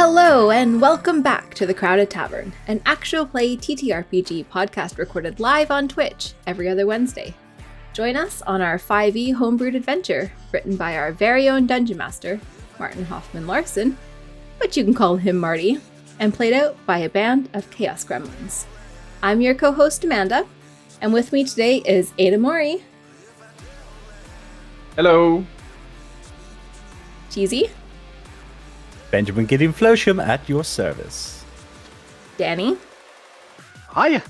Hello and welcome back to the Crowded Tavern, an actual play TTRPG podcast recorded live on Twitch every other Wednesday. Join us on our 5e homebrewed adventure, written by our very own Dungeon Master, Martin Hoffman Larson, but you can call him Marty, and played out by a band of Chaos Gremlins. I'm your co-host Amanda, and with me today is Ada Mori. Hello. Cheesy. Benjamin Gideon Flosham at your service. Danny. Hi.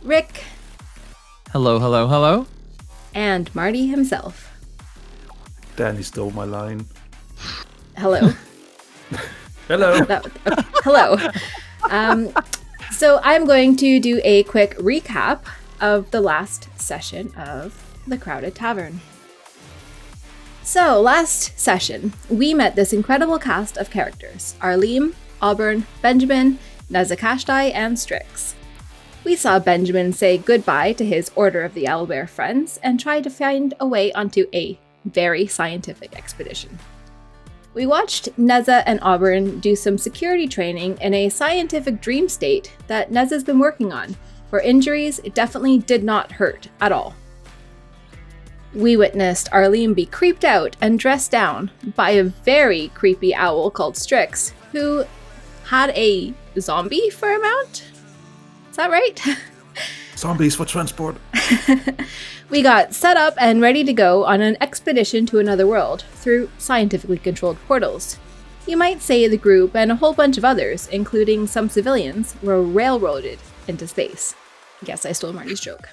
Rick. Hello, hello, hello. And Marty himself. Danny stole my line. Hello. Hello. Hello. So I'm going to do a quick recap of the last session of the Crowded Tavern. So, last session, we met this incredible cast of characters, Arleem, Auburn, Benjamin, Neza and Strix. We saw Benjamin say goodbye to his Order of the Owlbear friends and try to find a way onto a very scientific expedition. We watched Neza and Auburn do some security training in a scientific dream state that Neza's been working on, where injuries definitely did not hurt at all. We witnessed Arleem be creeped out and dressed down by a very creepy owl called Strix, who had a zombie for a mount? Is that right? Zombies for transport. We got set up and ready to go on an expedition to another world through scientifically controlled portals. You might say the group and a whole bunch of others, including some civilians, were railroaded into space. Guess I stole Marty's joke.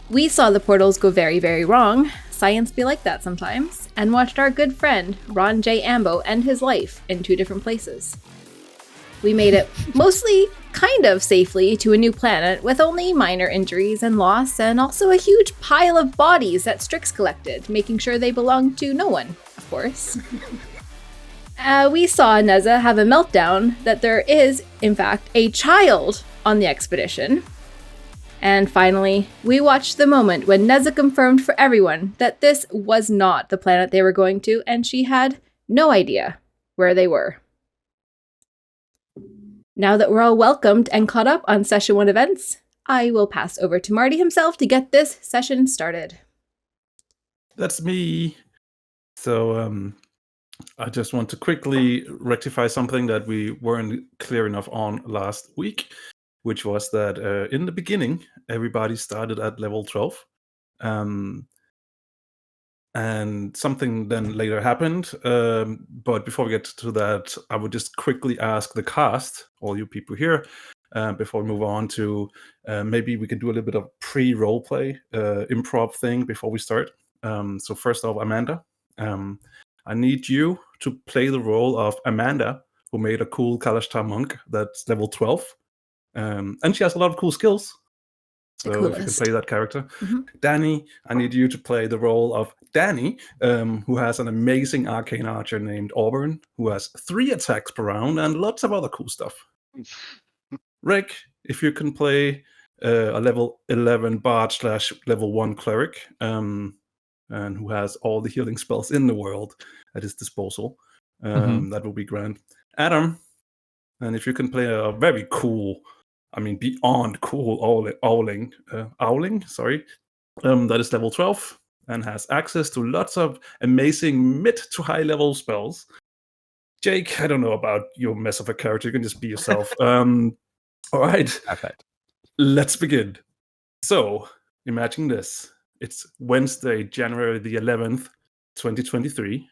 We saw the portals go very, very wrong, science be like that sometimes, and watched our good friend Ron J. Ambo end his life in 2 different places. We made it mostly kind of safely to a new planet with only minor injuries and loss, and also a huge pile of bodies that Strix collected, making sure they belonged to no one, of course. We saw Neza have a meltdown that there is, in fact, a child on the expedition. And finally, we watched the moment when Neza confirmed for everyone that this was not the planet they were going to, and she had no idea where they were. Now that we're all welcomed and caught up on Session 1 events, I will pass over to Marty himself to get this session started. That's me. So, I just want to quickly rectify something that we weren't clear enough on last week, which was that in the beginning, everybody started at level 12. And something then later happened. But before we get to that, I would just quickly ask the cast, all you people here, before we move on to maybe we can do a little bit of pre-roleplay, improv thing before we start. So first off, Amanda, I need you to play the role of Amanda, who made a cool Kalashtar monk that's level 12. And she has a lot of cool skills. So if you can play that character. Mm-hmm. Danny, I need you to play the role of Danny, who has an amazing arcane archer named Auburn, who has 3 attacks per round and lots of other cool stuff. Rick, if you can play a level 11 bard / level 1 cleric, and who has all the healing spells in the world at his disposal, that will be grand. Adam, and if you can play a very cool, beyond cool owling, that is level 12 and has access to lots of amazing mid to high level spells. Jake, I don't know about your mess of a character. You can just be yourself. All right. Perfect. Let's begin. So, imagine this. It's Wednesday, January the 11th, 2023.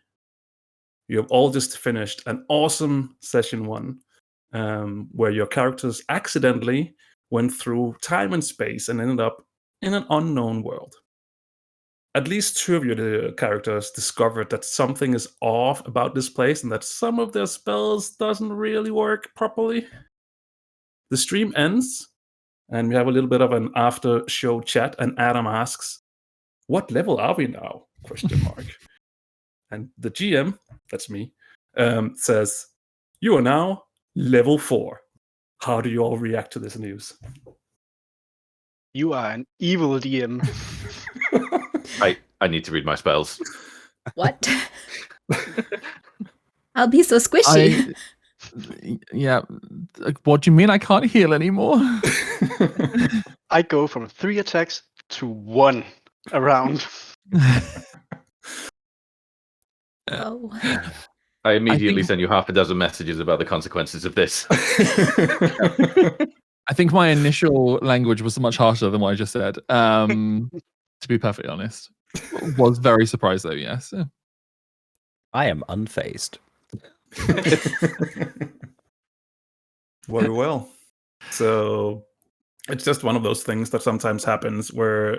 You have all just finished an awesome session 1. Where your characters accidentally went through time and space and ended up in an unknown world. At least 2 of your characters discovered that something is off about this place and that some of their spells doesn't really work properly. The stream ends, and we have a little bit of an after-show chat, and Adam asks, "What level are we now?" ? And the GM, that's me, says, "You are now level 4. How do you all react to this news?" You are an evil DM. I need to read my spells. What? I'll be so squishy. Yeah. What do you mean I can't heal anymore? I go from 3 attacks to 1 around. Oh. I immediately think- send you half a dozen messages about the consequences of this. I think my initial language was much harsher than what I just said. To be perfectly honest. Was very surprised though, yes. I am unfazed. Very well. So it's just one of those things that sometimes happens where,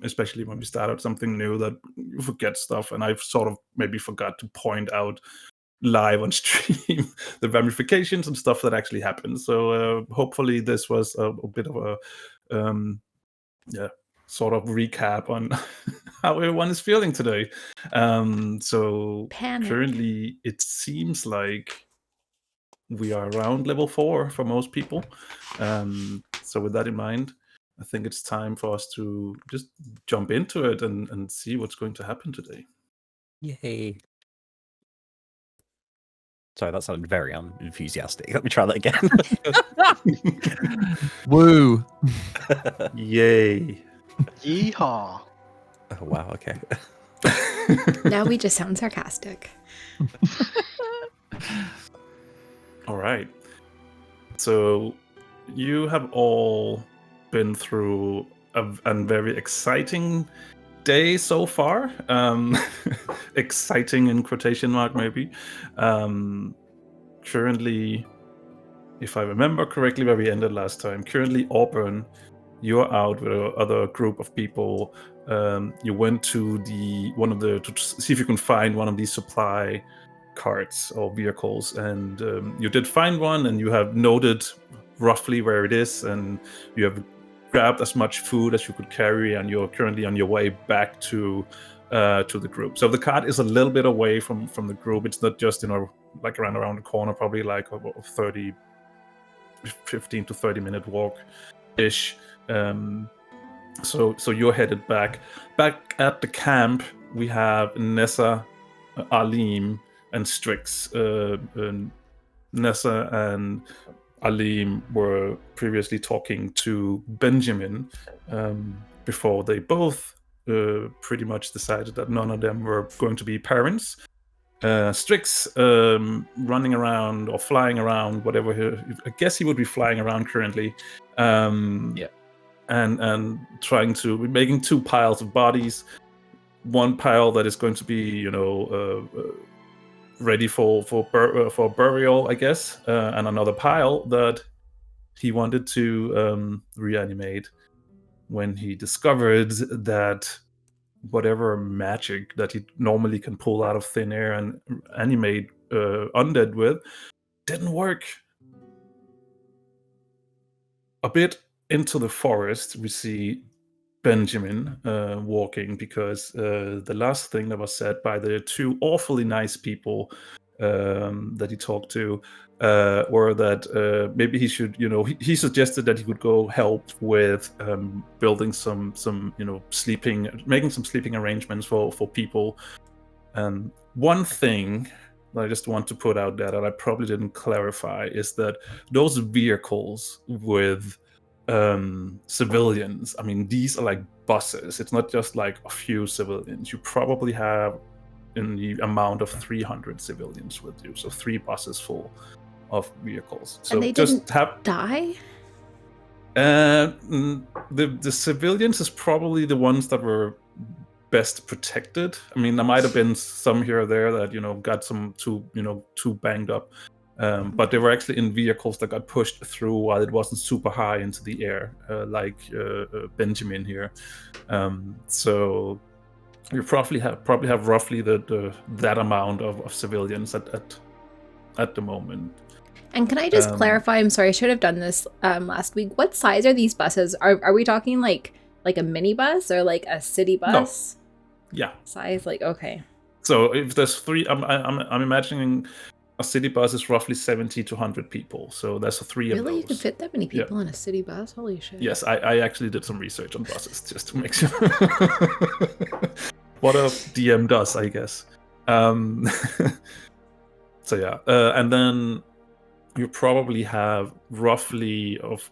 especially when we start out something new, that you forget stuff. And I've sort of maybe forgot to point out live on stream the ramifications and stuff that actually happened. So hopefully this was a bit of a sort of recap on how everyone is feeling today. So Panic. currently it seems like we are around level 4 for most people. So with that in mind, I think it's time for us to just jump into it and see what's going to happen today. Yay. Sorry, that sounded very unenthusiastic. Let me try that again. Woo. Yay. Yeehaw. Oh, wow, okay. Now we just sound sarcastic. All right. So you have all been through a very exciting day so far. Exciting in quotation mark, maybe. Currently, if I remember correctly where we ended last time, currently Auburn, you're out with another group of people. You went to to see if you can find one of these supply carts or vehicles, and you did find one, and you have noted roughly where it is, and you have grabbed as much food as you could carry, and you're currently on your way back to the group. So the cart is a little bit away from the group. It's not just like around the corner, probably like a 15 to 30 minute walk ish. So you're headed back at the camp. We have Neza, Arleem, and Strix. Neza and Arleem were previously talking to Benjamin before they both pretty much decided that none of them were going to be parents. Strix running around or flying around, whatever. I guess he would be flying around currently. Yeah. And trying to making 2 piles of bodies. One pile that is going to be, ready for burial, I guess, and another pile that he wanted to reanimate when he discovered that whatever magic that he normally can pull out of thin air and animate undead with didn't work. A bit into the forest, we see Benjamin walking, because the last thing that was said by the 2 awfully nice people that he talked to were that maybe he should, he suggested that he could go help with building making some sleeping arrangements for people. One thing that I just want to put out there that I probably didn't clarify is that those vehicles with civilians, I mean, these are like buses. It's not just like a few civilians. You probably have in the amount of 300 civilians with you, so 3 buses full of vehicles. So And they just didn't die? The civilians is probably the ones that were best protected. I mean, there might have been some here or there that got too banged up. But they were actually in vehicles that got pushed through while it wasn't super high into the air, like Benjamin here. So you probably have roughly that amount of civilians at the moment. And can I just clarify? I'm sorry, I should have done this last week. What size are these buses? Are we talking like a minibus or like a city bus? No. Yeah. Size, like, okay. So if there's 3, I'm imagining a city bus is roughly 70 to 100 people. So that's 3 of those. Really? You could fit that many people in a city bus? Holy shit. Yes, I actually did some research on buses just to make sure. What a DM does, I guess. So So yeah, and then you probably have roughly of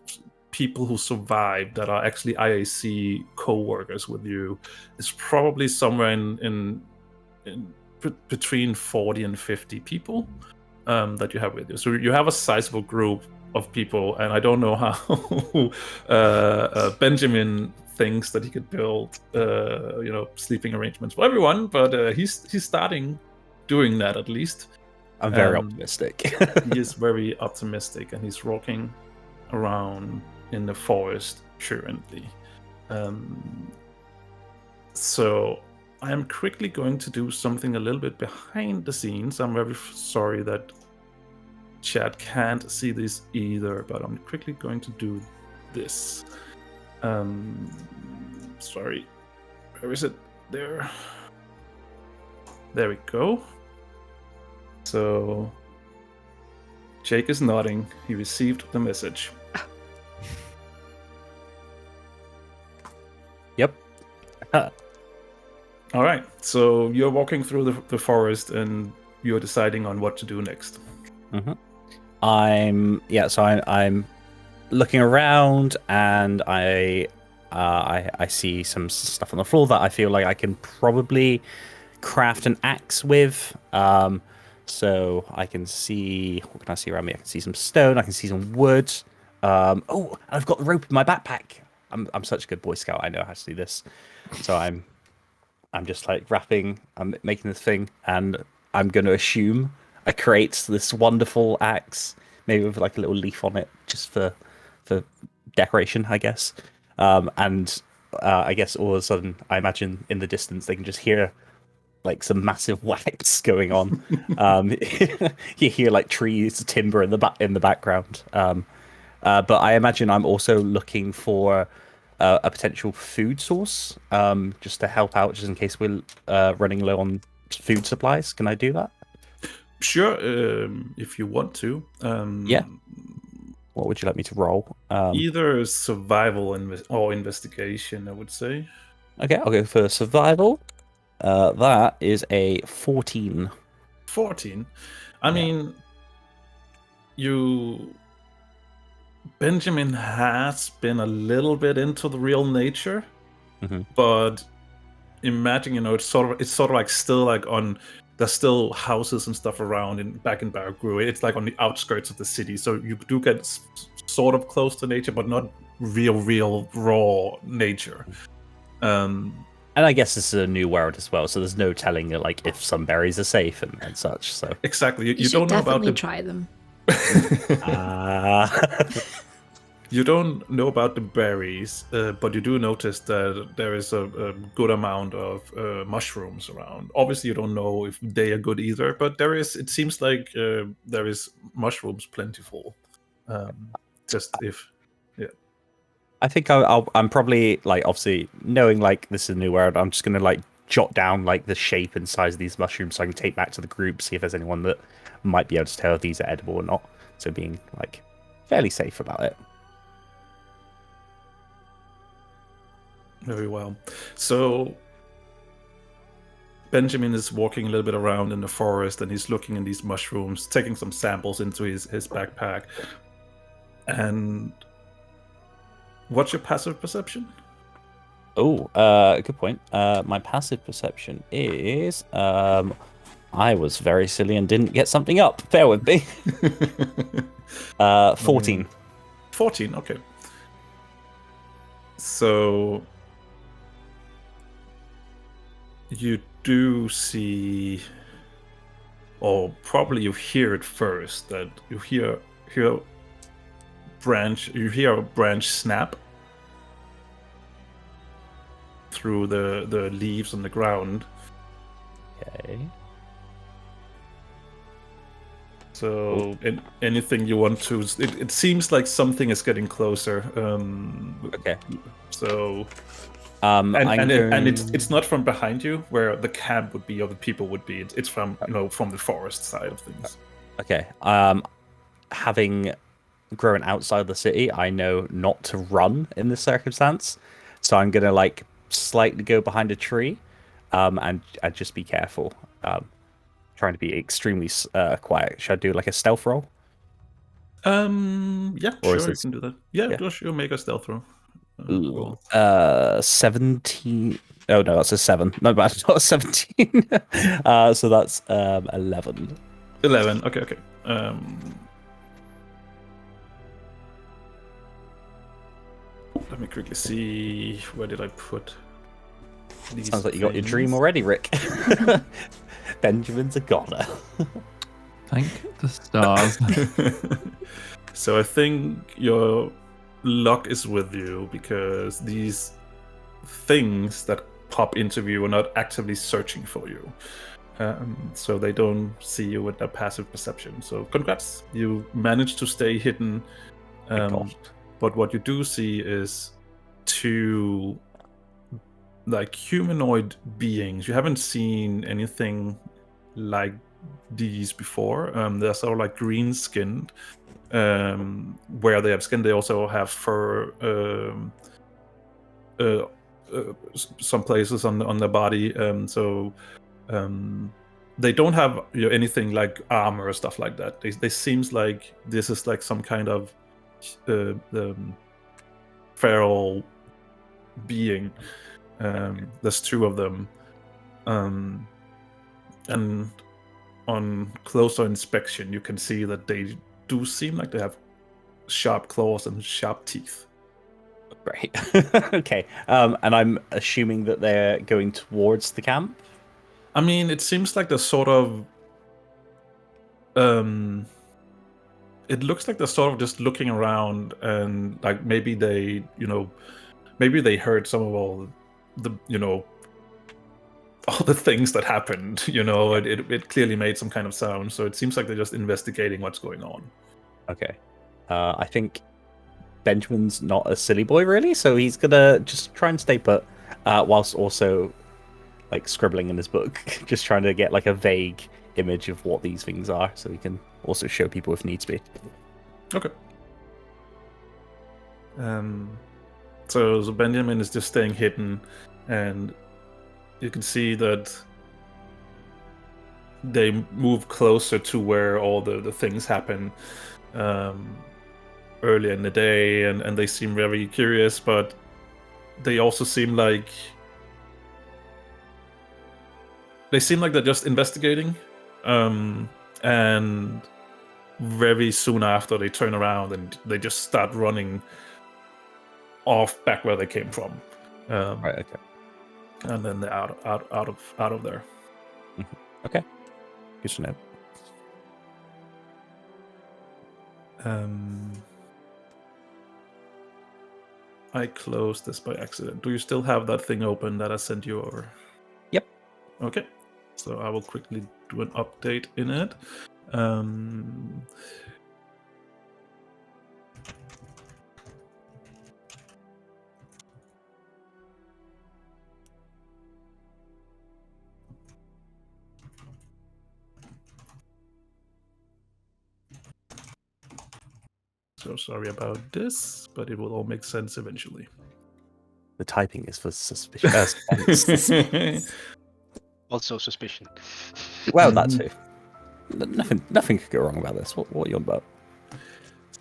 people who survived that are actually IAC co-workers with you. It's probably somewhere in between 40 and 50 people that you have with you. So you have a sizable group of people, and I don't know how Benjamin thinks that he could build sleeping arrangements for everyone, but he's starting doing that at least. I'm very optimistic. He is very optimistic, and he's walking around in the forest currently. So I am quickly going to do something a little bit behind the scenes. I'm very sorry that chat can't see this either, but I'm quickly going to do this. Sorry, where is it? There we go. So Jake is nodding. He received the message. Yep. All right. So you're walking through the forest, and you're deciding on what to do next. Mm-hmm. I'm looking around, and I see some stuff on the floor that I feel like I can probably craft an axe with. So I can see, what can I see around me? I can see some stone. I can see some wood. Oh, I've got the rope in my backpack. I'm such a good Boy Scout. I know how to do this. So I'm just like wrapping. I'm making this thing, and I'm going to assume I create this wonderful axe, maybe with like a little leaf on it, just for decoration, I guess. And I guess all of a sudden, I imagine in the distance they can just hear like some massive whacks going on. You hear like trees, timber in the background. But I imagine I'm also looking for a potential food source, just to help out, just in case we're running low on food supplies. Can I do that? Sure, if you want to. Yeah. What would you like me to roll? Either survival or investigation, I would say. Okay, I'll go for survival. That is a 14. 14. I mean, Benjamin has been a little bit into the real nature, but imagine, it's sort of like still like there's still houses and stuff around back in Baragru. It's like on the outskirts of the city, so you do get sort of close to nature, but not real raw nature. And I guess this is a new world as well, so there's no telling like if some berries are safe and such. So exactly, you don't know about definitely try them. You don't know about the berries, but you do notice that there is a good amount of mushrooms around. Obviously, you don't know if they are good either, but there is. It seems like there is mushrooms plentiful. I think I'm probably like, obviously knowing like this is a new world, I'm just gonna like jot down like the shape and size of these mushrooms so I can take back to the group, see if there's anyone that might be able to tell if these are edible or not. So being like fairly safe about it. Very well. So Benjamin is walking a little bit around in the forest, and he's looking in these mushrooms, taking some samples into his backpack. And what's your passive perception? Oh, good point. My passive perception is I was very silly and didn't get something up. Bear with me. 14. 14, okay. So you do see, or probably you hear it first, that you hear a branch snap through the leaves on the ground. Okay. So anything you want to, it seems like something is getting closer. Okay. So and it's not from behind you where the camp would be or the people would be. It's from from the forest side of things. Okay. Having grown outside the city, I know not to run in this circumstance, so I'm gonna like slightly go behind a tree, and just be careful. trying to be extremely quiet. Should I do like a stealth roll? Yeah, Or is sure, you this- can do that. Yeah, yeah. just you make a stealth roll. Ooh, Roll. 17. Oh no, that's a 7. No, but it's not a 17. So that's 11. 11. Okay. Let me quickly see, where did I put these Sounds like you got your dream things? already, Rick. Benjamin's a goner. Thank the stars. So I think your luck is with you, because these things that pop into view are not actively searching for you. So they don't see you with their passive perception. So congrats, you managed to stay hidden. God. But what you do see is two like humanoid beings. You haven't seen anything like these before. They're sort of like green skinned. Where they have skin, they also have fur. Some places on their body. They don't have anything like armor or stuff like that. They seems like this is like some kind of feral being. There's two of them, and on closer inspection, you can see that they do seem like they have sharp claws and sharp teeth. Right. Okay. And I'm assuming that they're going towards the camp. I mean, it seems like they're sort of. It looks like they're sort of just looking around, and like maybe they, maybe they heard some of all the, all the things that happened. It clearly made some kind of sound. So it seems like they're just investigating what's going on. Okay. I think Benjamin's not a silly boy, really, so he's gonna just try and stay put, whilst also like scribbling in his book, just trying to get like a vague image of what these things are, so he can also show people if needs be. Okay. So Benjamin is just staying hidden, and you can see that they move closer to where all the things happen earlier in the day, and they seem very curious, but they also seem like they're just investigating, and very soon after they turn around and they just start running off back where they came from. Right. Okay. And then they're out of there. Okay. Good to know. I closed this by accident. Do you still have that thing open that I sent you over? Yep. Okay. So I will quickly do an update in it. So sorry about this, but it will all make sense eventually. The typing is for suspicious. Also suspicion. Well, that too. Nothing could go wrong about this. What are you on about?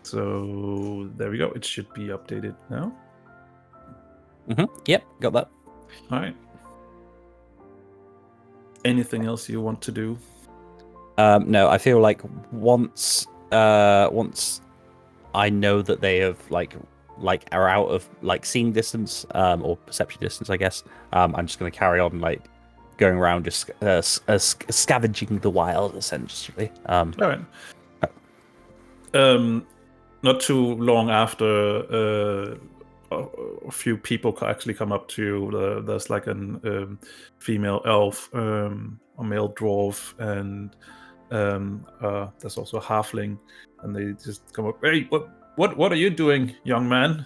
So there we go. It should be updated now. Yep, got that. All right. Anything else you want to do? No, I feel like once I know that they have are out of seeing distance, or perception distance, I guess. I'm just going to carry on going around just scavenging the wild, essentially. All right. Not too long after, a few people actually come up to you. There's like a female elf, a male dwarf, and there's also a halfling, and they just come up. Hey, what are you doing, young man?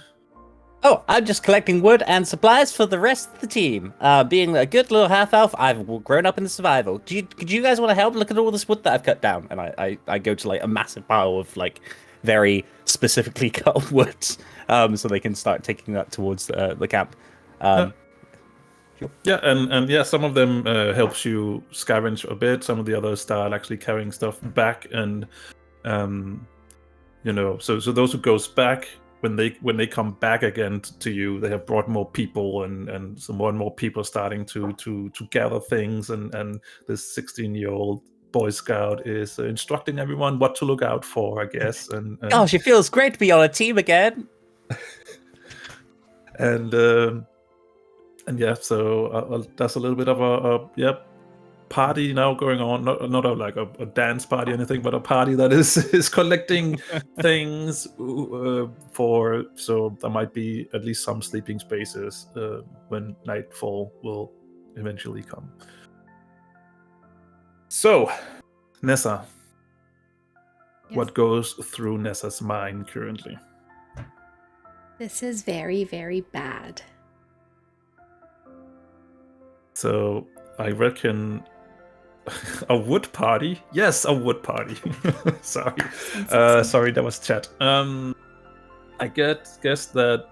Oh, I'm just collecting wood and supplies for the rest of the team. Being a good little half elf, I've grown up in survival. Could you guys want to help? Look at all this wood that I've cut down, and I go to a massive pile of very specifically cut wood, so they can start taking that towards the camp. Do you Yeah, and yeah, some of them helps you scavenge a bit. Some of the others start actually carrying stuff back, and so those who goes back, when they come back again to you, they have brought more people, and some more and more people starting to gather things, and this 16-year-old Boy Scout is instructing everyone what to look out for, I guess. And Gosh, it feels great to be on a team again. and yeah, so there's a little bit of a party now going on, not like a dance party or anything, but a party that is collecting things for, so there might be at least some sleeping spaces when nightfall will eventually come. So, Neza, Yes. what goes through Neza's mind currently? This is very, very bad. So I reckon a wood party. Yes, a wood party. Sorry, sorry, that was chat. I guess that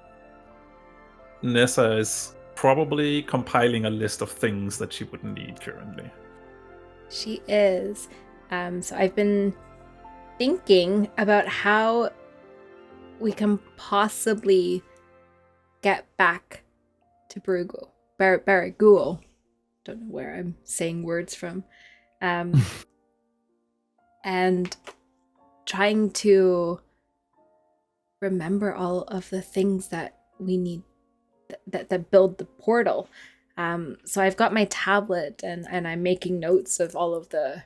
Neza is probably compiling a list of things that she would need currently. She is. So I've been thinking about how we can possibly get back to Baragul. Don't know where I'm saying words from. And trying to remember all of the things that we need that build the portal. So I've got my tablet and I'm making notes of all of the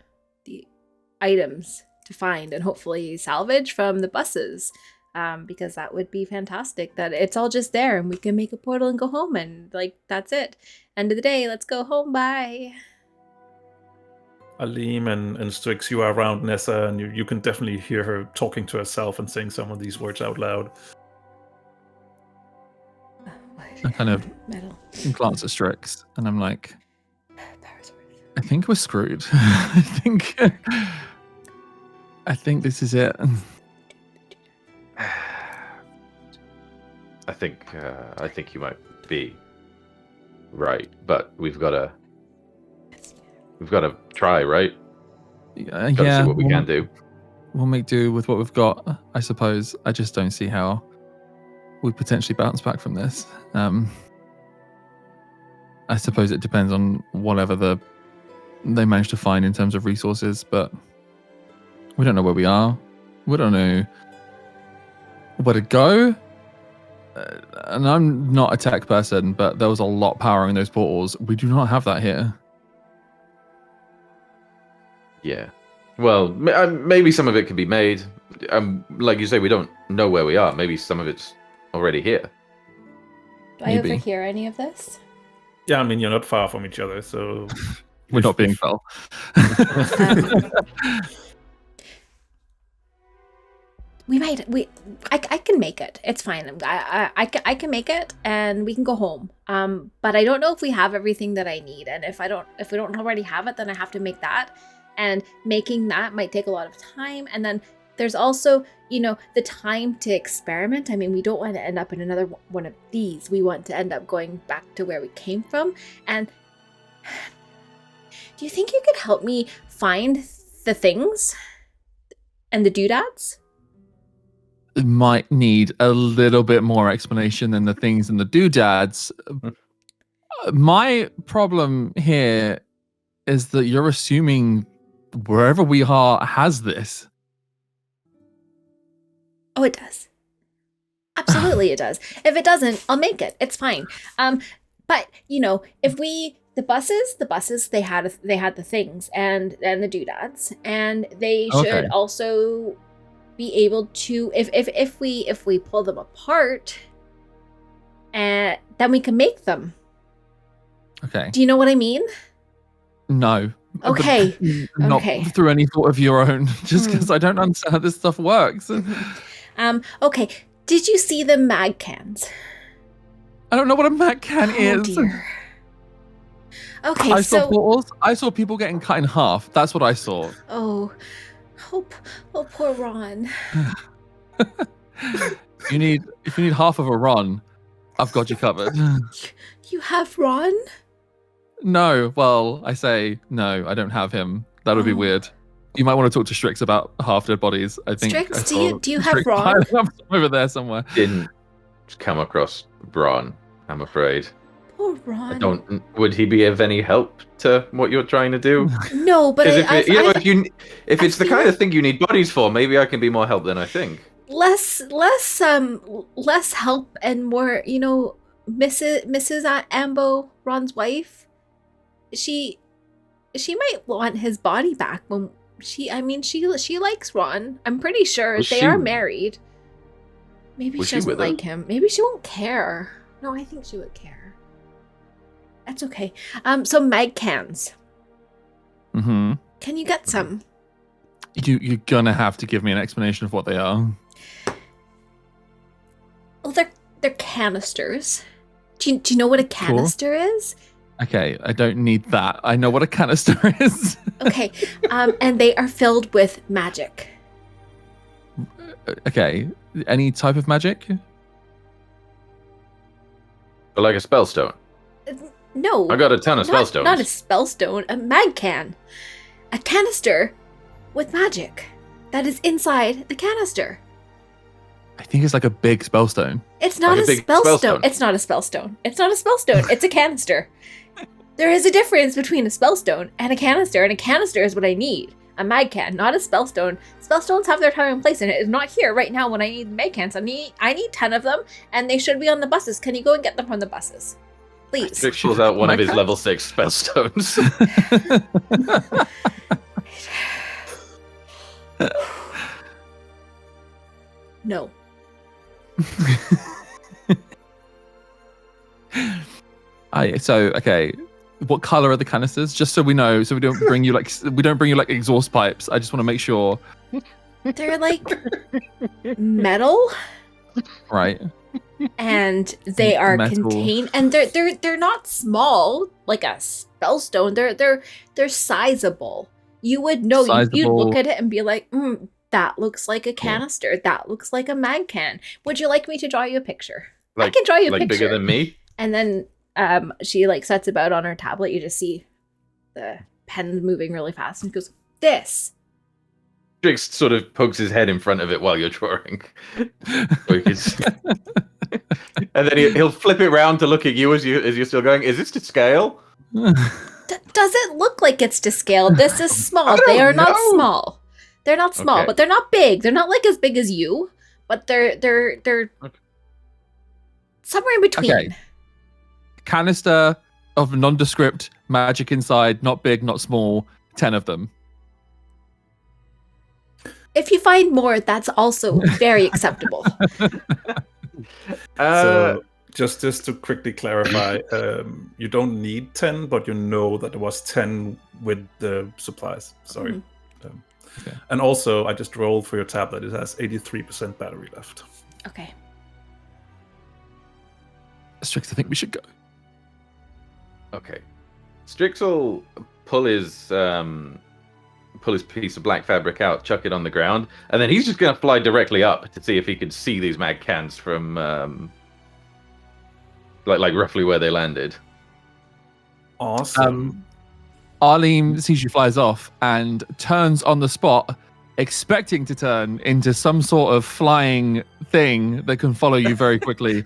items to find and hopefully salvage from the buses. Because that would be fantastic, that it's all just there and we can make a portal and go home, and like that's it. End of the day, let's go home, bye. Arleem and Strix, you are around Neza, and you can definitely hear her talking to herself and saying some of these words out loud. I kind of Metal. glance at Strix and I'm like, I think we're screwed. I think this is it. I think you might be right, but we've got to try, right? Yeah, Gotta see what we can do. We'll make do with what we've got, I suppose. I just don't see how we potentially bounce back from this. I suppose it depends on whatever they manage to find in terms of resources, but we don't know where we are. We don't know where to go. And I'm not a tech person, but there was a lot powering those portals. We do not have that here. Yeah. Well, maybe some of it can be made. Like you say, we don't know where we are. Maybe some of it's already here. Do I Maybe. overhear any of this? Yeah, I mean, you're not far from each other, so We're not being fell. I can make it. It's fine. I can make it, and we can go home. But I don't know if we have everything that I need, and if we don't already have it, then I have to make that, and making that might take a lot of time. And then there's also, the time to experiment. I mean, we don't want to end up in another one of these. We want to end up going back to where we came from. And do you think you could help me find the things and the doodads? It might need a little bit more explanation than the things in the doodads. My problem here is that you're assuming wherever we are has this. Oh, it does. Absolutely, it does. If it doesn't, I'll make it. It's fine. But if the buses, they had the things and the doodads, and they should Okay. also be able to, if we pull them apart, then we can make them. Okay. Do you know what I mean? No. Okay. Not Okay. through any fault of your own, just because I don't understand how this stuff works. Okay. Did you see the mag cans? I don't know what a Mac can Oh is. dear. Okay, I saw so portals. I saw people getting cut in half. That's what I saw. oh, poor Ron. If you need half of a run, I've got you covered. You have Ron? No. Well, I say no. I don't have him. That would be Oh. weird. You might want to talk to Strix about half-dead bodies. I think. Strix, I do you saw have Strix Ron? piling up over there somewhere? Didn't come across Braun, I'm afraid. Poor Ron. I don't. Would he be of any help to what you're trying to do? No, but Because if I it's the feel kind of thing you need bodies for, maybe I can be more help than I think. less help and more, Mrs. Ambo, Ron's wife. She might want his body back when she likes Ron. I'm pretty sure Was they she- are married. Maybe Was she she doesn't with him? like him. Maybe she won't care. No, I think she would care. That's okay. So mag cans. Mm-hmm. Can you get some? You're gonna have to give me an explanation of what they are. Oh, they're canisters. Do you know what a canister is? Okay, I don't need that. I know what a canister is. Okay. And they are filled with magic. Okay, any type of magic? But like a spellstone. No. I got a ton of spellstones. Not a spellstone, a mag can. A canister with magic that is inside the canister. I think it's like a big spellstone. It's not Like a a big spellstone. spellstone. It's not a spellstone. It's not a spellstone. It's a canister. There is a difference between a spellstone and a canister is what I need. A mag can, not a spellstone. Spellstones have their time and place, and it is not here right now when I need mag cans. I need 10 of them, and they should be on the buses. Can you go and get them from the buses? Please. Strix pulls out one of his My level 6 spellstones. No. Okay. What color are the canisters? Just so we know, so we don't bring you like exhaust pipes. I just want to make sure. They're like metal, Right. and they are Metal. contained, and they're not small like a spellstone. They're sizable. You would know. You'd look Sizable. at it and be like, that looks like a canister. That looks like a mag can. Would you like me to draw you a picture? I can draw you a like picture. bigger than me. And then she like sets about on her tablet. You just see the pen moving really fast, and goes, "This." Strix sort of pokes his head in front of it while you're drawing. So he can s- and then he'll flip it round to look at you as you're still going. Is this to scale? Does it look like it's to scale? This is small. I They don't are not know. small. They're not small, Okay. but they're not big. They're not like as big as you, but they're Okay. somewhere in between. Okay. Canister of nondescript magic inside, not big, not small. 10 of them. If you find more, that's also very acceptable. So just to quickly clarify, you don't need 10, but you know that there was 10 with the supplies. Sorry. Mhm. Okay. And also, I just rolled for your tablet. It has 83% battery left. Okay. Strix, I think we should go. Okay. Strix will pull his piece of black fabric out, chuck it on the ground, and then he's just gonna fly directly up to see if he can see these mag cans from like roughly where they landed. Awesome. Arleem sees you flies off and turns on the spot, expecting to turn into some sort of flying thing that can follow you very quickly,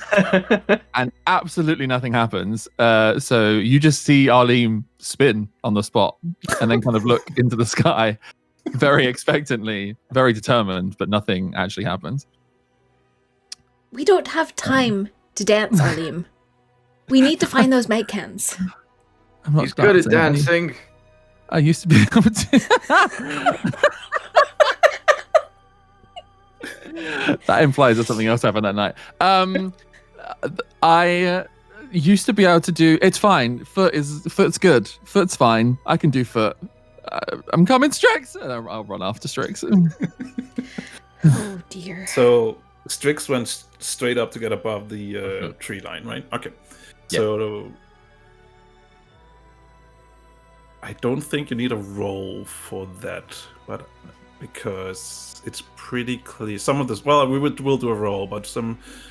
and absolutely nothing happens. So you just see Arleem spin on the spot and then kind of look into the sky very expectantly, very determined, but nothing actually happens. We don't have time to dance, Arleem. We need to find those mag cans. I'm not He's good at dancing. dancing. I used to be able to. That implies there's something else happened that night. I used to be able to do. It's fine. Foot's good. Foot's fine. I can do foot. I'm coming, Strix. And I'll run after Strix. Oh dear. So Strix went straight up to get above the tree line, right? Okay. Yeah. So I don't think you need a roll for that, but because it's pretty clear. Some of this, well, we'll do a roll, but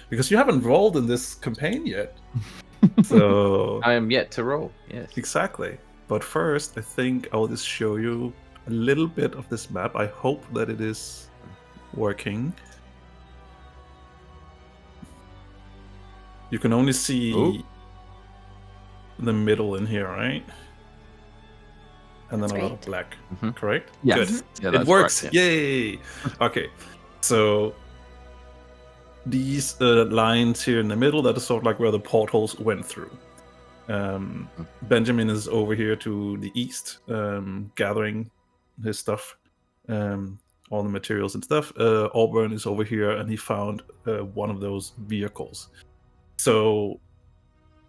because you haven't rolled in this campaign yet. So I am yet to roll. Yes. exactly. But first, I think I'll just show you a little bit of this map. I hope that it is working. You can only see Ooh. the middle in here, right? And then That's a lot right. of black, Mhm. correct? Yes. Good. Yeah, It that's works. correct, yeah. Yay! Okay, so these lines here in the middle, that is sort of like where the portals went through. Benjamin is over here to the east, gathering his stuff, all the materials and stuff. Auburn is over here, and he found one of those vehicles. So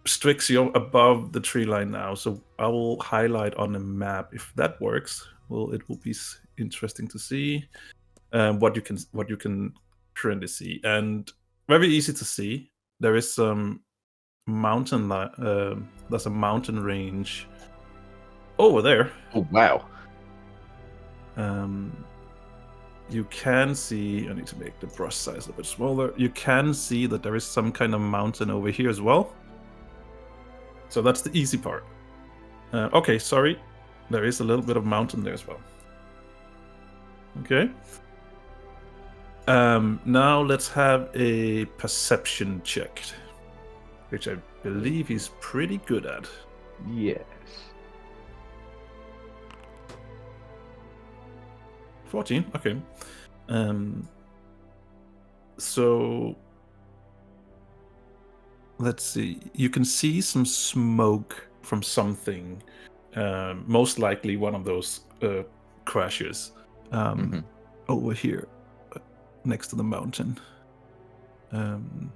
Strix, you're above the tree line now, so I will highlight on the map if that works. Well, it will be interesting to see what you can currently see, and very easy to see. There is some mountain. There's a mountain range over there. Oh wow. You can see. I need to make the brush size a bit smaller. You can see that there is some kind of mountain over here as well. So that's the easy part. Okay, sorry. There is a little bit of mountain there as well. Okay. Now let's have a perception check, which I believe he's pretty good at. Yes. 14, okay. So let's see. You can see some smoke from something. Most likely one of those crashes over here next to the mountain. And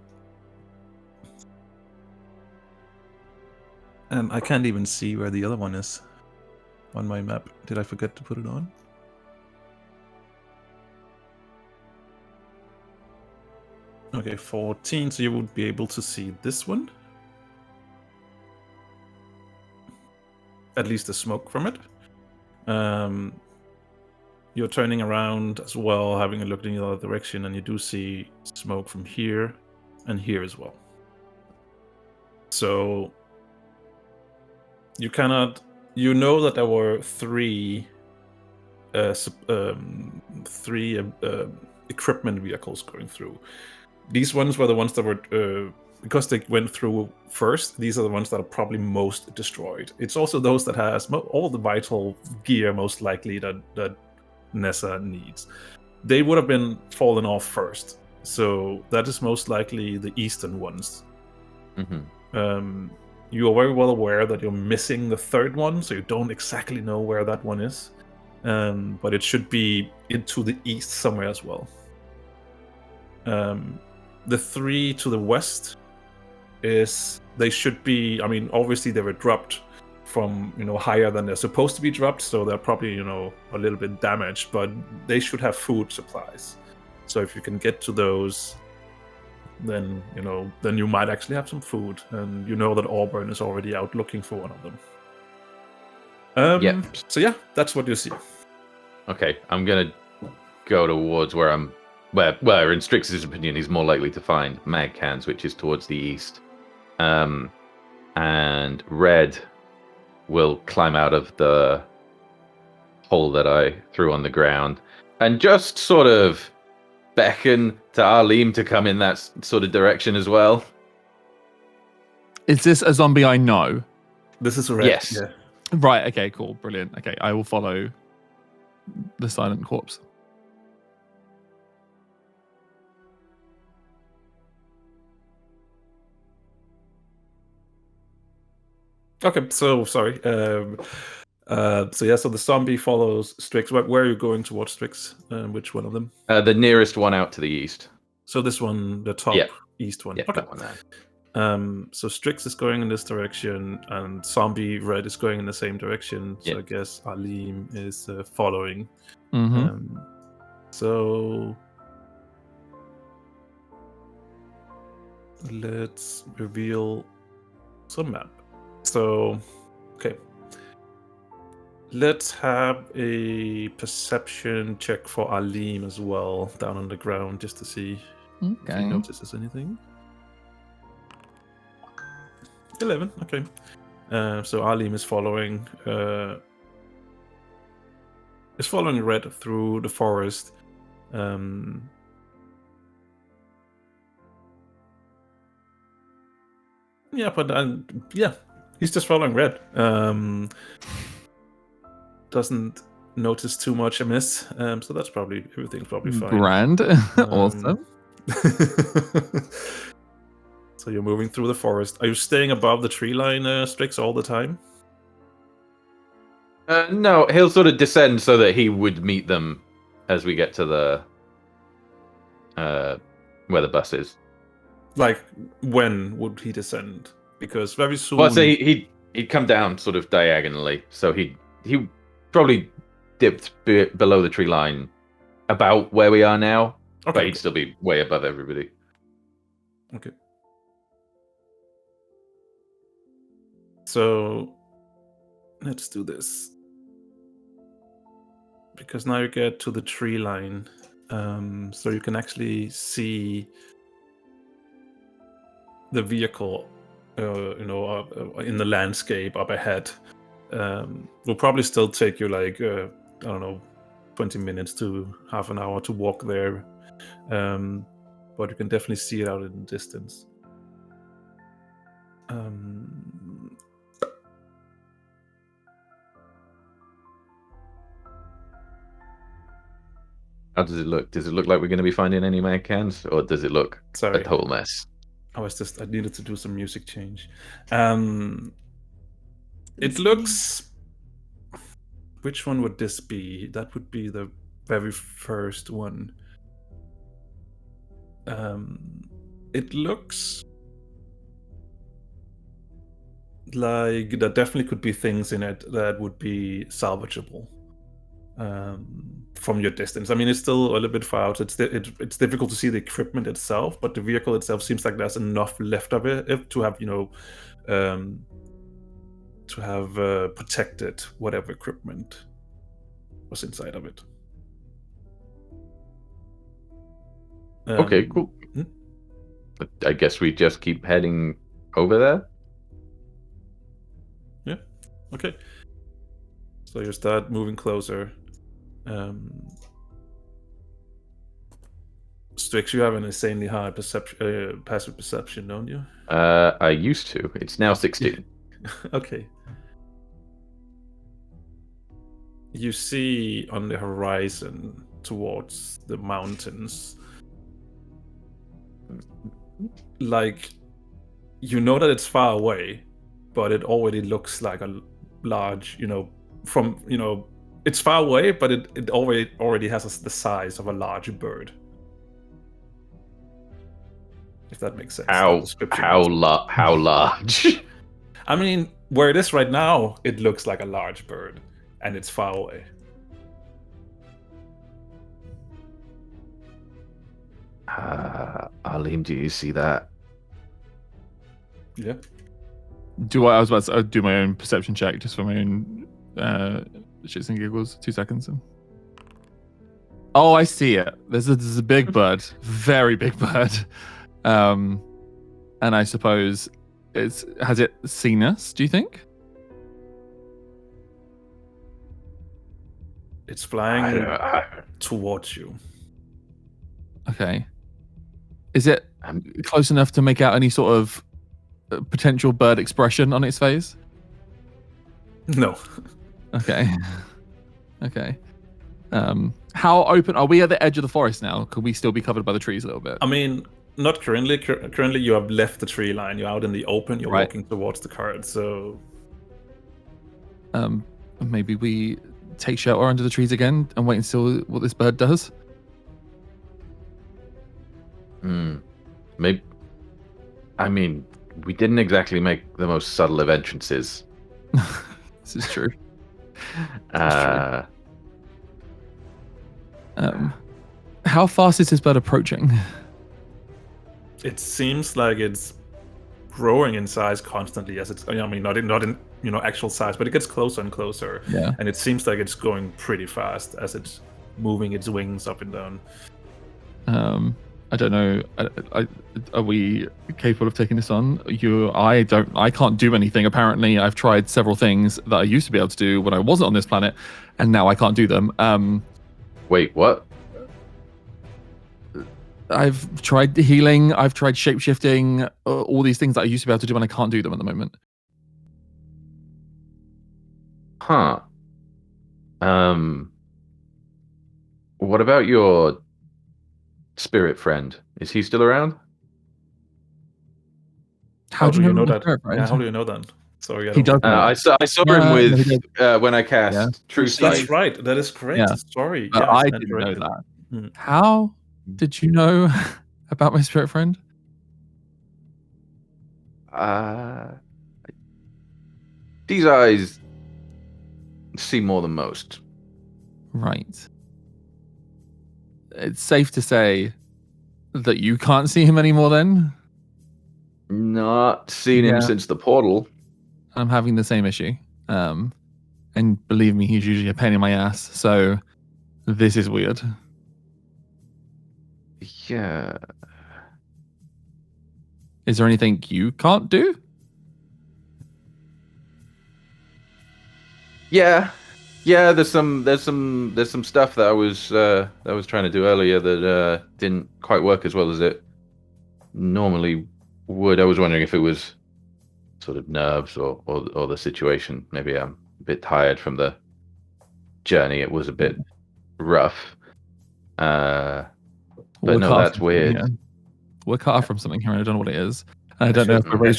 I can't even see where the other one is on my map. Did I forget to put it on? Okay, 14, so you would be able to see this one. At least the smoke from it. You're turning around as well, having a look in the other direction, and you do see smoke from here and here as well. So you cannot... You know that there were three equipment vehicles going through. These ones were the ones that were, because they went through first, these are the ones that are probably most destroyed. It's also those that has all the vital gear, most likely, that Neza needs. They would have been fallen off first. So that is most likely the eastern ones. You are very well aware that you're missing the third one, so you don't exactly know where that one is. But it should be into the east somewhere as well. The three to the west they should be, I mean, obviously they were dropped from, higher than they're supposed to be dropped, so they're probably, a little bit damaged, but they should have food supplies. So if you can get to those, then, then you might actually have some food, and you know that Auburn is already out looking for one of them. Yep. So yeah, that's what you see. Okay, I'm gonna go towards where in Strix's opinion, he's more likely to find mag cans, which is towards the east. And Red will climb out of the hole that I threw on the ground and just sort of beckon to Arleem to come in that sort of direction as well. Is this a zombie I know? This is Red. Yes. Yeah. Right, okay, cool, brilliant. Okay, I will follow the silent corpse. Okay, so sorry. So the zombie follows Strix. Where are you going towards Strix? Which one of them? The nearest one out to the east. So this one, the top east one. Yeah, Okay. that one there. So Strix is going in this direction, and Zombie Red is going in the same direction. So I guess Arleem is following. So let's reveal some map. So, okay. Let's have a perception check for Arleem as well, down on the ground, just to see if he notices anything. 11. Okay. So Arleem is following Red through the forest. Yeah, but he's just following Red. Doesn't notice too much amiss. So that's everything's probably fine. Grand. Awesome. So you're moving through the forest. Are you staying above the tree line, Strix, all the time? No, he'll sort of descend so that he would meet them as we get to the where the bus is. Like, when would he descend? Because very soon. Well, I'd say he'd come down sort of diagonally, so he probably dipped below the tree line, about where we are now. Okay. But he'd still be way above everybody. Okay. So let's do this. Because now you get to the tree line. So you can actually see the vehicle in the landscape up ahead. Will probably still take you like, I don't know, 20 minutes to half an hour to walk there. But you can definitely see it out in the distance. How does it look? Does it look like we're going to be finding any mag cans, or does it look a total mess? I needed to do some music change. It looks. Which one would this be? That would be the very first one. It looks like there definitely could be things in it that would be salvageable. From your distance. I mean, it's still a little bit far out. It's difficult to see the equipment itself, but the vehicle itself seems like there's enough left of it to have, protected whatever equipment was inside of it. Okay, cool. I guess we just keep heading over there. Yeah. Okay. So you start moving closer. Strix, you have an insanely high passive perception, don't you? I used to. It's now 16. Okay. You see on the horizon towards the mountains, like, you know that it's far away, but it already looks like a large, it's far away, but it already has the size of a large bird. If that makes sense. How large? I mean, where it is right now, it looks like a large bird, and it's far away. Arleem, do you see that? Yeah. I was about to do my own perception check just for my own shits and giggles. 2 seconds. Oh, I see it. There's a big bird, very big bird, and I suppose has it seen us? Do you think it's flying towards you? Okay. Is it close enough to make out any sort of potential bird expression on its face? No. Okay. Okay. How open are we at the edge of the forest now? Could we still be covered by the trees a little bit? I mean, not currently. Currently, you have left the tree line. You're out in the open. You're walking towards the cart. So, maybe we take shelter under the trees again and wait and see what this bird does. Maybe. I mean, we didn't exactly make the most subtle of entrances. This is true. How fast is this bird approaching? It seems like it's growing in size constantly as it's. I mean, not in actual size, but it gets closer and closer. Yeah. And it seems like it's going pretty fast as it's moving its wings up and down. I don't know. Are we capable of taking this on? I can't do anything. Apparently, I've tried several things that I used to be able to do when I wasn't on this planet, and now I can't do them. Wait, what? I've tried healing. I've tried shapeshifting. All these things that I used to be able to do, and I can't do them at the moment. Huh. What about your spirit friend? Is he still around? How do you know that? Yeah, how do you know that? Sorry, He does. I saw him with when I cast True Sight. That's right. That is correct. Yeah. Sorry, But I didn't know that. How did you know about my spirit friend? These eyes see more than most. Right. It's safe to say that you can't see him anymore then? Not seen him since the portal. I'm having the same issue. And believe me, he's usually a pain in my ass, so this is weird. Yeah. Is there anything you can't do? Yeah. There's some stuff that I was trying to do earlier that didn't quite work as well as it normally would. I was wondering if it was sort of nerves or the situation. Maybe I'm a bit tired from the journey. It was a bit rough. But no, that's weird. Yeah. We're cut off from something here, and I don't know what it is. I don't know if we're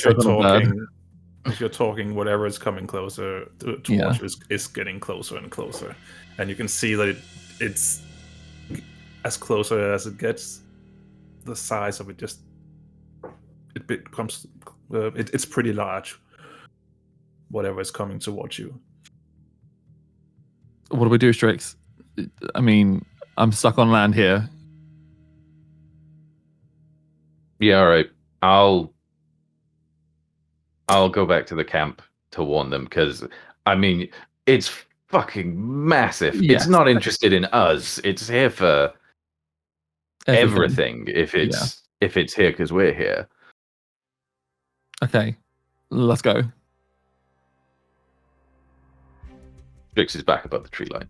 if you're talking, whatever is coming closer towards you is getting closer and closer, and you can see that it's as closer as it gets. The size of it it becomes it's pretty large. Whatever is coming towards you. What do we do, Strix? I mean, I'm stuck on land here. Yeah, all right. I'll go back to the camp to warn them, because I mean, it's fucking massive. Yes. It's not interested in us. It's here for everything. If it's here because we're here. Okay, let's go. Strix is back above the tree line.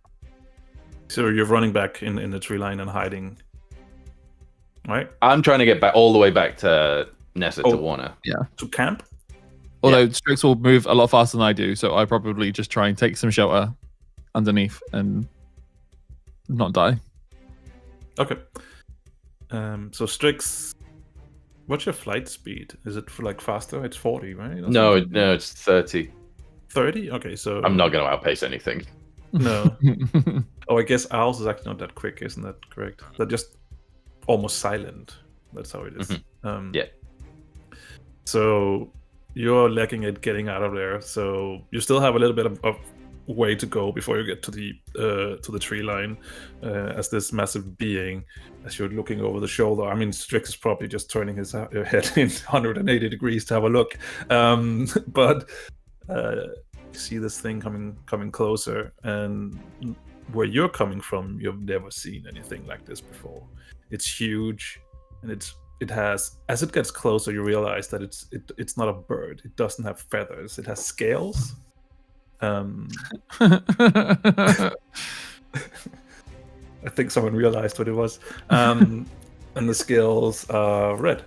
So you're running back in the tree line and hiding, right? I'm trying to get back all the way back to Neza to warn her. Yeah. To camp? Although Strix will move a lot faster than I do, so I probably just try and take some shelter underneath and not die. Okay. So Strix, what's your flight speed? Is it like faster? It's 40, right? No, it's 30. 30? Okay, so I'm not going to outpace anything. No. Oh, I guess owls is actually not that quick, isn't that correct? They're just almost silent. That's how it is. Mm-hmm. Yeah. So you're lacking at getting out of there. So you still have a little bit of way to go before you get to the tree line. As this massive being, as you're looking over the shoulder. I mean, Strix is probably just turning his head in 180 degrees to have a look. But you see this thing coming closer, and where you're coming from, you've never seen anything like this before. It's huge, and it has, as it gets closer, you realize that it's not a bird. It doesn't have feathers. It has scales. I think someone realized what it was. And the scales are red.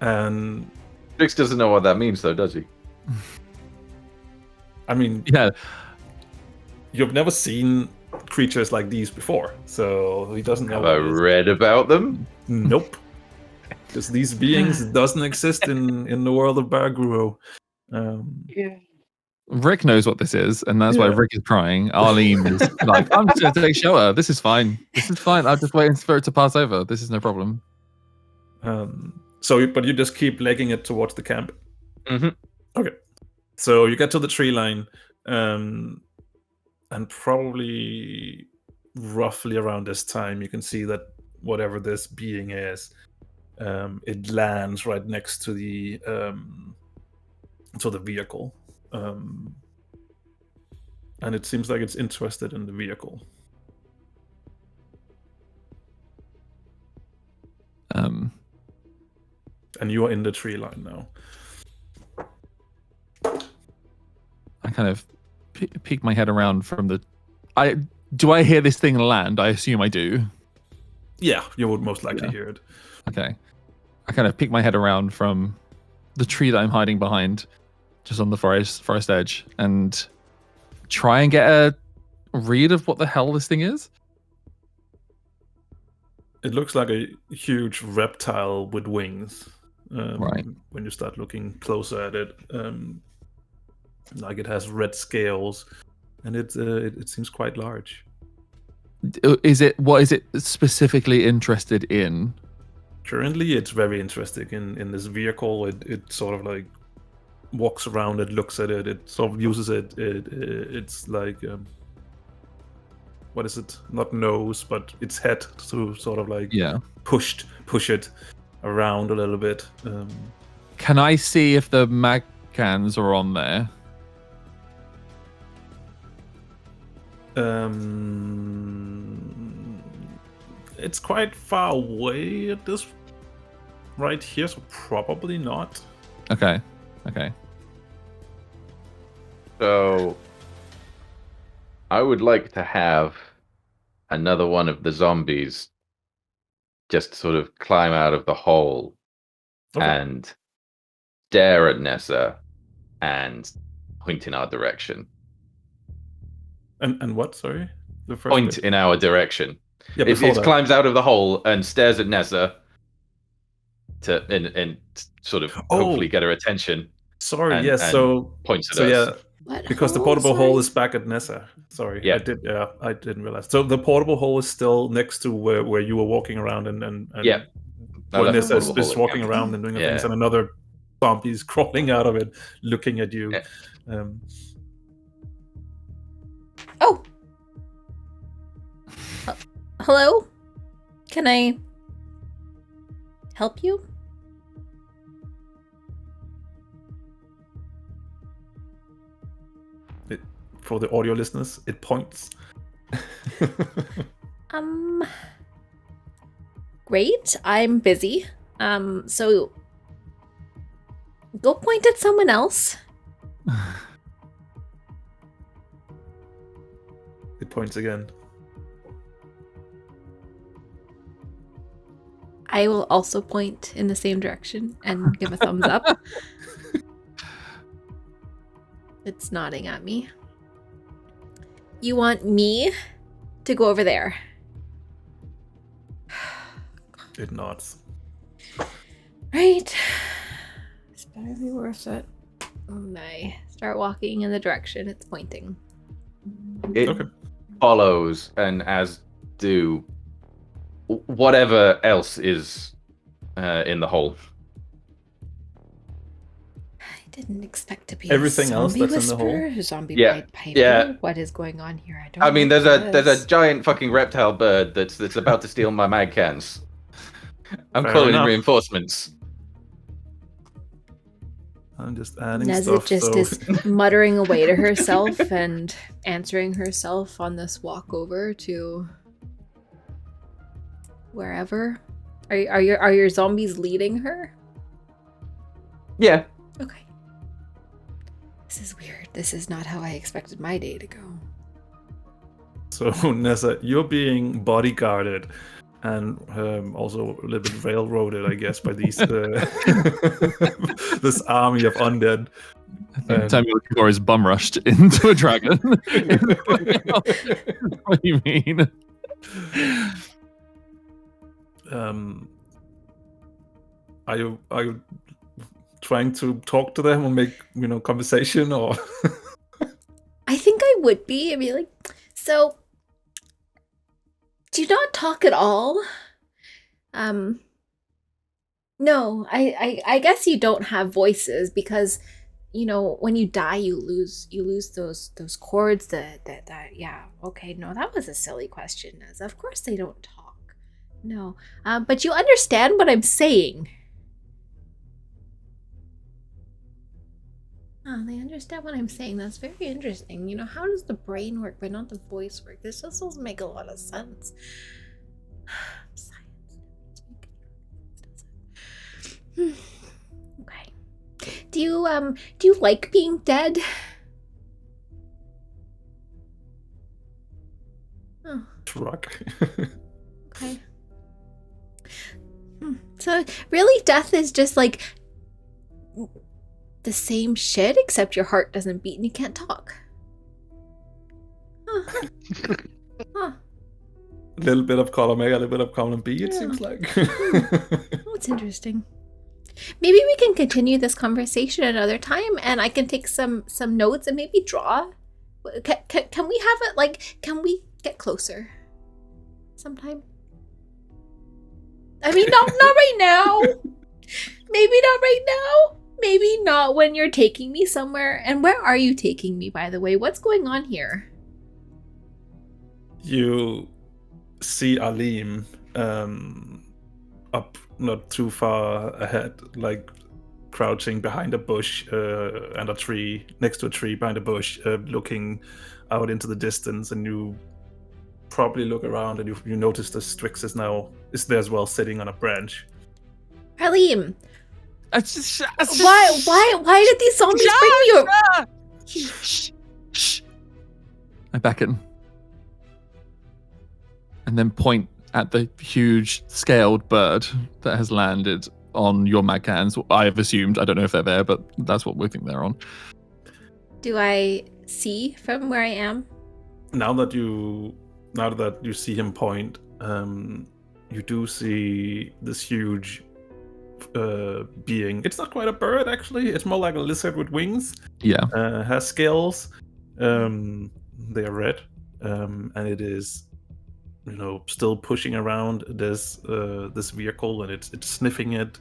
And Strix doesn't know what that means, though, does he? I mean, yeah, you've never seen creatures like these before, so he doesn't know. Have I read about them? Nope. Because these beings doesn't exist in the world of Bargruo. Rick knows what this is, and that's why Rick is crying. Arleem is like, I'm just going to take shelter. This is fine. This is fine. I'll just wait for it to pass over. This is no problem. But you just keep legging it towards the camp. Mm-hmm. Okay. So you get to the tree line, and probably roughly around this time, you can see that whatever this being is, it lands right next to the vehicle, and it seems like it's interested in the vehicle. And you are in the tree line now. I kind of peek my head around from the. Do I hear this thing land? I assume I do. Yeah, you would most likely hear it. Okay. I kind of peek my head around from the tree that I'm hiding behind, just on the forest edge, and try and get a read of what the hell this thing is. It looks like a huge reptile with wings. Right. When you start looking closer at it, like it has red scales, and it seems quite large. What is it specifically interested in? Currently, it's very interested in this vehicle. It sort of like walks around it, looks at it. It sort of uses it. It's like what is it? Not nose, but its head to sort of like push it around a little bit. Can I see if the mag cans are on there? It's quite far away at this right here, so probably not. Okay. So I would like to have another one of the zombies just sort of climb out of the hole and stare at Neza and point in our direction. And what? Sorry, the first Point bit. in our direction. Yeah, it climbs out of the hole and stares at Neza and sort of hopefully get her attention. Sorry, and, yes. and so points at so us. yeah, What because the hole? portable Sorry. hole is back at Neza. Sorry, Yeah. I didn't realize. So the portable hole is still next to where you were walking around and Yeah. No, where that's Neza the portable is hole, walking yeah. around and doing Yeah. things, and another zombie is crawling out of it, looking at you. Yeah. Oh. Hello? Can I help you? For the audio listeners, it points. Great. I'm busy. So go point at someone else. It points again. I will also point in the same direction and give a thumbs up. It's nodding at me. You want me to go over there? It nods. Right. This better be worth it. And I start walking in the direction it's pointing. It follows, and as do whatever else is in the hole. I didn't expect to be Everything a else zombie that's in the hole? whisperer, zombie Yeah, piper. yeah. What is going on here? I don't I mean, know there's what a this is. giant fucking reptile bird that's about to steal my mag cans. I'm Fair calling in enough. reinforcements. I'm just adding Neza stuff. just so... is muttering away to herself and answering herself on this walk over to wherever. Are your zombies leading her? Yeah. Okay. This is weird. This is not how I expected my day to go. So Neza, you're being bodyguarded and also a little bit railroaded, I guess, by these this army of undead. The time you're looking for is bum rushed into a dragon. What do you mean? Are you trying to talk to them or make conversation, or? I think I would be. I'd be like, so do you not talk at all? No, I guess you don't have voices because when you die you lose those chords that yeah, okay, no, that was a silly question, Neza. Of course they don't talk. No. But you understand what I'm saying. Oh, they understand what I'm saying. That's very interesting. How does the brain work but not the voice work? This just doesn't make a lot of sense. Science. Okay. Do you like being dead? Oh, Shrug. okay. So really death is just like the same shit, except your heart doesn't beat and you can't talk. Huh. Huh. A little bit of column A, a little bit of column B, it Yeah. seems like. Oh, it's interesting. Maybe we can continue this conversation another time, and I can take some notes and maybe draw. Can we have it like? Can we get closer? Sometime. I mean, not right now. Maybe not right now. Maybe not when you're taking me somewhere. And where are you taking me, by the way? What's going on here? You see Arleem up not too far ahead, like crouching behind a bush and a tree, next to a tree behind a bush, looking out into the distance, and you probably look around and you notice the Strix is there as well, sitting on a branch. Arleem, Why why did these zombies bring you? Shh. I beckon. And then point at the huge scaled bird that has landed on your mad cans. I have assumed, I don't know if they're there, but that's what we think they're on. Do I see from where I am? Now that you see him point, you do see this huge being. It's not quite a bird, actually. It's more like a lizard with wings. Yeah. Has scales. They are red, and it is, still pushing around this vehicle, and it's sniffing it.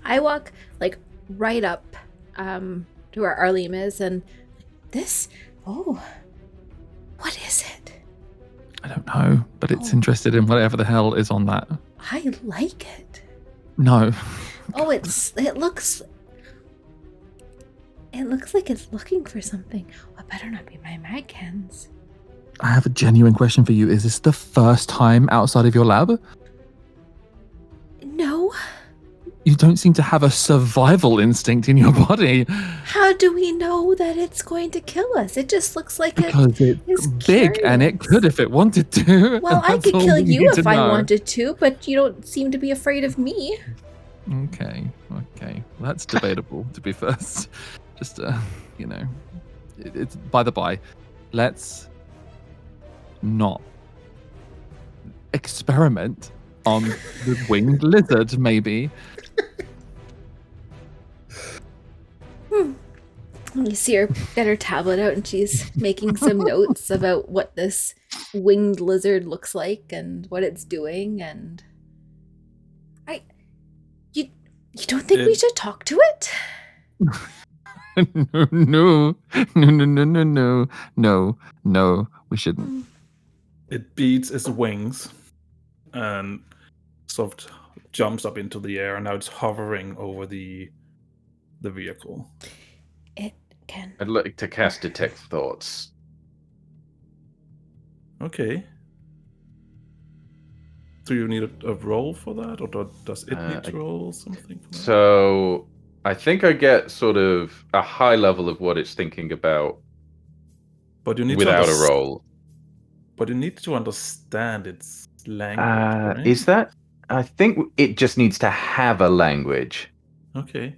I walk like right up to where Arleem is, and this. Oh, what is it? I don't know, but it's interested in whatever the hell is on that. I like it. No. Oh, it looks like it's looking for something. Oh, it better not be my Magcans. I have a genuine question for you. Is this the first time outside of your lab? No. You don't seem to have a survival instinct in your body. How do we know that it's going to kill us? It just looks like Because it's big and it could if it wanted to. Well, I could kill you if I wanted to, but you don't seem to be afraid of me. Okay. That's debatable, to be first. Just, it's by the by. Let's not experiment on the winged lizard, maybe. You see her get her tablet out and she's making some notes about what this winged lizard looks like and what it's doing, and you don't think we should talk to it? No, we shouldn't. It beats its wings and sort of jumps up into the air, and now it's hovering over the vehicle. It can. I'd like to cast Detect Thoughts. Okay. Do you need a roll for that, or does it need to roll something for that? So I think I get sort of a high level of what it's thinking about, But you need without a roll. But you need to understand its language. Right? Is that? I think it just needs to have a language. Okay.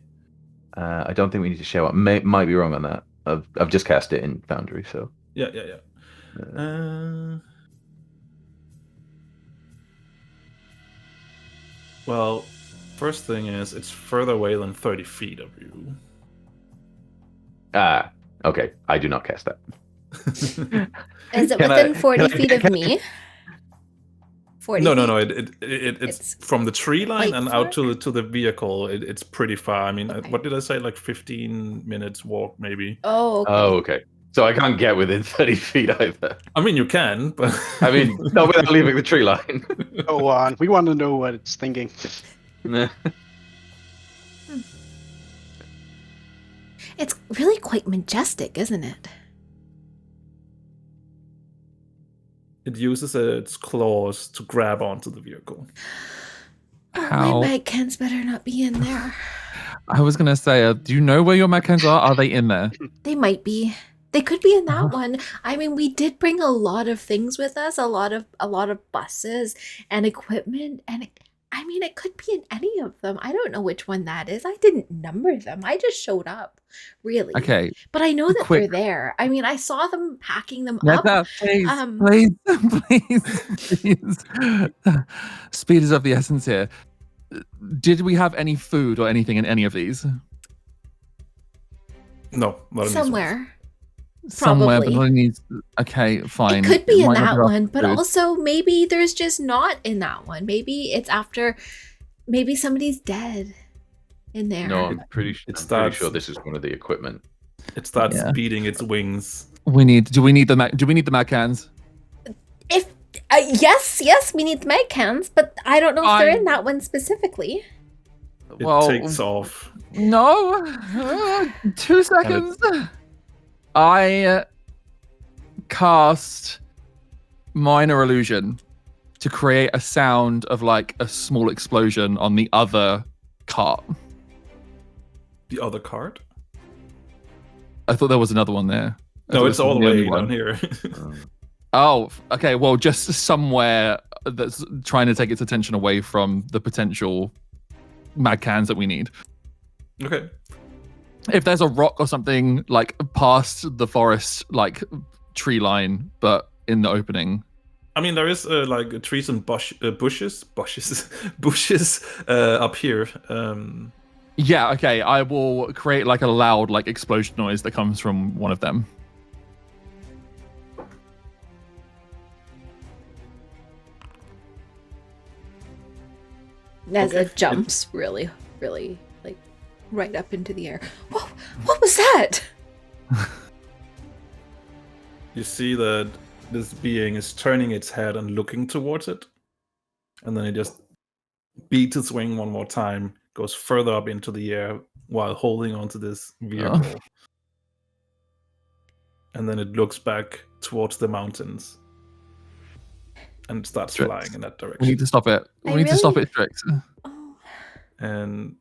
I don't think we need to show up. Might be wrong on that. I've just cast it in Foundry, so. Yeah. Well, first thing is, it's further away than 30 feet of you. Okay. I do not cast that. Is it within 40 feet of me? 40 No. feet? It's from the tree line and out to the vehicle. It's pretty far. I mean, Okay. what did I say? Like 15 minutes walk, maybe. Oh, okay. Oh, okay. So I can't get within 30 feet either. I mean, you can, but I mean, not without leaving the tree line. Go on. We want to know what it's thinking. It's really quite majestic, isn't it? it uses its claws to grab onto the vehicle. How? My cans better not be in there. I was gonna say, do you know where your Maccans are? Are they in there? They might be. They could be in that Uh-huh. one. I mean, we did bring a lot of things with us, a lot of buses and equipment, and it could be in any of them. I don't know which one that is. I didn't number them. I just showed up, really. Okay. But I know that Quick. they're there. I mean, I saw them packing them up. Neza, please, um, please. Speed is of the essence here. Did we have any food or anything in any of these? No, not in these ones. Somewhere. Somewhere, but Probably. not in these. Okay, fine. It could be in might not that be our one, but food. also maybe there's just not in that one. Maybe it's after. Maybe somebody's dead in there. No, I'm pretty starts- sure this is one of the equipment. It starts Yeah. beating its wings. Do we need the Maccans? If yes, we need the med cans, but I don't know if they're Fine. in that one specifically. It Well, takes off. No. 2 seconds. I cast minor illusion to create a sound of like a small explosion on the other cart. The other card? I thought there was another one there. I No, thought it's this was all the only way one. down here. Oh, okay. Well, just somewhere that's trying to take its attention away from the potential mad cans that we need. Okay. If there's a rock or something like past the forest, like tree line, but in the opening. I mean, there is like trees and bushes up here. Yeah, okay. I will create like a loud like explosion noise that comes from one of them. Neza jumps really, really like right up into the air. Whoa, what was that? You see that this being is turning its head and looking towards it. And then it just beats its wing one more time, goes further up into the air while holding onto this vehicle. And then it looks back towards the mountains and starts Strix. flying in that direction. We need to stop it. We I need to stop really- it, Strix. Oh, And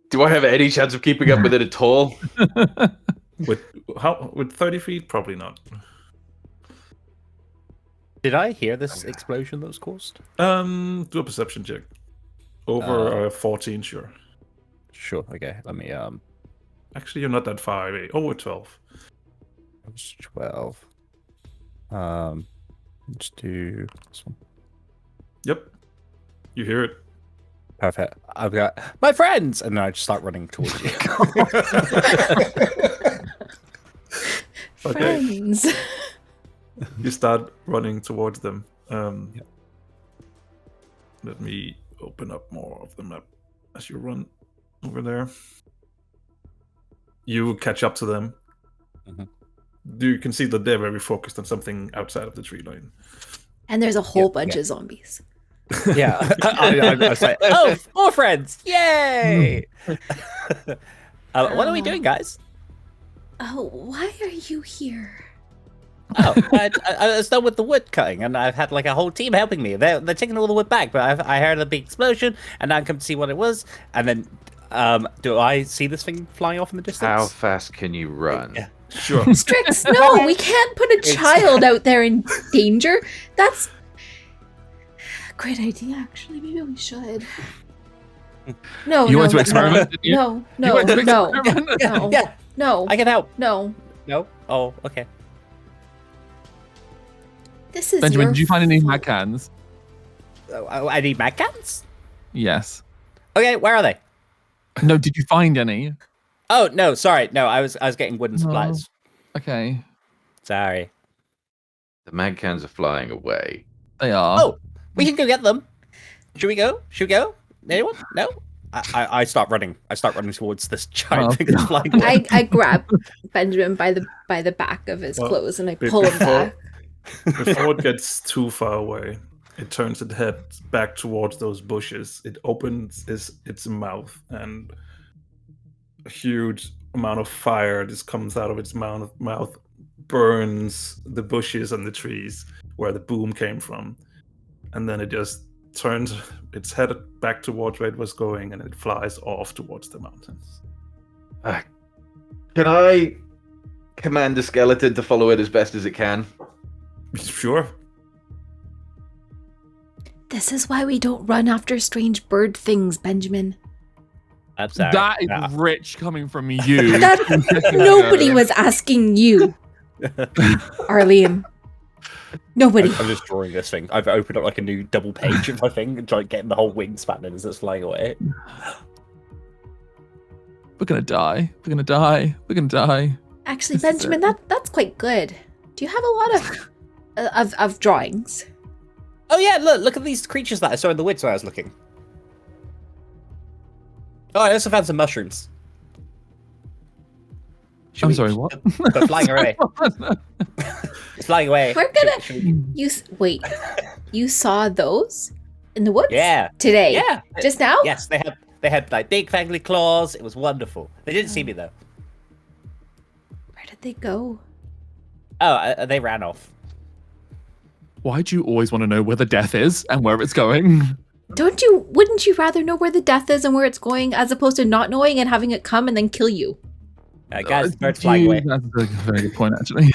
Do I have any chance of keeping up with it at all? with 30 feet, probably not. Did I hear this explosion that was caused? Do a perception check. Over 14, sure. Sure. Okay. Let me. Actually, you're not that far away. Over 12. It was 12. Let's do this one. Yep. You hear it. Perfect. I've got my friends, and then I just start running towards you. Okay. friends. You start running towards them. Yep. Let me open up more of the map as you run over there. You catch up to them. Mhm. You can see that they're very focused on something outside of the tree line. And there's a whole Yep, bunch yeah. of zombies. Yeah. I was like, oh, more friends! Yay! What are we doing, guys? Oh, why are you here? Oh, I was done with the wood cutting, and I've had like a whole team helping me. They're taking all the wood back, but I heard a big explosion, and now I'm come to see what it was. And then, do I see this thing flying off in the distance? How fast can you run? Yeah. Sure. Strix, no, we can't put a child out there in danger. That's a great idea, actually. Maybe we should. No, You no, went to no, experiment, didn't you? No, You no, went to no, experiment? no, Yeah, no, I can help. no. No? Oh, okay. This is Benjamin, your did you find any fault. mad cans? Oh, I need mad cats? Yes. Okay, where are they? No, did you find any? Oh no, sorry. No, I was getting wooden supplies. Okay. Sorry. The mag cans are flying away. They are. Oh, we can go get them. Should we go? Should we go? Anyone? No? I start running. I start running towards this giant Oh, thing that's flying away. I grab Benjamin by the back of his Well, clothes and I be- pull him before- back. Before it gets too far away, it turns its head back towards those bushes. It opens its mouth, and a huge amount of fire just comes out of its mouth, burns the bushes and the trees where the boom came from, and then it just turns. It's headed back towards where it was going, and it flies off towards the mountains. Can I command the skeleton to follow it as best as it can? Sure. This is why we don't run after strange bird things, Benjamin. I'm sorry. That is rich coming from you. Nobody was asking you, Arleem. Nobody. I'm just drawing this thing. I've opened up like a new double page of my thing and tried getting the whole wingspan in as it's flying away. We're gonna die. We're gonna die. We're gonna die. Actually, This is Benjamin, that's quite good. Do you have a lot of drawings? Oh yeah, look at these creatures that I saw in the woods when I was looking. Oh, I also found some mushrooms. I'm sorry, what? They're flying away. It's flying away. We're gonna. Wait. You saw those in the woods? Yeah. Today? Yeah. Just now? Yes, they had like big fangly claws. It was wonderful. They didn't see me though. Where did they go? Oh, they ran off. Why do you always want to know where the death is and where it's going? Wouldn't you rather know where the death is and where it's going as opposed to not knowing and having it come and then kill you? Guys, birds flying away. That's a very good point, actually.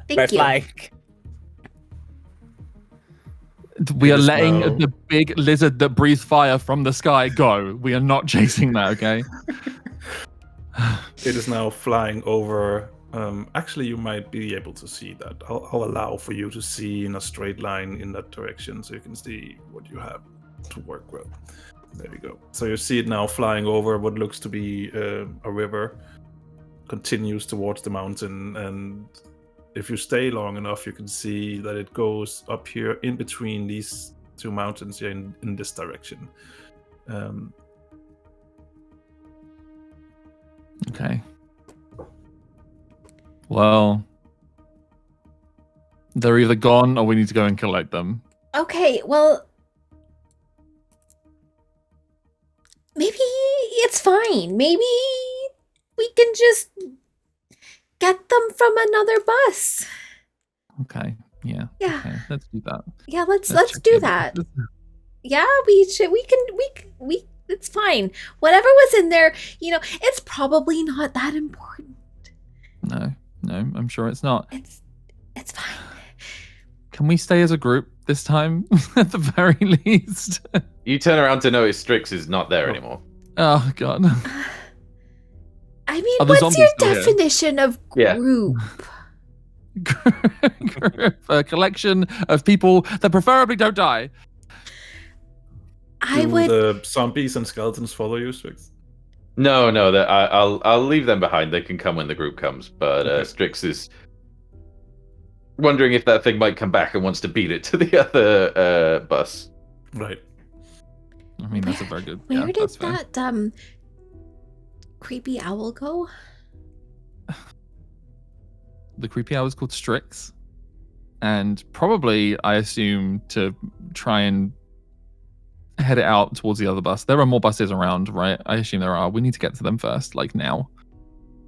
Thank Birds you. flying. We are Yes, letting no. the big lizard that breathes fire from the sky go. We are not chasing that, okay? It is now flying over. Actually, you might be able to see that. I'll allow for you to see in a straight line in that direction, so you can see what you have to work with. There you go. So you see it now flying over what looks to be a river, continues towards the mountain, and if you stay long enough, you can see that it goes up here in between these two mountains here in this direction. Okay. Well, they're either gone or we need to go and collect them. Okay, well, maybe it's fine. Maybe we can just get them from another bus. Okay. Yeah. Yeah. Okay. Let's do that. Yeah, let's check do in. that. Yeah, we should. We can. It's fine. Whatever was in there, it's probably not that important. No, I'm sure it's not. It's fine. Can we stay as a group this time, at the very least? You turn around to notice Strix is not there anymore. Oh God. I mean, Are the what's zombies your still here? definition of Yeah. group? A collection of people that preferably don't die. I Do would. the zombies and skeletons follow you, Strix? No, I'll leave them behind. They can come when the group comes. But Okay. Strix is wondering if that thing might come back and wants to beat it to the other bus. Right. I mean, that's a very good. Where yeah, did that's fair. that creepy owl go? The creepy owl is called Strix, and probably I assume to try and head it out towards the other bus. There are more buses around, right? I assume there are. We need to get to them first, like now.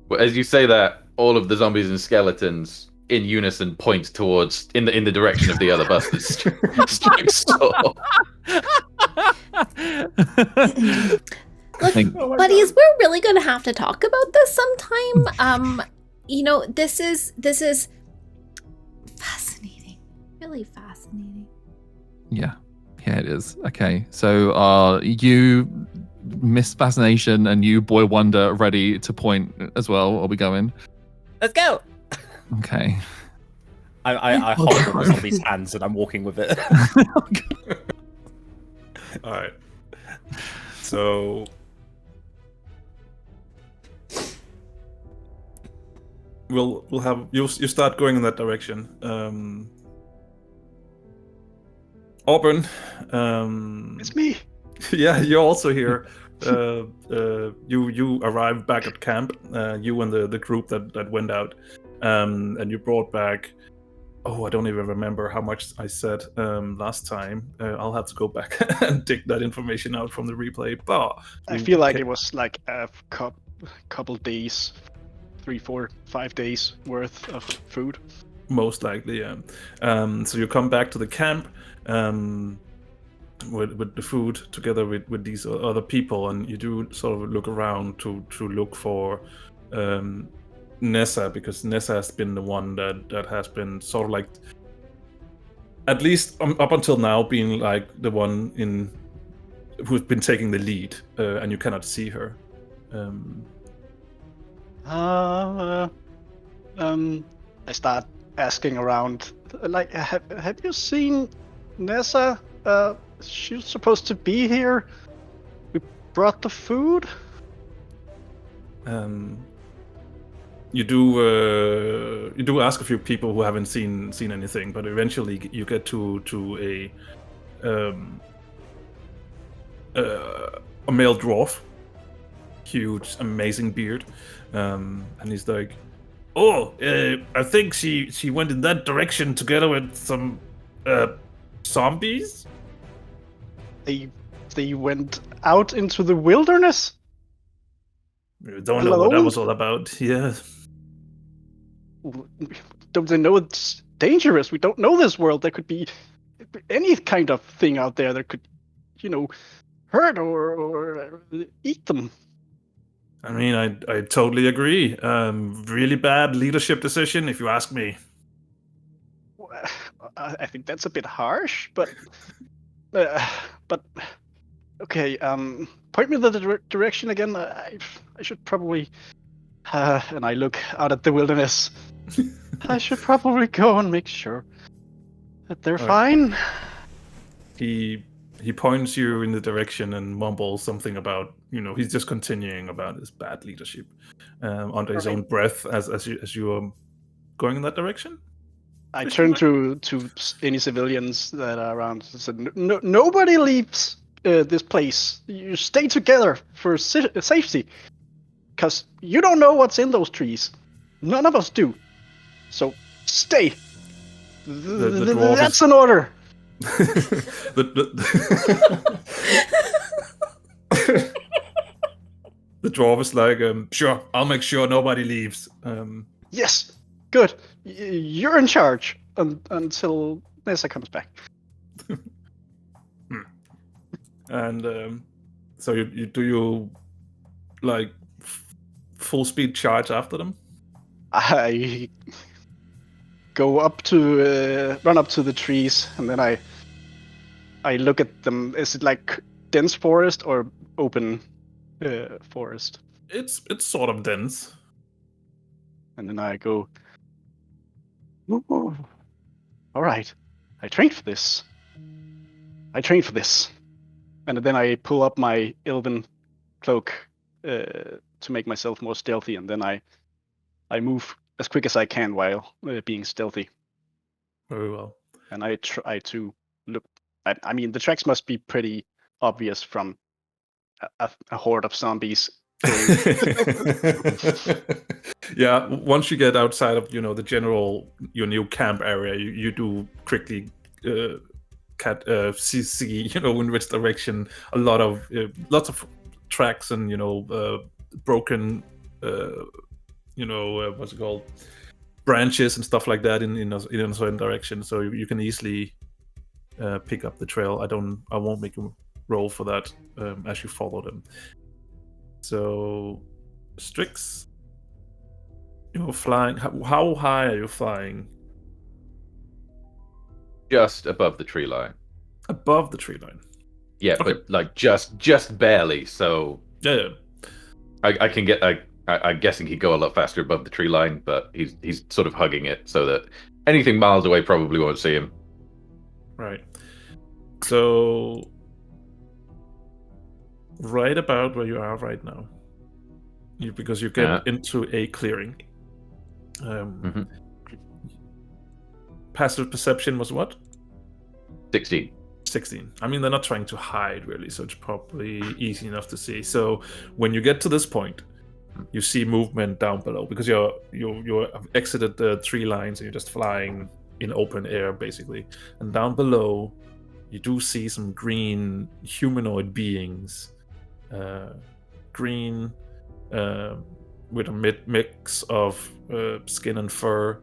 Well, as you say that, all of the zombies and skeletons in unison point towards in the direction of the other bus that Strix saw. Look, buddies, we're really gonna have to talk about this sometime. This is fascinating. Really fascinating. Yeah, it is. Okay, so you, Miss Fascination, and you, Boy Wonder, ready to point as well? Are we going? Let's go. Okay. I hold on to somebody's hands and I'm walking with it. All right. So we'll have you start going in that direction. Auburn. It's me. Yeah, you're also here. You arrived back at camp. You and the group that went out, and you brought back. Oh, I don't even remember how much I said last time. I'll have to go back and dig that information out from the replay. But I feel like it was like a couple days, 3, 4, 5 days worth of food. Most likely, yeah. So you come back to the camp. with the food together with these other people, and you do sort of look around to look for Neza, because Neza has been the one that has been sort of like, at least up until now, being like the one who's been taking the lead, and you cannot see her. I start asking around, like, have you seen Neza? She's supposed to be here. We brought the food. You do ask a few people who haven't seen anything, but eventually you get to a male dwarf, huge, amazing beard, and he's like, "Oh, I think she went in that direction together with some zombies." They went out into the wilderness. I don't know what that Alone? was all about. Yeah. Don't they know it's dangerous? We don't know this world. There could be any kind of thing out there that could, hurt or eat them. I mean, I totally agree. Really bad leadership decision, if you ask me. I think that's a bit harsh, but okay. Point me the direction again. I should probably. And I look out at the wilderness. I should probably go and make sure that they're fine. He points you in the direction and mumbles something about, he's just continuing about his bad leadership under his own breath as you are going in that direction. I turn to any civilians that are around and said, nobody leaves this place. You stay together for safety. Because you don't know what's in those trees. None of us do. So stay. The dwarf That's an order. the dwarf is like, sure, I'll make sure nobody leaves. Yes, good. You're in charge until Neza comes back. And so you like full speed charge after them? I go up to run up to the trees, and then I look at them. Is it like dense forest or open forest? It's sort of dense. And then I go, ooh, all right, I trained for this. And then I pull up my Elven cloak to make myself more stealthy, and then I move as quick as I can while being stealthy. Very well. And I try to look. I mean, the tracks must be pretty obvious from a horde of zombies. Yeah, once you get outside of the general your new camp area, you do quickly see in which direction a lot of lots of tracks and broken what's it called, branches and stuff like that in a certain direction, so you can easily pick up the trail. I won't make a roll for that as you follow them. So Strix, you're flying. How high are you flying? Just above the tree line. Above the tree line. Yeah, Okay. but like just barely. So Yeah. I can get. I'm guessing he'd go a lot faster above the tree line, but he's sort of hugging it so that anything miles away probably won't see him. Right. So right about where you are right now, because you get into a clearing. Passive perception was what? 16. 16. I mean, they're not trying to hide really, so it's probably easy enough to see. So when you get to this point, you see movement down below, because you exited the tree lines and you're just flying in open air basically. And down below, you do see some green humanoid beings, green with a mix of skin and fur,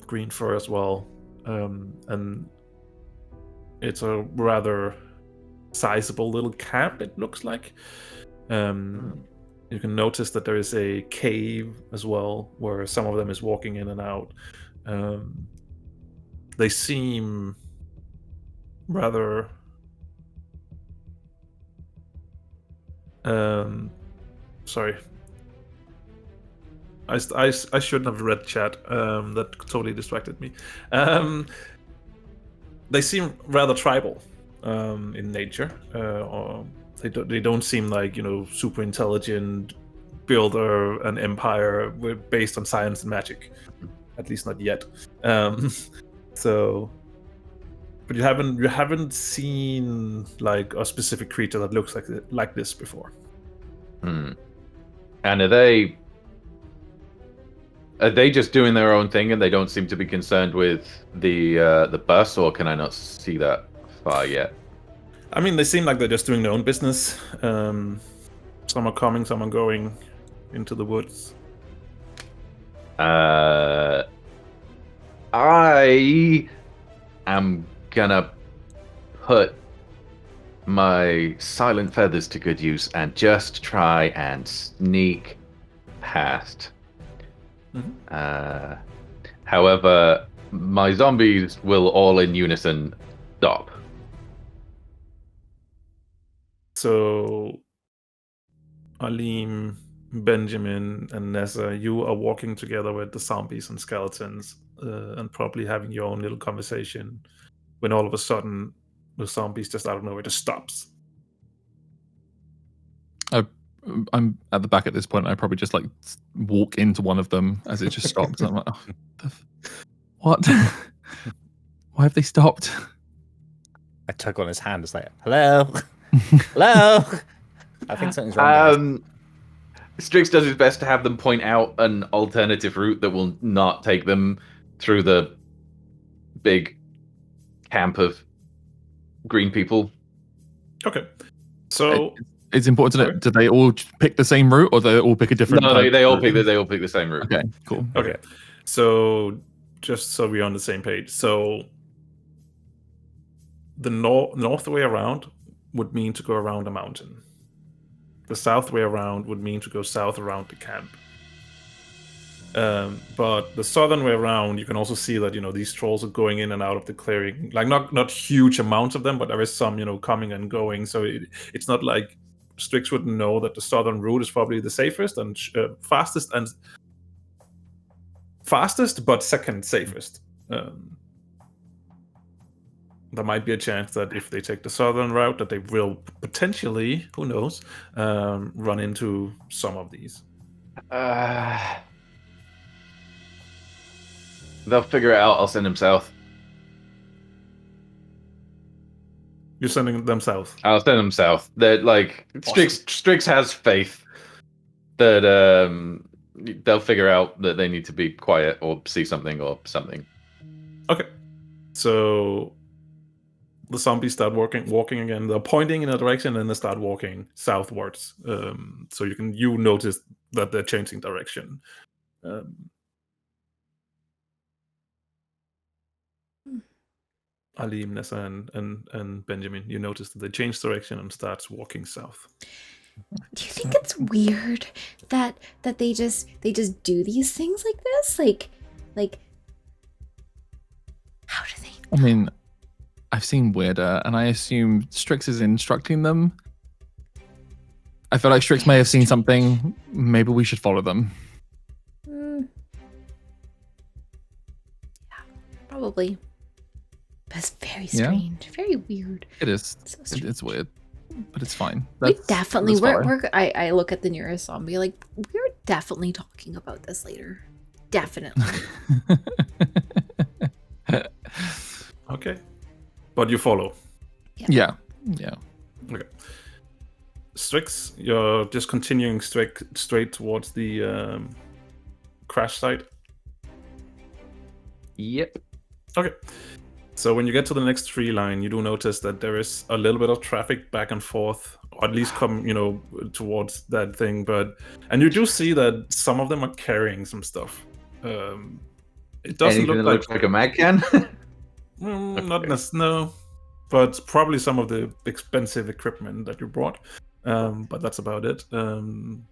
green fur as well, and it's a rather sizable little camp, it looks like. You can notice that there is a cave as well, where some of them is walking in and out. They seem rather sorry. I shouldn't have read chat. That totally distracted me. They seem rather tribal in nature. Or they don't seem like, super intelligent, builder an empire based on science and magic. At least not yet. So, but you haven't seen like a specific creature that looks like this before. And are they just doing their own thing and they don't seem to be concerned with the bus, or can I not see that far yet? I mean, they seem like they're just doing their own business. Some are coming, some are going into the woods. I am gonna put my silent feathers to good use and just try and sneak past. However, my zombies will all in unison stop. So, Arleem, Benjamin, and Neza, you are walking together with the zombies and skeletons, and probably having your own little conversation, when all of a sudden the zombies just out of nowhere just stops. I'm at the back at this point. I probably just like walk into one of them as it just stops. I'm like, oh, what? Why have they stopped? I tug on his hand. It's like, hello, hello. I think something's wrong. Guys. Strix does his best to have them point out an alternative route that will not take them through the big camp of green people. Okay, so it's important to know. Do they all pick the same route, or do they all pick a different? No, they all pick the same route. Okay, cool. Okay, so just so we're on the same page, so the north way around would mean to go around a mountain. The south way around would mean to go south around the camp. But the southern way around, you can also see that these trolls are going in and out of the clearing. Like not huge amounts of them, but there is some coming and going. So it's not like Strix wouldn't know that the southern route is probably the safest and fastest, but second safest. There might be a chance that if they take the southern route, that they will potentially, who knows, run into some of these. They'll figure it out. I'll send them south. You're sending them south? I'll send them south. That like awesome. Strix has faith that they'll figure out that they need to be quiet or see something or something. Okay, so the zombies start walking again. They're pointing in a direction and they start walking southwards. So you notice that they're changing direction. Arleem, Neza, and Benjamin, you notice that they change direction and starts walking south. Do you think it's weird that they just do these things like this? Like how do they know? I mean, I've seen weirder, and I assume Strix is instructing them. I feel like Strix may have seen something. Maybe we should follow them. Yeah, probably. But it's very strange, very weird. It is. So it's weird, but it's fine. We definitely I look at the nearest zombie like we're definitely talking about this later. Definitely. Okay. But you follow. Yeah. Okay. Strix, you're just continuing straight towards the crash site. Yep. Okay. So when you get to the next tree line, you do notice that there is a little bit of traffic back and forth, or at least come, towards that thing. And you do see that some of them are carrying some stuff. It doesn't look like a mag can. Not necessarily. No. but probably some of the expensive equipment that you brought. But that's about it. Do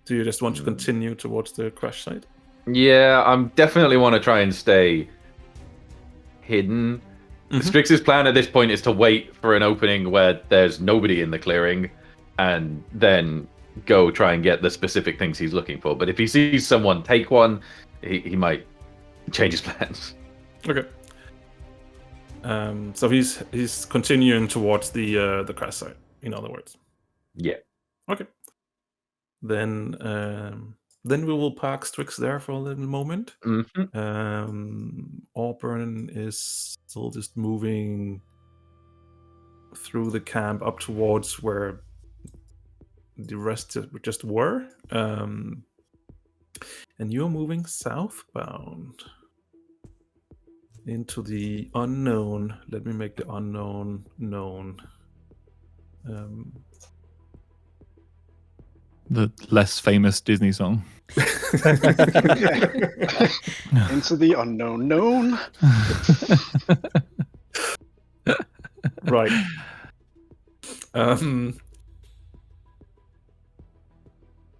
you just want to continue towards the crash site? Yeah, I'm definitely want to try and stay hidden. Strix's plan at this point is to wait for an opening where there's nobody in the clearing, and then go try and get the specific things he's looking for. But if he sees someone take one, he might change his plans. Okay. So he's continuing towards the crash site. In other words. Yeah. Okay. Then we will park Strix there for a little moment. Auburn is still just moving through the camp up towards where the rest just were. And you're moving southbound into the unknown. Let me make the unknown known. The less famous Disney song. Into the unknown known. Right.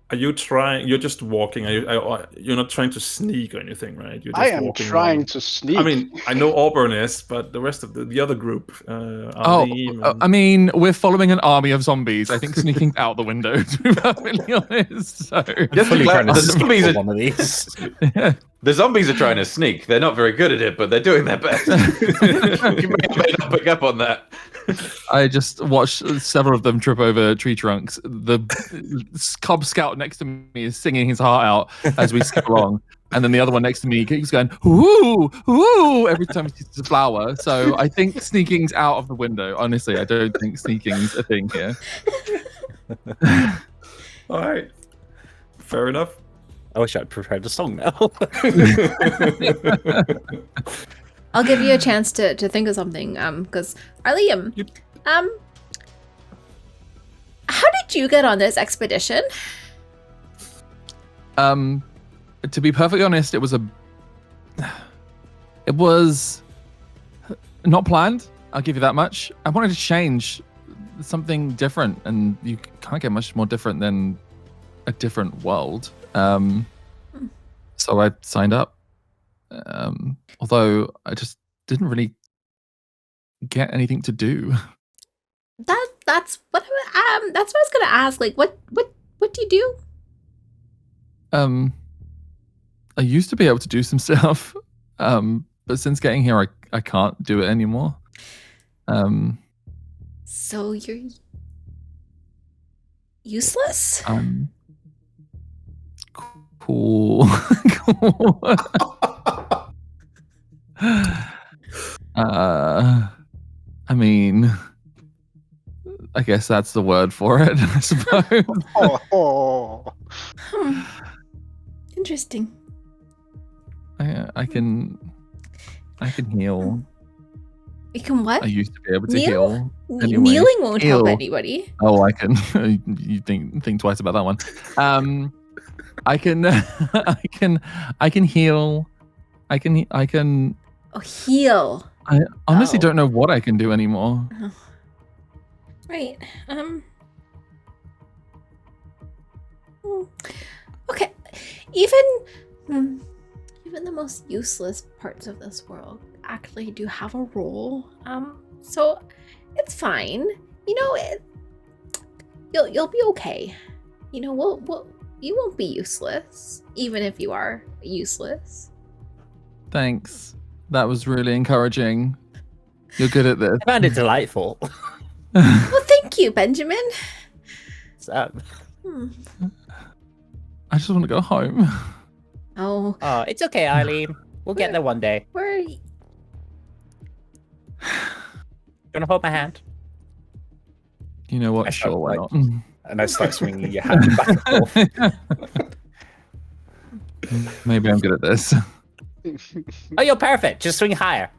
Are you trying? You're just walking. You're not trying to sneak or anything, right? You're just I am walking trying along. to sneak. I mean, I know Auburn is, but the rest of the other group. Arleem and- I mean, we're following an army of zombies. I think sneaking's out the window, to be perfectly honest. So Just Fully trying to the sneak zombies for are- one of these. The zombies are trying to sneak. They're not very good at it, but they're doing their best. You may not pick up on that. I just watched several of them trip over tree trunks. The Cub Scout next to me is singing his heart out as we skip along. And then the other one next to me keeps going, ooh, ooh, every time he sees a flower. So I think sneaking's out of the window. Honestly, I don't think sneaking's a thing here. All right. Fair enough. I wish I'd prepared a song now. I'll give you a chance to think of something. Because Arleem, how did you get on this expedition? To be perfectly honest, it was not planned. I'll give you that much. I wanted to change something different, and you can't get much more different than a different world. So I signed up. Although I just didn't really get anything to do. That's what I was gonna ask. Like, what do you do? I used to be able to do some stuff, but since getting here, I can't do it anymore. So you're useless? Cool. Cool. I mean, I guess that's the word for it, I suppose. Interesting. I can heal. You can what? I used to be able to Kneel? heal. Anyway, Kneeling won't help heal. anybody. Oh, I can. You think twice about that one. I can heal. I can. Oh, heal. I honestly Oh. don't know what I can do anymore. Right. Okay. Even the most useless parts of this world actually do have a role. So it's fine. You know, you'll be okay. You know, you won't be useless, even if you are useless. Thanks. That was really encouraging. You're good at this. I found it delightful. Well, thank you, Benjamin. So, I just want to go home. Oh, it's okay, Arleem. We'll get there one day. where? You wanna hold my hand? You know what? I Sure, felt why like- not? And I start swinging your hand back and forth. Maybe I'm good at this. Oh, you're perfect. Just swing higher.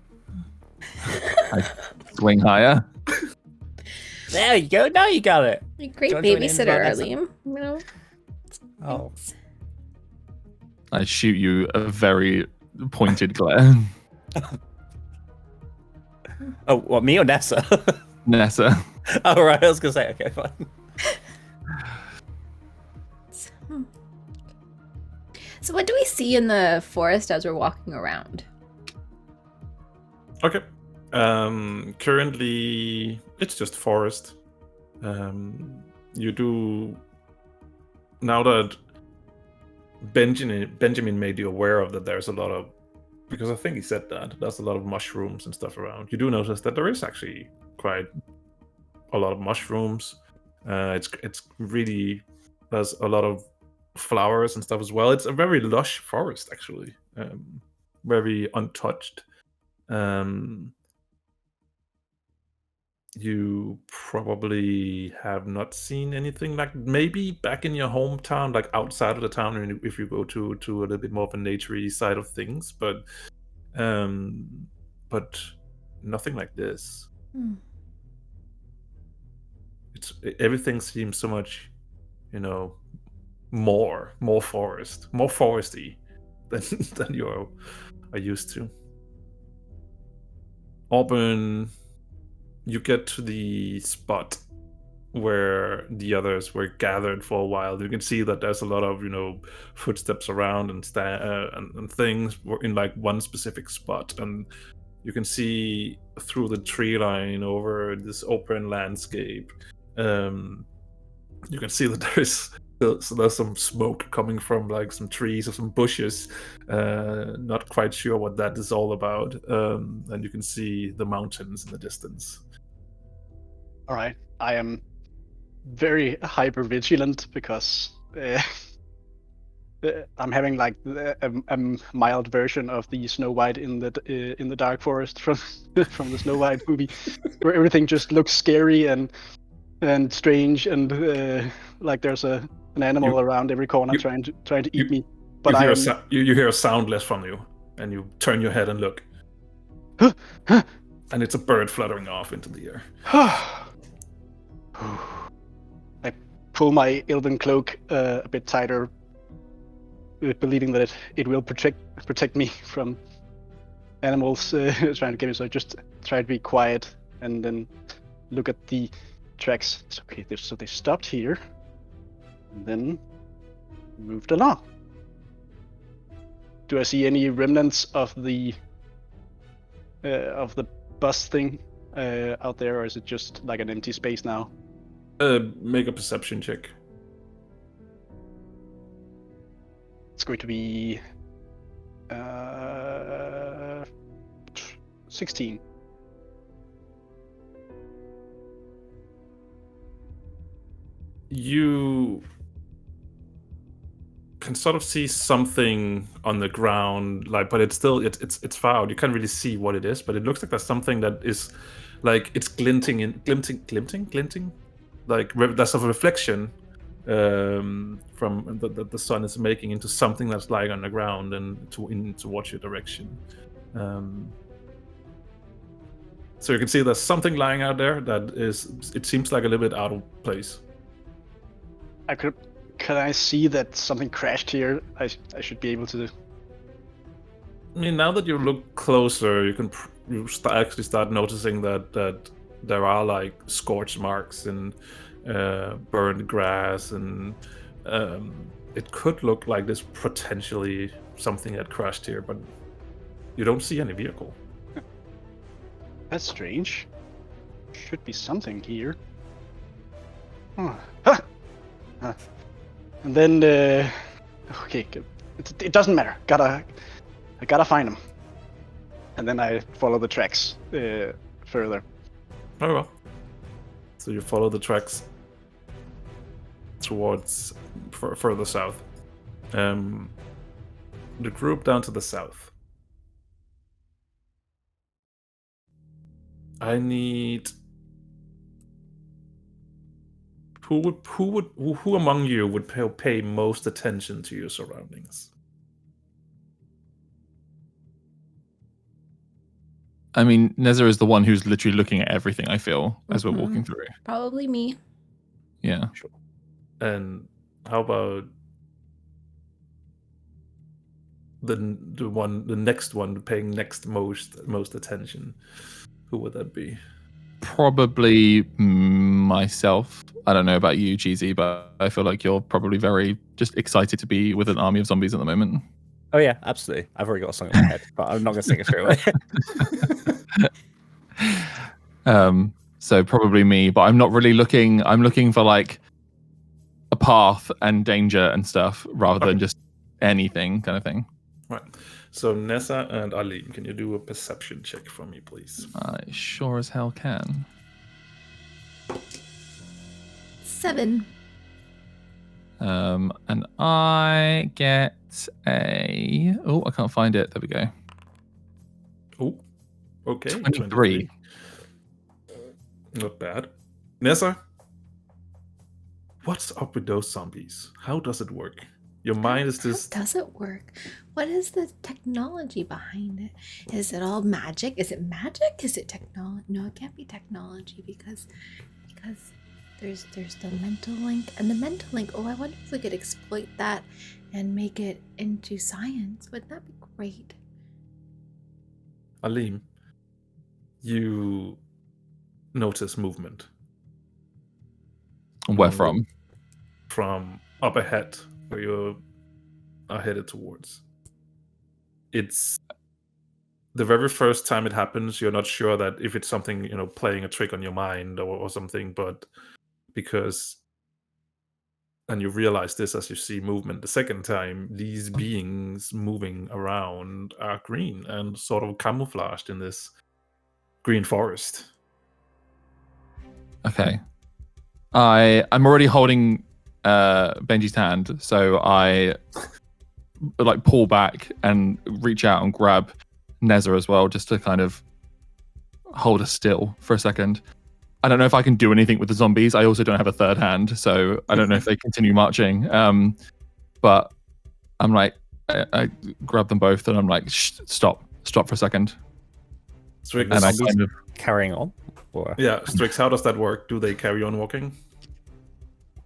Swing higher. There you go. Now you got it. You're a great Don't join in babysitter, about that. Arleem. You know. Oh. I shoot you a very pointed glare. Oh, what, me or Nessa? Nessa. Oh, right. I was going to say, okay, fine. So what do we see in the forest as we're walking around? Okay. Currently, it's just forest. You do now that Benjamin made you aware of that. There's a lot of, because I think he said that there's a lot of mushrooms and stuff around. You do notice that there is actually quite a lot of mushrooms. It's really, there's a lot of flowers and stuff as well. It's a very lush forest actually, very untouched. You probably have not seen anything like, maybe back in your hometown, like outside of the town, and if you go to a little bit more of a naturey side of things, but nothing like this. Everything seems so much, more foresty than you are used to. Auburn, you get to the spot where the others were gathered for a while. You can see that there's a lot of footsteps around and things in like one specific spot, and you can see through the tree line over this open landscape. You can see that there's some smoke coming from like some trees or some bushes. Not quite sure what that is all about. And you can see the mountains in the distance. All right, I am very hyper vigilant because I'm having like a mild version of the Snow White in the Dark Forest from from the Snow White movie, where everything just looks scary and strange and like there's an animal around every corner trying to eat me. But you hear a sound less from you, and you turn your head and look, and it's a bird fluttering off into the air. I pull my elven cloak a bit tighter, believing that it will protect me from animals trying to get me. So I just try to be quiet and then look at the tracks. It's okay. So they stopped here, and then moved along. Do I see any remnants of the bus thing out there, or is it just like an empty space now? Make a perception check. It's going to be 16. You can sort of see something on the ground, like, but it's still it's far out. You can't really see what it is, but it looks like there's something that is like it's glinting, like there's a reflection from the sun is making into something that's lying on the ground and towards your direction. So you can see there's something lying out there that it seems like a little bit out of place. Can I see that something crashed here? I should be able to. I mean, now that you look closer, you can actually start noticing that there are like scorch marks and burned grass, and it could look like this potentially something had crashed here, but you don't see any vehicle. That's strange. Should be something here. And then, okay, it doesn't matter. I gotta find them. And then I follow the tracks further. Oh well. So you follow the tracks towards further south. The group down to the south. I need. Who among you would pay most attention to your surroundings? I mean, Neza is the one who's literally looking at everything, I feel, as we're walking through. Probably me. Yeah. Sure. And how about the next one paying most attention? Who would that be? Probably myself. I don't know about you, GZ, but I feel like you're probably very just excited to be with an army of zombies at the moment. Oh yeah, absolutely. I've already got a song in my head, but I'm not going to sing it straight away. So probably me, but I'm not really looking. I'm looking for like a path and danger and stuff rather than just anything kind of thing. Right. So Neza and Arleem, can you do a perception check for me, please? I sure as hell can. 7. And I get a... Oh, I can't find it. There we go. Oh, okay. 23. Not bad. Neza, what's up with those zombies? How does it work? Your mind is just... How does it work? What is the technology behind it? Is it all magic? Is it magic? Is it technology? No, it can't be technology because there's the mental link, and the mental link. Oh, I wonder if we could exploit that and make it into science. Wouldn't that be great? Arleem, you notice movement. Where from? From up ahead, where you are headed towards. It's the very first time it happens, you're not sure that if it's something, playing a trick on your mind or something, but because, and you realize this as you see movement the second time, these beings moving around are green and sort of camouflaged in this green forest. Okay. I'm already holding Benji's hand, so I like pull back and reach out and grab Neza as well, just to kind of hold her still for a second. I don't know if I can do anything with the zombies. I also don't have a third hand, so I don't know if they continue marching. But I'm like, I grab them both and I'm like, stop for a second. Strix, And I kind of Carrying on? Or... Yeah, Strix, how does that work? Do they carry on walking?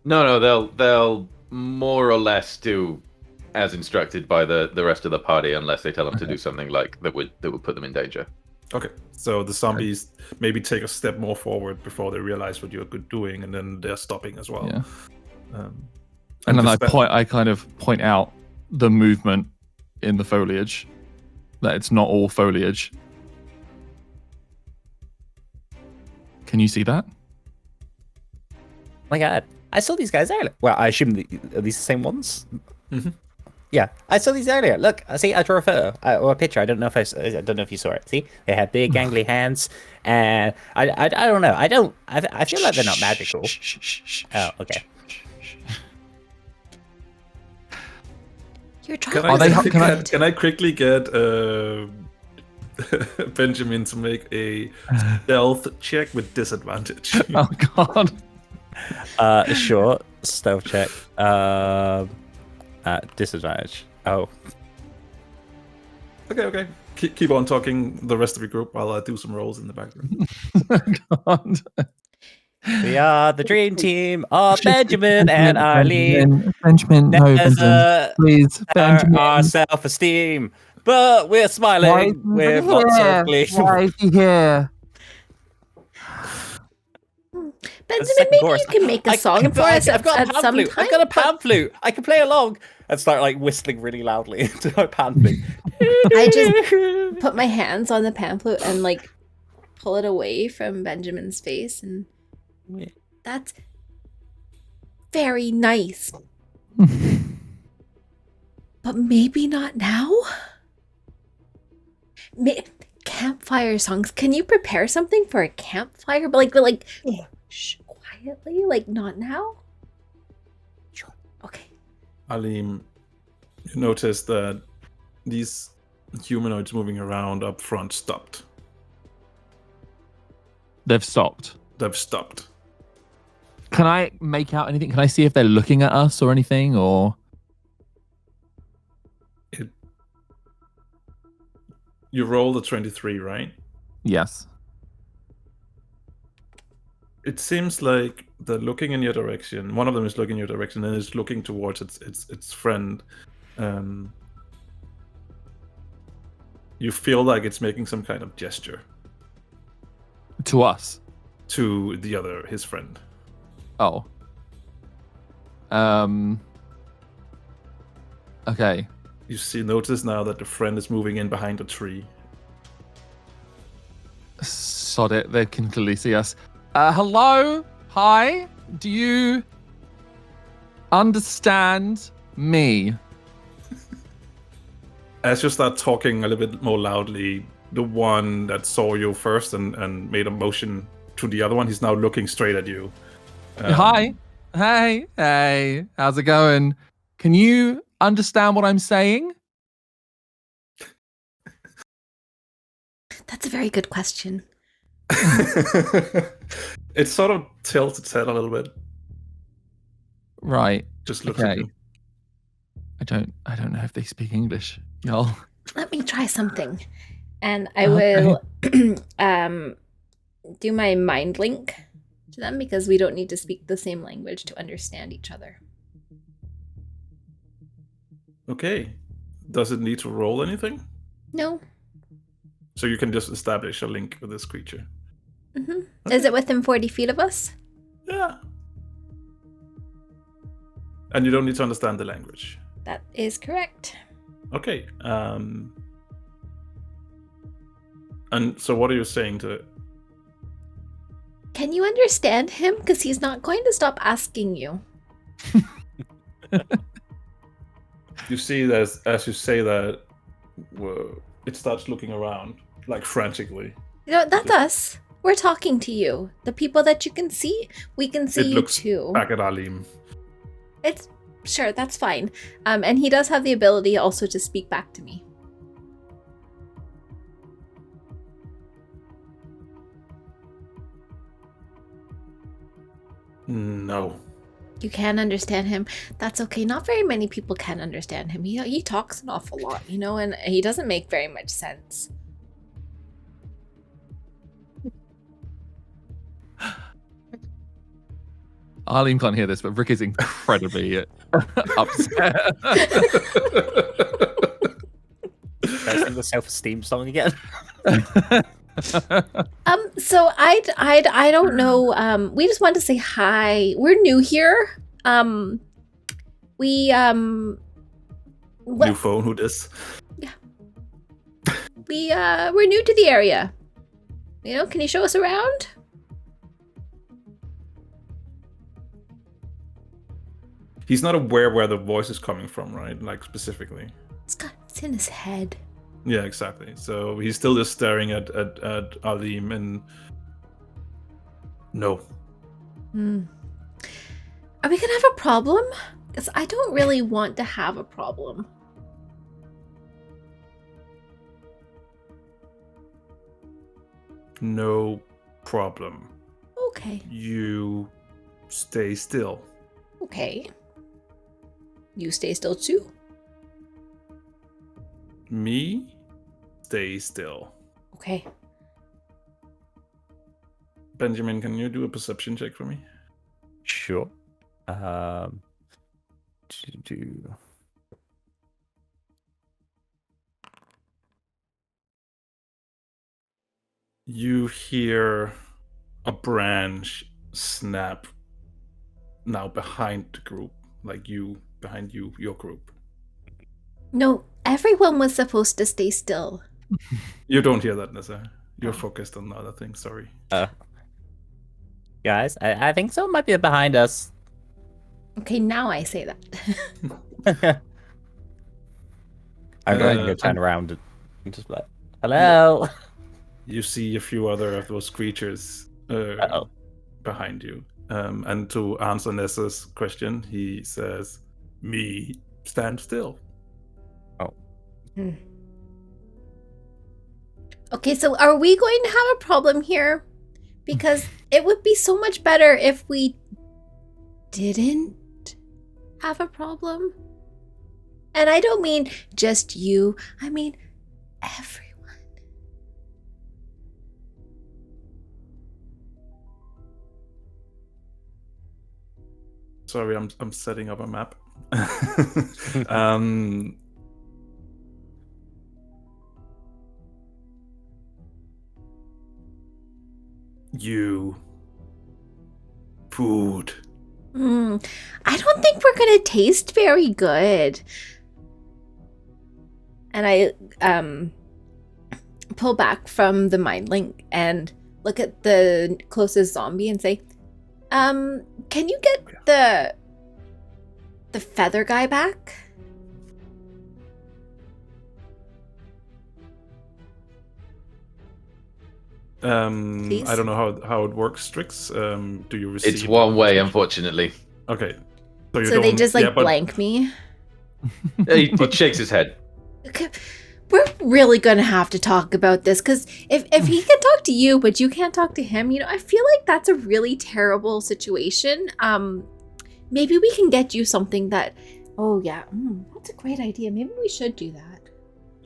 No, they'll more or less do as instructed by the rest of the party, unless they tell them to do something like that would put them in danger. Okay, so the zombies maybe take a step more forward before they realize what you're doing, and then they're stopping as well. Yeah. And then I kind of point out the movement in the foliage, that it's not all foliage. Can you see that? My God, I saw these guys earlier. Well, I assume are these the same ones? Mm-hmm. Yeah, I saw these earlier. Look, see, I drew a photo or a picture. I don't know if you saw it. See, they had big, gangly hands, and I don't know. I feel like they're not magical. Oh, okay. You're trying. Can I quickly get Benjamin to make a stealth check with disadvantage? Oh God. Sure. Stealth check. Disadvantage. Oh. Okay. Keep on talking, the rest of your group, while I do some rolls in the background. God. We are the dream team of Benjamin and Arleem. Benjamin, no, Benjamin. Please, Benjamin. Our self-esteem. But we're smiling with lots of glee. Why is he here? Benjamin, maybe you can make a song for us I've got at a pan some flute. time. I've got a pan flute. I can play along and start like whistling really loudly into my pan flute. I just put my hands on the pamphlet and like pull it away from Benjamin's face, and that's very nice. But maybe not now. Campfire songs. Can you prepare something for a campfire? But like quietly, like not now. Sure. Okay. Arleem, you notice that these humanoids moving around up front stopped. They've stopped. They've stopped. Can I make out anything? Can I see if they're looking at us or anything? Or you rolled a 23, right? yes. It seems like they're looking in your direction. One of them is looking in your direction and is looking towards its friend. You feel like it's making some kind of gesture. To us. To the other, his friend. Oh. Okay. Notice now that the friend is moving in behind a tree. Sod it. They can clearly see us. Hello? Hi? Do you understand me? As you start talking a little bit more loudly, the one that saw you first and made a motion to the other one, he's now looking straight at you. Hi. Hey. How's it going? Can you understand what I'm saying? That's a very good question. It sort of tilts its head a little bit. Right. Just looks at Okay. you. I don't know if they speak English, y'all. Let me try something. And I Okay. will do my mind link to them because we don't need to speak the same language to understand each other. Okay. Does it need to roll anything? No. So you can just establish a link with this creature. Mm-hmm. Is it within 40 feet of us? Yeah. And you don't need to understand the language. That is correct. Okay. And so what are you saying to it? Can you understand him? Because he's not going to stop asking you. You see that as you say that, it starts looking around, like frantically. You know, that's us. We're talking to you. The people that you can see, we can see It you looks too. back at Arleem. It's sure, that's fine. And he does have the ability also to speak back to me. No. You can understand him. That's okay. Not very many people can understand him. He talks an awful lot, you know, and he doesn't make very much sense. Arleem can't hear this, but Rick is incredibly upset. Guys, sing the self-esteem song again. So I don't know. We just wanted to say hi. We're new here. We New phone, who this? we're new to the area. You know, can you show us around? He's not aware where the voice is coming from, right? Like specifically. It's in his head. Yeah, exactly. So he's still just staring at Arleem and no. Are we gonna have a problem? Because I don't really want to have a problem. No problem. Okay. You stay still. Okay. You stay still too. Me? Stay still. Okay. Benjamin, can you do a perception check for me? Sure. You hear a branch snap now behind the group, like behind your group. No, everyone was supposed to stay still. You don't hear that, Neza. You're focused on other things, sorry. Guys, I think someone might be behind us. Okay, now I say that. I'm going to go turn around and just like, hello. You see a few other of those creatures behind you. And to answer Nessa's question, he says, "Me, stand still." Oh. Okay, so are we going to have a problem here? Because it would be so much better if we didn't have a problem. And I don't mean just you, I mean everyone. Sorry, I'm setting up a map. you. Food. I don't think we're gonna taste very good. And I pull back from the mind link and look at the closest zombie and say, can you get the feather guy back? Please? I don't know how it works, Strix. Do you receive? It's one way, unfortunately. Okay. So, you So they don't- just like yeah, but- blank me. He shakes his head. Okay, we're really gonna have to talk about this, because if he can talk to you but you can't talk to him, I feel like that's a really terrible situation. Maybe we can get you something that, oh yeah, that's a great idea. Maybe we should do that.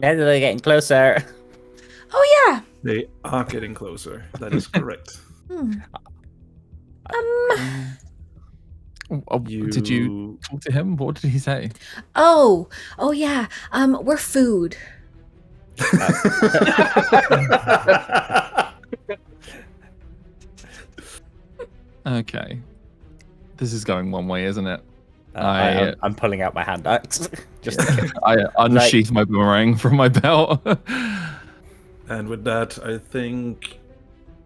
Now that they're getting closer. Oh yeah. They are getting closer. That is correct. Did you talk to him? What did he say? Oh yeah. We're food. Okay. This is going one way, isn't it? I'm pulling out my hand axe. Just I unsheath my boomerang from my belt. And with that, I think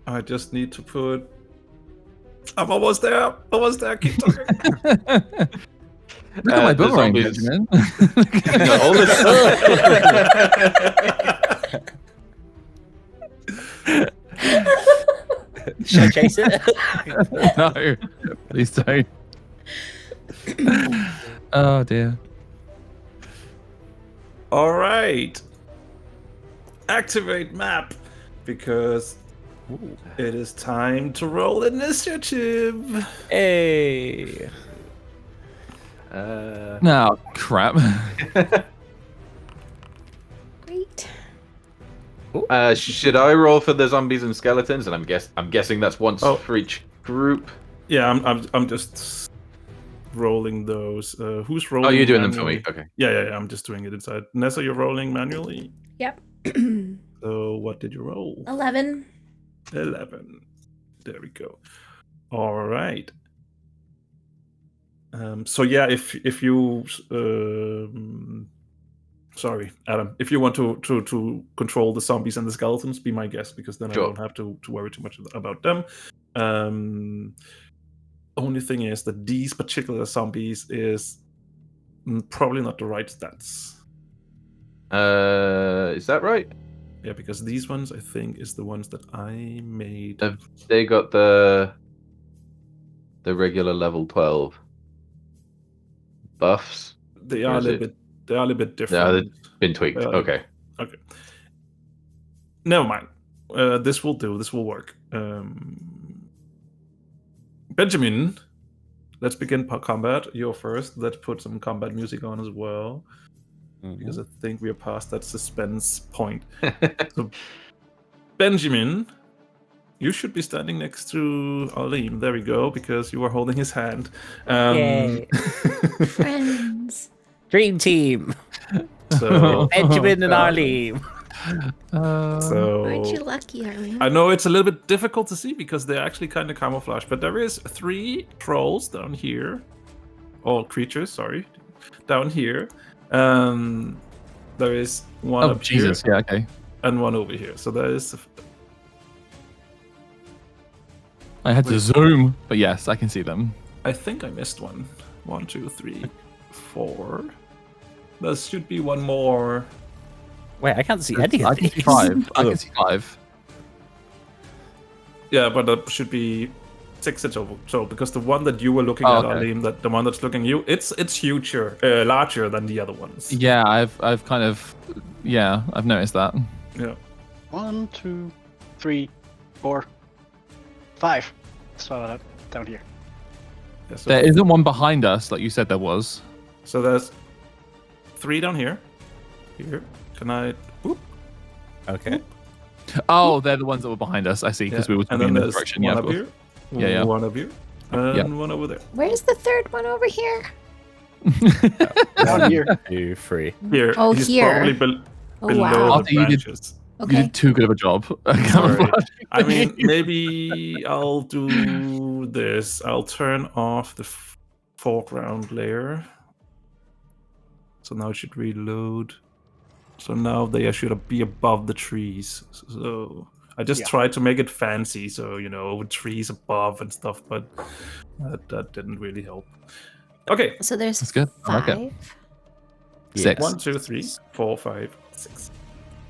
I just need to put. I'm almost there. Almost there. Keep talking. Look at my The boomerang, zombies- Benjamin. No, all this- should I chase it? No, please don't. Oh dear. All right. Activate map, because it is time to roll initiative. Hey. No, crap. Great. Should I roll for the zombies and skeletons? And I'm guessing that's once Oh. for each group. Yeah, I'm just rolling those. Who's rolling? Oh, you're doing them for manually? me. Okay. Yeah. I'm just doing it inside. Neza, you're rolling manually. Yep. So what did you roll? 11. 11. There we go. All right. So yeah, if you sorry, Adam, if you want to control the zombies and the skeletons, be my guest, because then Sure. I don't have to worry too much about them. Only thing is that these particular zombies is probably not the right stats. Is that right? Yeah, because these ones I think is the ones that I made. Have they got the regular level 12 buffs? They or are a is little it- bit. They are a little bit Yeah, different. they've been tweaked. Okay. Okay. Never mind. This will do. This will work. Benjamin, let's begin combat. You're first. Let's put some combat music on as well, because I think we are past that suspense point. So, Benjamin, you should be standing next to Arleem. There we go, because you are holding his hand. Yay. Friends. Dream team. So, Benjamin and Arleem. Aren't you lucky, Arleem? I know it's a little bit difficult to see because they're actually kind of camouflaged, but there is 3 trolls down here. All creatures, sorry. Down here. There is one Oh up Jesus! here Yeah, okay. and one over here. So there is... I had to zoom, but yes, I can see them. I think I missed one. 1, 2, 3, 4. There should be one more. Wait, I can't see any I of can these. see 5. I can see 5. Yeah, but there should be 6 in total. So because the one that you were looking at, okay. Arleem, that the one that's looking at you, it's larger than the other ones. Yeah, I've kind of, yeah, I've noticed that. Yeah. 1, 2, 3, 4, 5. Saw that down here. Yeah, so There isn't one behind us, like you said there was. So there's 3 down here. Here. Can I? Whoop. Okay. Oh, they're the ones that were behind us. I see, because we were And talking then in this there's direction. one Yeah, up of here. course. Yeah. One up here. And one over there. Where's the third one over here? Down here. 2, 3. Here. Oh, he's here. probably Oh, below wow. the After you did- branches. You Okay. did too good of a job. Sorry. I mean, maybe I'll do this. I'll turn off the foreground layer. So now it should reload. So now they should be above the trees. So I just tried to make it fancy, so with trees above and stuff, but that didn't really help. Okay. So there's That's good. I like it. 5. 6. 1, 2, 3, 4, 5, 6.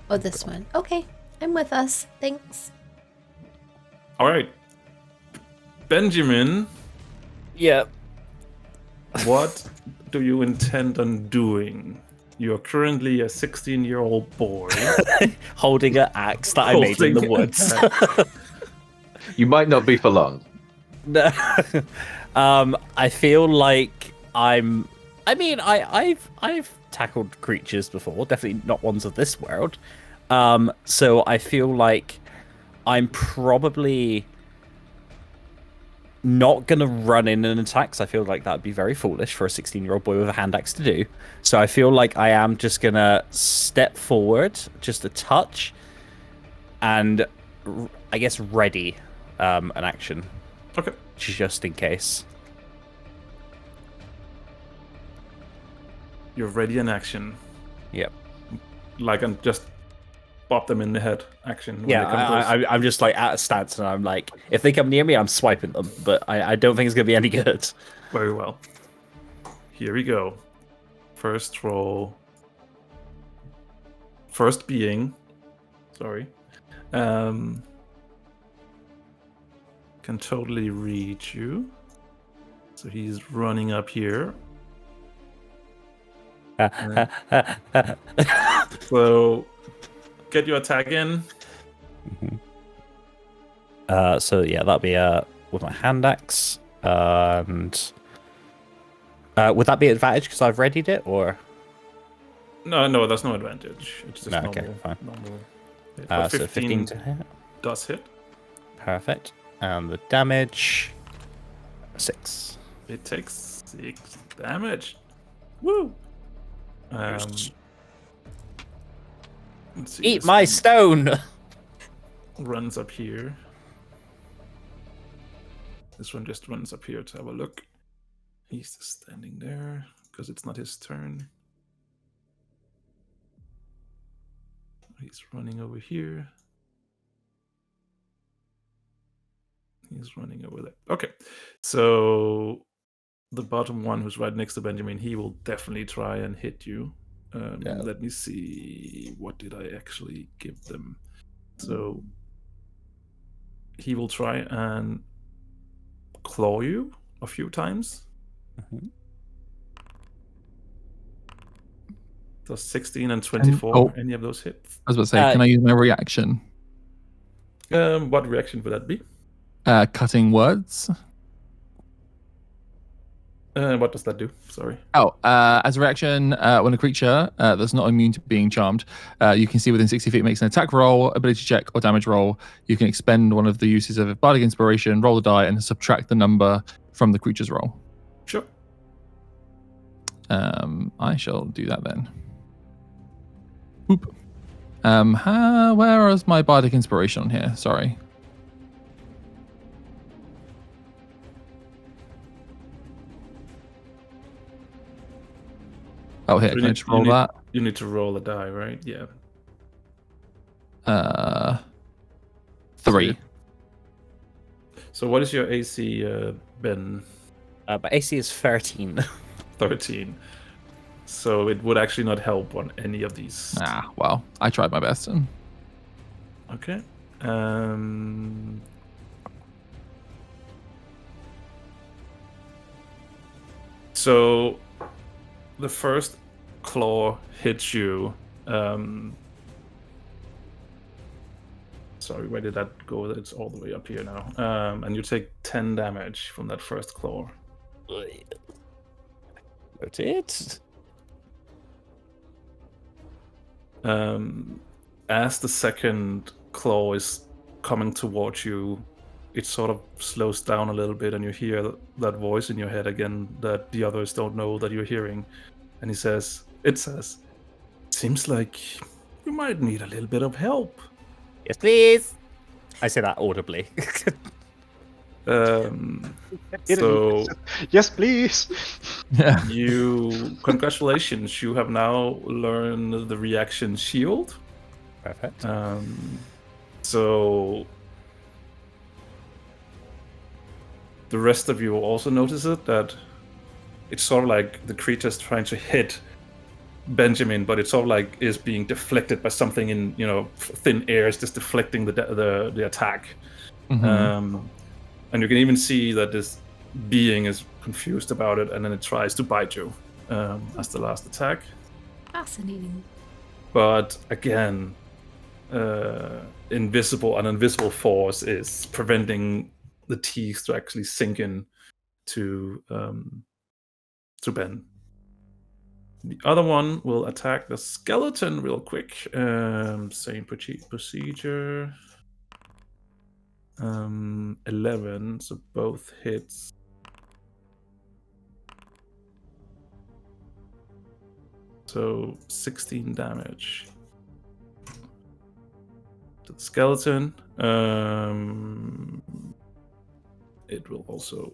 Oh, this one. Okay. I'm with us. Thanks. All right. Benjamin, Yeah. what do you intend on doing? You're currently a 16-year-old boy. Holding an axe that I made in the Holding woods. You might not be for long. No. I feel like I've tackled creatures before, definitely not ones of this world. So I feel like I'm probably not gonna run in and attack, 'cause I feel like that'd be very foolish for a 16-year-old boy with a hand axe to do. So I feel like I am just gonna step forward just a touch and I guess ready an action. Okay. Just in case. You're ready in action. Yep. Like, and just pop them in the head action. when Yeah, they come close. I'm just like at a stance, and I'm like, if they come near me, I'm swiping them. But I don't think it's gonna be any good. Very well. Here we go. First roll. First being. Sorry. Can totally reach you. So he's running up here. So get your attack in. So yeah, that'll be with my hand axe, and would that be advantage because I've readied it, or No, there's no advantage. It's just No, normal. okay, fine. Normal. hit. But so 15 to hit? does hit. Perfect. And the damage 6. It takes 6 damage. Woo! Let's see, Eat this my one stone. runs up here. This one just runs up here to have a look. He's just standing there because it's not his turn. He's running over here. He's running over there. Okay, so the bottom one, who's right next to Benjamin, he will definitely try and hit you. Let me see. What did I actually give them? So he will try and claw you a few times. Mhm. Does 16 and 24 any of those hits? I was about to say, can I use my reaction? What reaction would that be? Cutting words. What does that do? Sorry. As a reaction, when a creature that's not immune to being charmed, you can see within 60 feet makes an attack roll, ability check, or damage roll, you can expend one of the uses of Bardic Inspiration, roll the die, and subtract the number from the creature's roll. Sure. I shall do that then. Oop. Where is my Bardic Inspiration on here? Sorry. Oh, here, can I just roll that? You need to roll a die, right? Yeah. 3. So what is your AC, Ben? But AC is 13. 13. So it would actually not help on any of these. Well, I tried my best. Okay. So the first claw hits you. Sorry, where did that go? It's all the way up here now. And you take 10 damage from that first claw. Noted. As the second claw is coming towards you, it sort of slows down a little bit, and you hear that voice in your head again that the others don't know that you're hearing. And it says, seems like You might need a little bit of help. Yes, please. I say that audibly. So Yes, please. Yeah. congratulations, you have now learned the reaction shield. Perfect. So the rest of you will also notice it, that it's sort of like the creature's trying to hit Benjamin, but it's sort of like is being deflected by something in thin air. It's just deflecting the attack. Mhm. And you can even see that this being is confused about it, and then it tries to bite you as the last attack. Fascinating. But again, an invisible force is preventing the teeth to actually sink in to Ben. The other one will attack the skeleton real quick. Same procedure. 11, so both hits. So 16 damage to the skeleton. It will also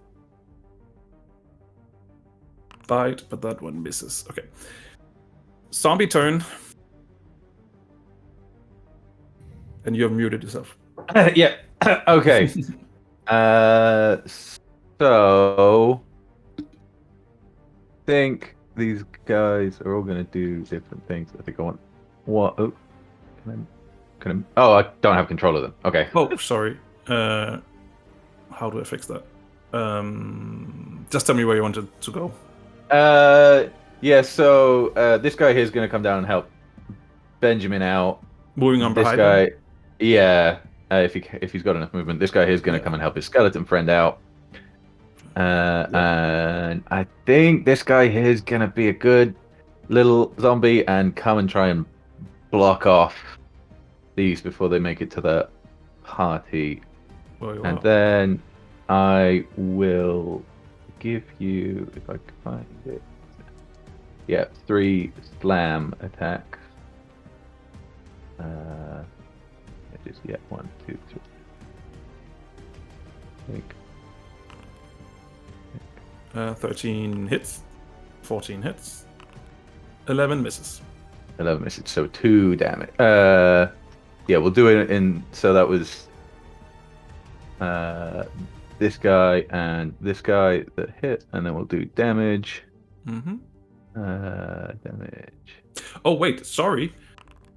bite, but that one misses. Okay. Zombie turn. And you have muted yourself. Yeah. Okay. So think these guys are all gonna do different things. I think I want what? Oh, I don't have control of them. Okay. Oh, sorry. How do I fix that? Just tell me where you wanted to go. Yeah. So this guy here is gonna come down and help Benjamin out. Moving on This behind guy, him? yeah. If he's got enough movement, this guy here is gonna come and help his skeleton friend out. And I think this guy here is gonna be a good little zombie and come and try and block off these before they make it to the party. And then I will give you, if I can find it, 3 slam attacks. Just 1, 2, 3. 13 hits, 14 hits, 11 misses. 11 misses, so 2 damage. We'll do it in. So that was this guy and this guy that hit, and then we'll do damage. Mm-hmm. Damage. Oh wait, sorry.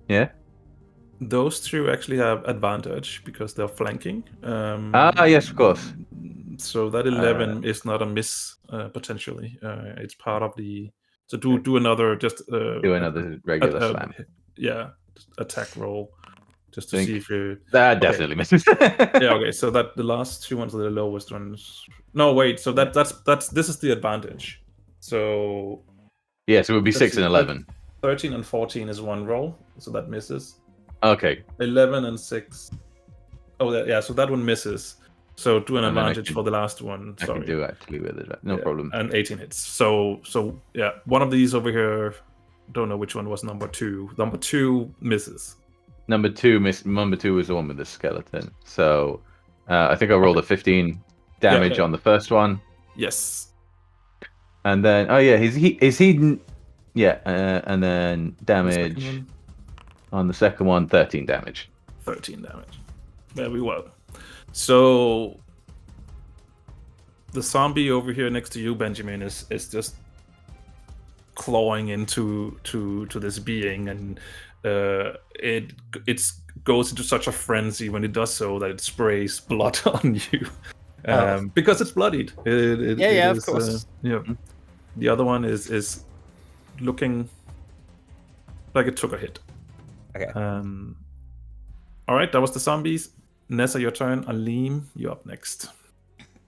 Yeah. Those two actually have advantage because they're flanking. Yes, of course. So that 11 is not a miss potentially. It's part of the. So do another just. Do another regular slam. Yeah, attack roll, just to see if you. That definitely misses. Yeah. Okay. So that the last 2 ones are the lowest ones. No, wait. So that's this is the advantage. So. Yeah. So it would be 6 and 11. 13 and 14 is one roll, so that misses. Okay. 11 and 6. Oh, yeah. So that one misses. So do an advantage for the last one. Sorry. I can do actually with it. No problem. And 18 hits. So yeah, one of these over here. Don't know which one was number 2. Number 2 misses. Number 2 Number 2 was the one with the skeleton. So I think I rolled a 15 damage on the first one. Yes. And then and then damage on the second one, 13 damage. 13 damage. Very well. So the zombie over here next to you, Benjamin, is just clawing into this being, and it goes into such a frenzy when it does so that it sprays blood on you because it's bloodied. Of course. The other one is looking like it took a hit. Okay. All right, that was the zombies. Neza, your turn. Arleem, you're up next.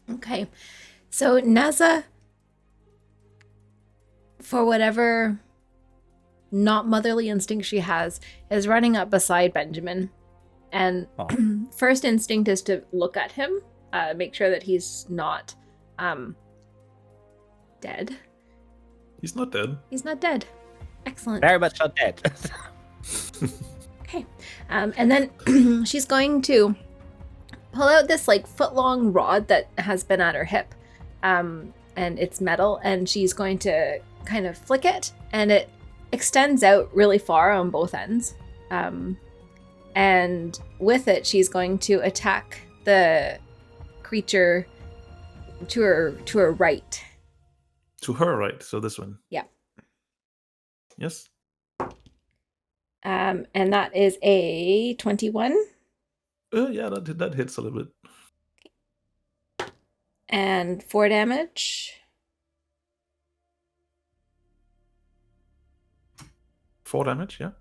Okay. So Neza, for whatever not motherly instinct she has, is running up beside Benjamin. And first instinct is to look at him, make sure that he's not dead. He's not dead. He's not dead. Excellent. Very much not dead. And then she's going to pull out this like foot-long rod that has been at her hip, and it's metal, and she's going to kind of flick it, and it extends out really far on both ends. And with it, she's going to attack the creature to her right. To her right, so this one. Yeah. Yes. And that is a 21. Yeah, that hits a little bit. And 4 damage. 4 damage, yeah.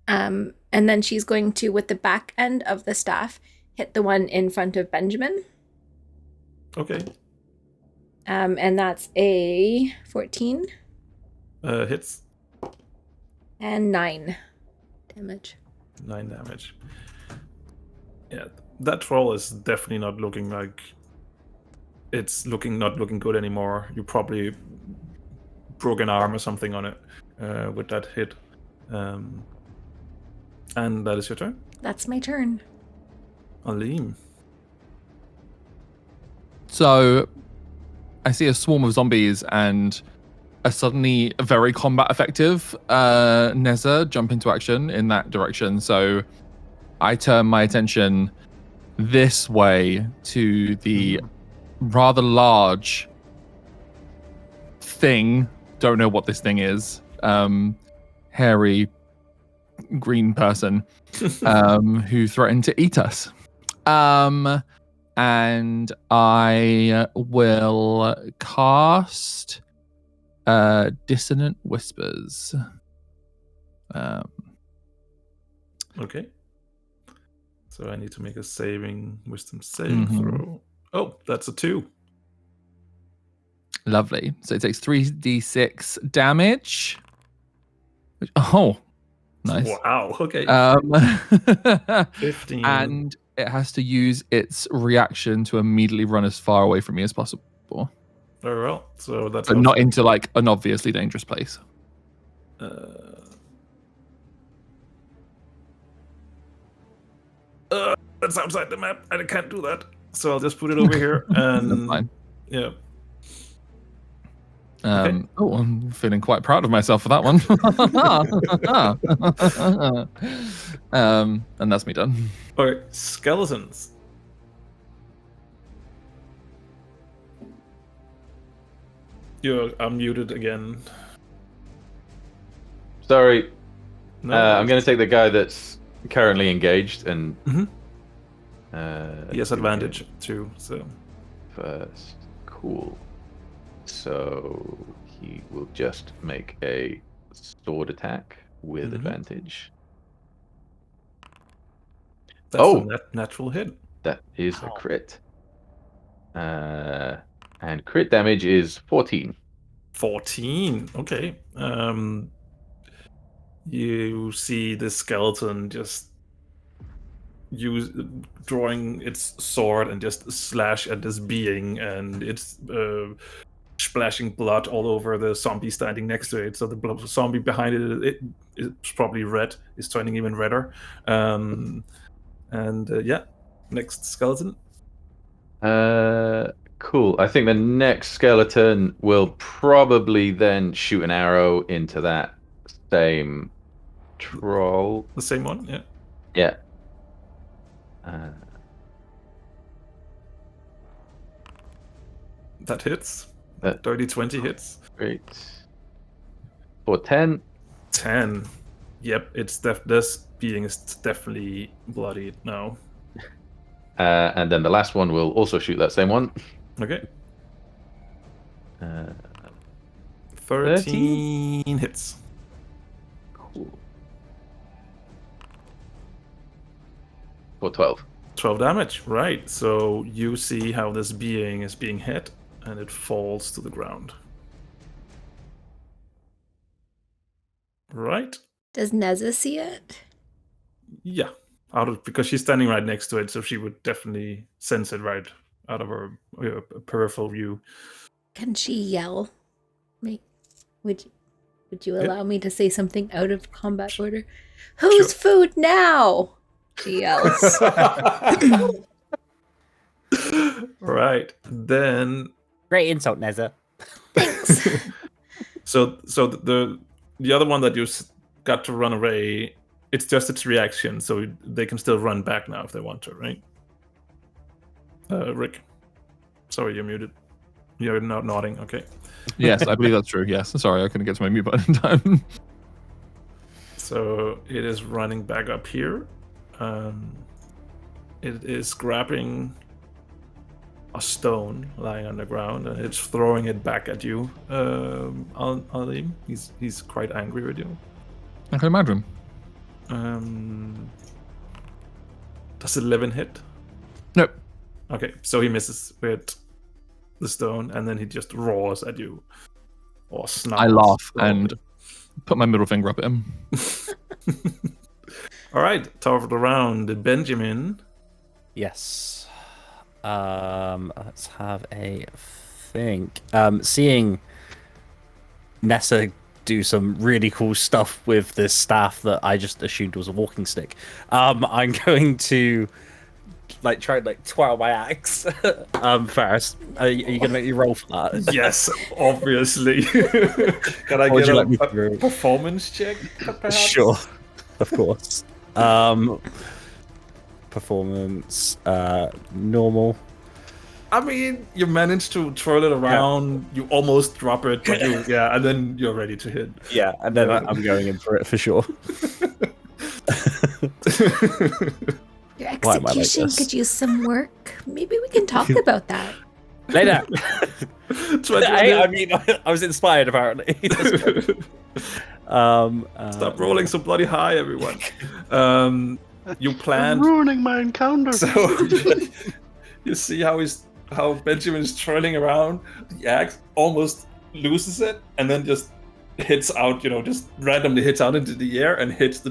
And then she's going to, with the back end of the staff, hit the one in front of Benjamin. Okay. And that's a 14. Hits. And 9 damage. 9 damage. Yeah, that roll is definitely not looking like it's not looking good anymore. You probably broke an arm or something on it with that hit. And that is your turn. That's my turn. Arleem. So I see a swarm of zombies and a suddenly very combat effective Neza jump into action in that direction. So I turn my attention this way to the rather large thing. Don't know what this thing is. Hairy green person who threatened to eat us. And I will cast Dissonant Whispers. Okay. So I need to make a wisdom saving throw. Oh, that's a 2. Lovely. So it takes 3d6 damage. Oh, nice. Wow. Okay. 15. And it has to use its reaction to immediately run as far away from me as possible. Very well. So that's But not into like an obviously dangerous place. That's outside the map. I can't do that. So I'll just put it over here. And That's fine. Yeah. Okay. Oh, I'm feeling quite proud of myself for that one. And that's me done. All right. Skeletons. You're unmuted again. Sorry. No, I'm going to take the guy that's currently engaged and. He has advantage too. So first, cool. So he will just make a sword attack with advantage. that's Oh! a natural hit. That is a crit. And crit damage is 14. 14. Okay. You see the skeleton just drawing its sword and just slash at this being, and it's splashing blood all over the zombie standing next to it. So the zombie behind it's probably red. It's turning even redder. Yeah, next skeleton. Cool. I think the next skeleton will probably then shoot an arrow into that same troll. The same one, yeah. Yeah. That hits. That 30-20 hits. Great. For 10. 10. Yep, this being is definitely bloodied now. And then the last one will also shoot that same one. Okay. 13 13 hits. Cool. For 12. 12 damage, right. So you see how this being is being hit, and it falls to the ground. Right? Does Neza see it? Yeah. Because she's standing right next to it, so she would definitely sense it right out of her peripheral view. Can she yell? Would you allow me to say something out of combat order? Whose food now? He yells. Right. Then Great insult, Neza. Thanks. so the other one that got to run away, it's just its reaction, so they can still run back now if they want to, right? Rick. Sorry, you're muted. You're not nodding, okay. Yes, I believe that's true. Yes. Sorry, I couldn't get to my mute button in time. So it is running back up here. It is grabbing a stone lying on the ground and it's throwing it back at you. Arleem, he's quite angry with you. I can imagine. Does 11 hit? Nope. Okay, so he misses with the stone and then he just roars at you. Or snarls. I laugh and put my middle finger up at him. All right, top of the round, Benjamin. Yes. Let's have a think. Seeing Nessa do some really cool stuff with this staff that I just assumed was a walking stick. I'm going to try and twirl my axe first. Are you gonna make me roll for that? Yes, obviously. Can I get a performance check, perhaps? Sure, of course. Performance, normal. I mean, you managed to twirl it around. Yeah. You almost drop it, but and then you're ready to hit. Yeah, and then I'm going in for it for sure. Your execution could use some work. Maybe we can talk about that. Later. I mean, I was inspired apparently. Stop rolling so bloody high, everyone. You planned. I'm ruining my encounter. So you see how Benjamin is twirling around. The axe almost loses it, and then just hits out. Just randomly hits out into the air and hits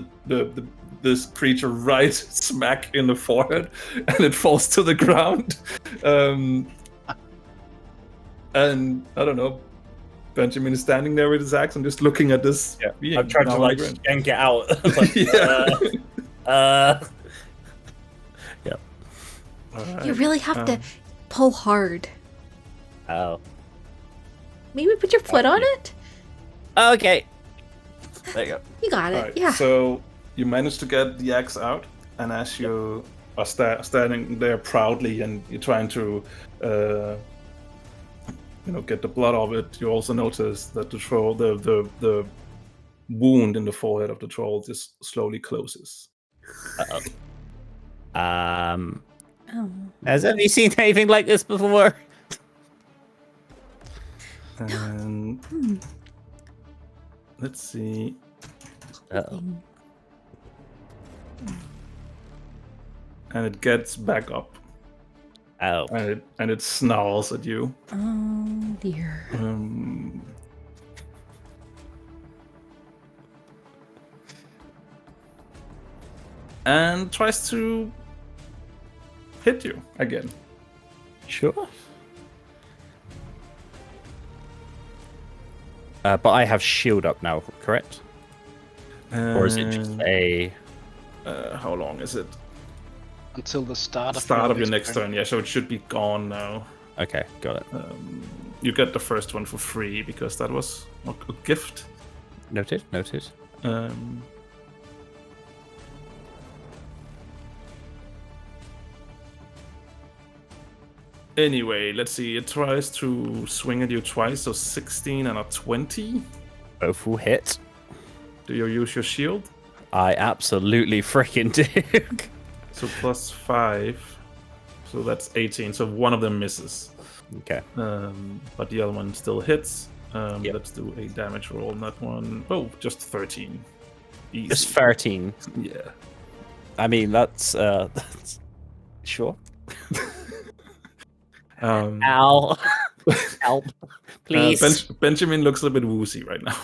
this creature right smack in the forehead, and it falls to the ground. And I don't know. Benjamin is standing there with his axe and just looking at this. Yeah, I'm trying to yank it out. Yeah. Right. You really have to pull hard. Oh. Maybe put your foot on it? Okay. There you go. You got it. Right, Yeah. So you manage to get the axe out, and as you are standing there proudly and you're trying to get the blood of it, you also notice that the troll, the wound in the forehead of the troll just slowly closes. Oh. Has anybody seen anything like this before? And let's see. Uh-oh. And it gets back up. Oh. And it snarls at you. Oh dear. And tries to hit you again. Sure. But I have shield up now, correct? Or is it just a... how long is it? Until the start of your next turn. Yeah, so it should be gone now. Okay, got it. You get the first one for free because that was a gift. Noted. Anyway, let's see. It tries to swing at you twice, so 16 and a 20. Both will hit. Do you use your shield? I absolutely freaking do. So plus 5. So that's 18. So one of them misses. Okay. But the other one still hits. Yep. Let's do a damage roll on that one. Oh, just 13. Easy. Just 13. Yeah. I mean, that's sure. Ow. Help. Please. Benjamin looks a bit woozy right now.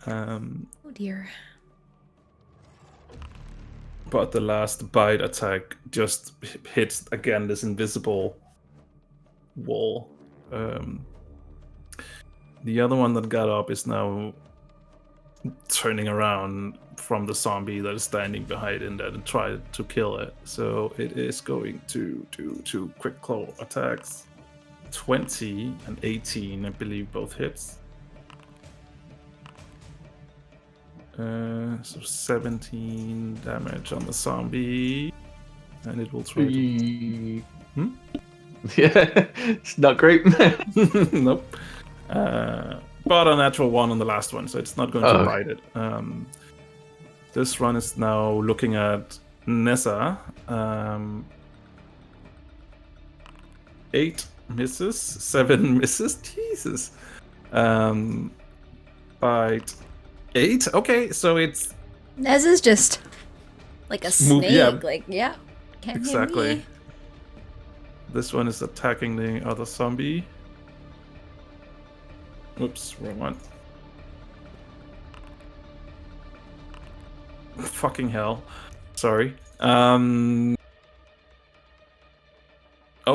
Oh dear. But the last bite attack just hits again this invisible wall. The other one that got up is now turning around from the zombie that is standing behind it and try to kill it. So it is going to do 2 quick claw attacks. 20 and 18, I believe, both hits. So 17 damage on the zombie. And it will try to... Yeah, it's not great. Nope. But a natural 1 on the last one, so it's not going to bite it. This run is now looking at Neza. 8 misses, 7 misses. Jesus. Bite 8. Okay, so it's Neza's just like a Smooth- snake. yeah. Like, yeah. Can't hit exactly. me. This one is attacking the other zombie. Oops, wrong one. Fucking hell. Sorry. Oh,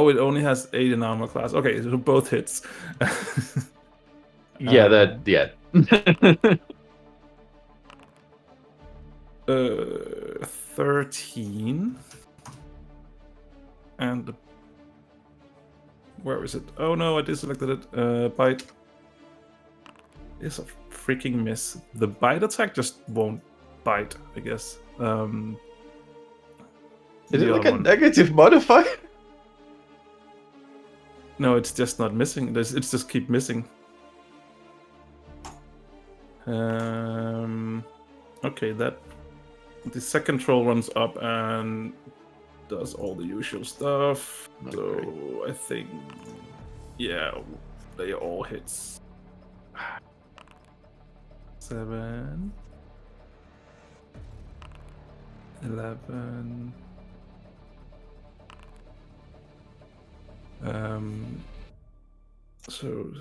it only has 8 in armor class. Okay, so both hits. Yeah, that. Yeah. 13. And where is it? Oh no, I deselected it. Bite is a freaking miss. The bite attack just won't bite, I guess. Is the it like other a one. negative modifier? No, it's just not missing. It's just keep missing. Okay, that the second troll runs up and does all the usual stuff. Okay. So I think, yeah, they all hits. 7, 11. So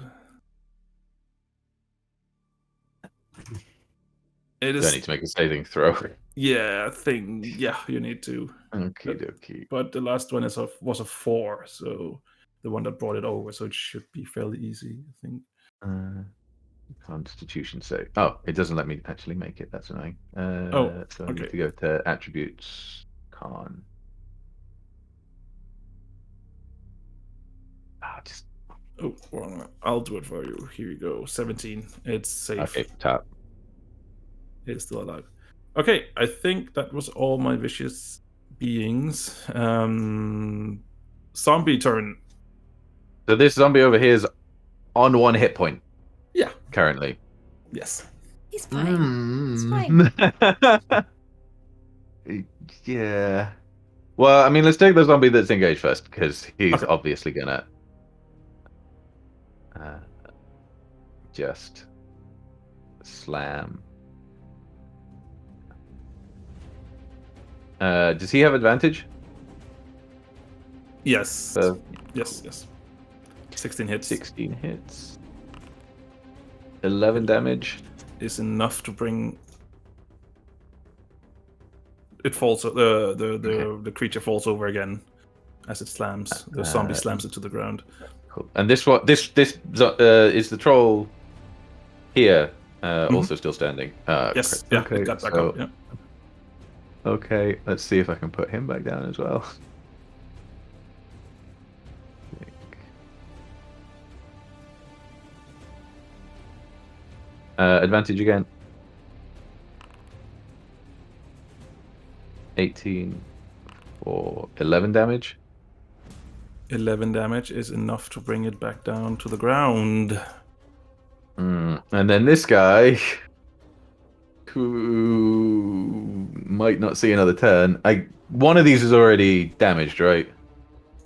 it Do I is. need to make a saving throw? Yeah, I think. Yeah, you need to. Okie dokie. But the last one was a 4, so the one that brought it over, so it should be fairly easy, I think. Constitution save. Oh, it doesn't let me actually make it. That's annoying. Oh, so I okay. need to go to attributes. Con. Just Oh, wrong one. I'll do it for you. Here you go. 17. It's safe. okay. Top. It's still alive. Okay, I think that was all my vicious beings. Zombie turn. So this zombie over here is on 1 hit point. Yeah. Currently. Yes. He's fine. It's Mm. Yeah. Well, I mean, let's take the zombie that's engaged first because he's Okay. obviously gonna just slam. Does he have advantage? Yes. Uh, Yes. 16 hits 16 hits. 11 damage. is enough to bring. It falls. The creature falls over again as it slams. The zombie slams it to the ground. Cool. And this one, this is the troll here, also still standing. Yes. correct. Yeah. It got back up. Yeah. Okay, let's see if I can put him back down as well. Advantage again. 18 for 11 damage. 11 damage is enough to bring it back down to the ground. And then this guy, who might not see another turn. One of these is already damaged, right?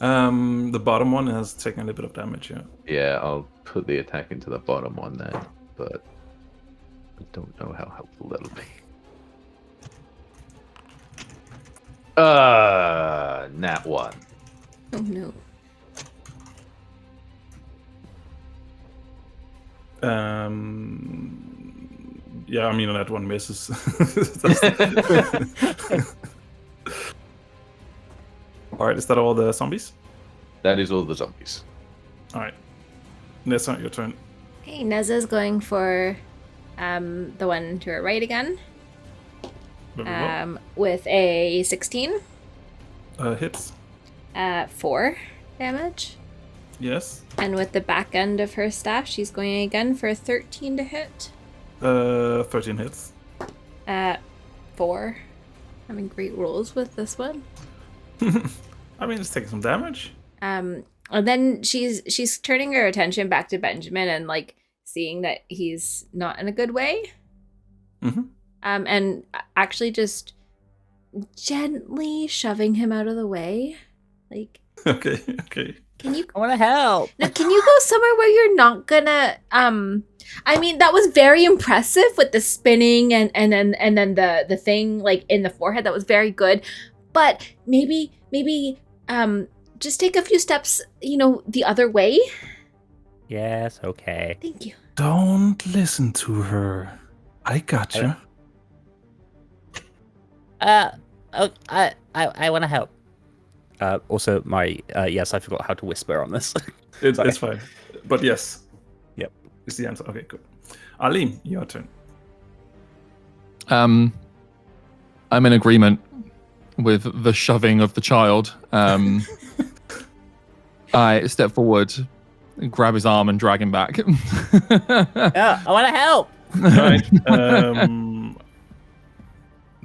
The bottom one has taken a little bit of damage. Yeah. Yeah, I'll put the attack into the bottom one then, but I don't know how helpful that'll be. Nat 1. Oh no. Yeah, I mean that one misses. All right, is that all the zombies? That is all the zombies. All right, Nessa, your turn. Okay, Neza's going for The one to her right again. Very well. With a 16. Hits. 4 damage. Yes. And with the back end of her staff, she's going again for a 13 to hit. 13 hits. 4. Having great rolls with this one. I mean, it's taking some damage. And then she's turning her attention back to Benjamin and like seeing that he's not in a good way. Mm-hmm. And actually just gently shoving him out of the way. Like, Okay. can you I want to help. no, can you go somewhere where you're not gonna I mean, that was very impressive with the spinning and then the thing like in the forehead. That was very good. But maybe just take a few steps, the other way. Yes, okay. Thank you. Don't listen to her. I gotcha. I want to help. Also, yes, I forgot how to whisper on this. It's fine. But yes. Yep. Is the answer. Okay, good. Arleem, your turn. I'm in agreement with the shoving of the child. I step forward, grab his arm, and drag him back. Yeah, I want to help. Right.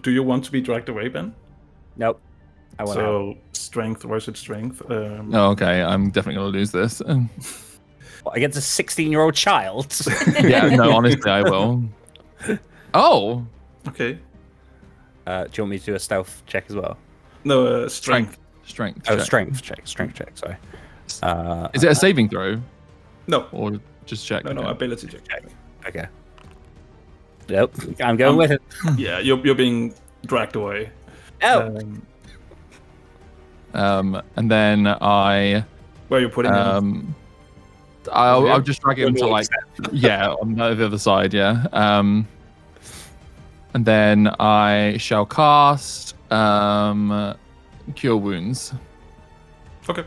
Do you want to be dragged away, Ben? Nope. I want to help. So strength versus strength. Oh, okay, I'm definitely gonna lose this. What, against a 16-year-old child? Yeah, no, honestly, I will. Oh, Okay. Do you want me to do a stealth check as well? No, strength. strength. Oh, check. strength check. Sorry. Is it a saving throw No. or just check? No, Okay. ability check. Okay. Yep. I'm going with it. Yeah, you're being dragged away. Oh. And then I Where are you putting him? I'll just drag him On to the like on the other side, yeah. And then I shall cast Cure Wounds. Okay.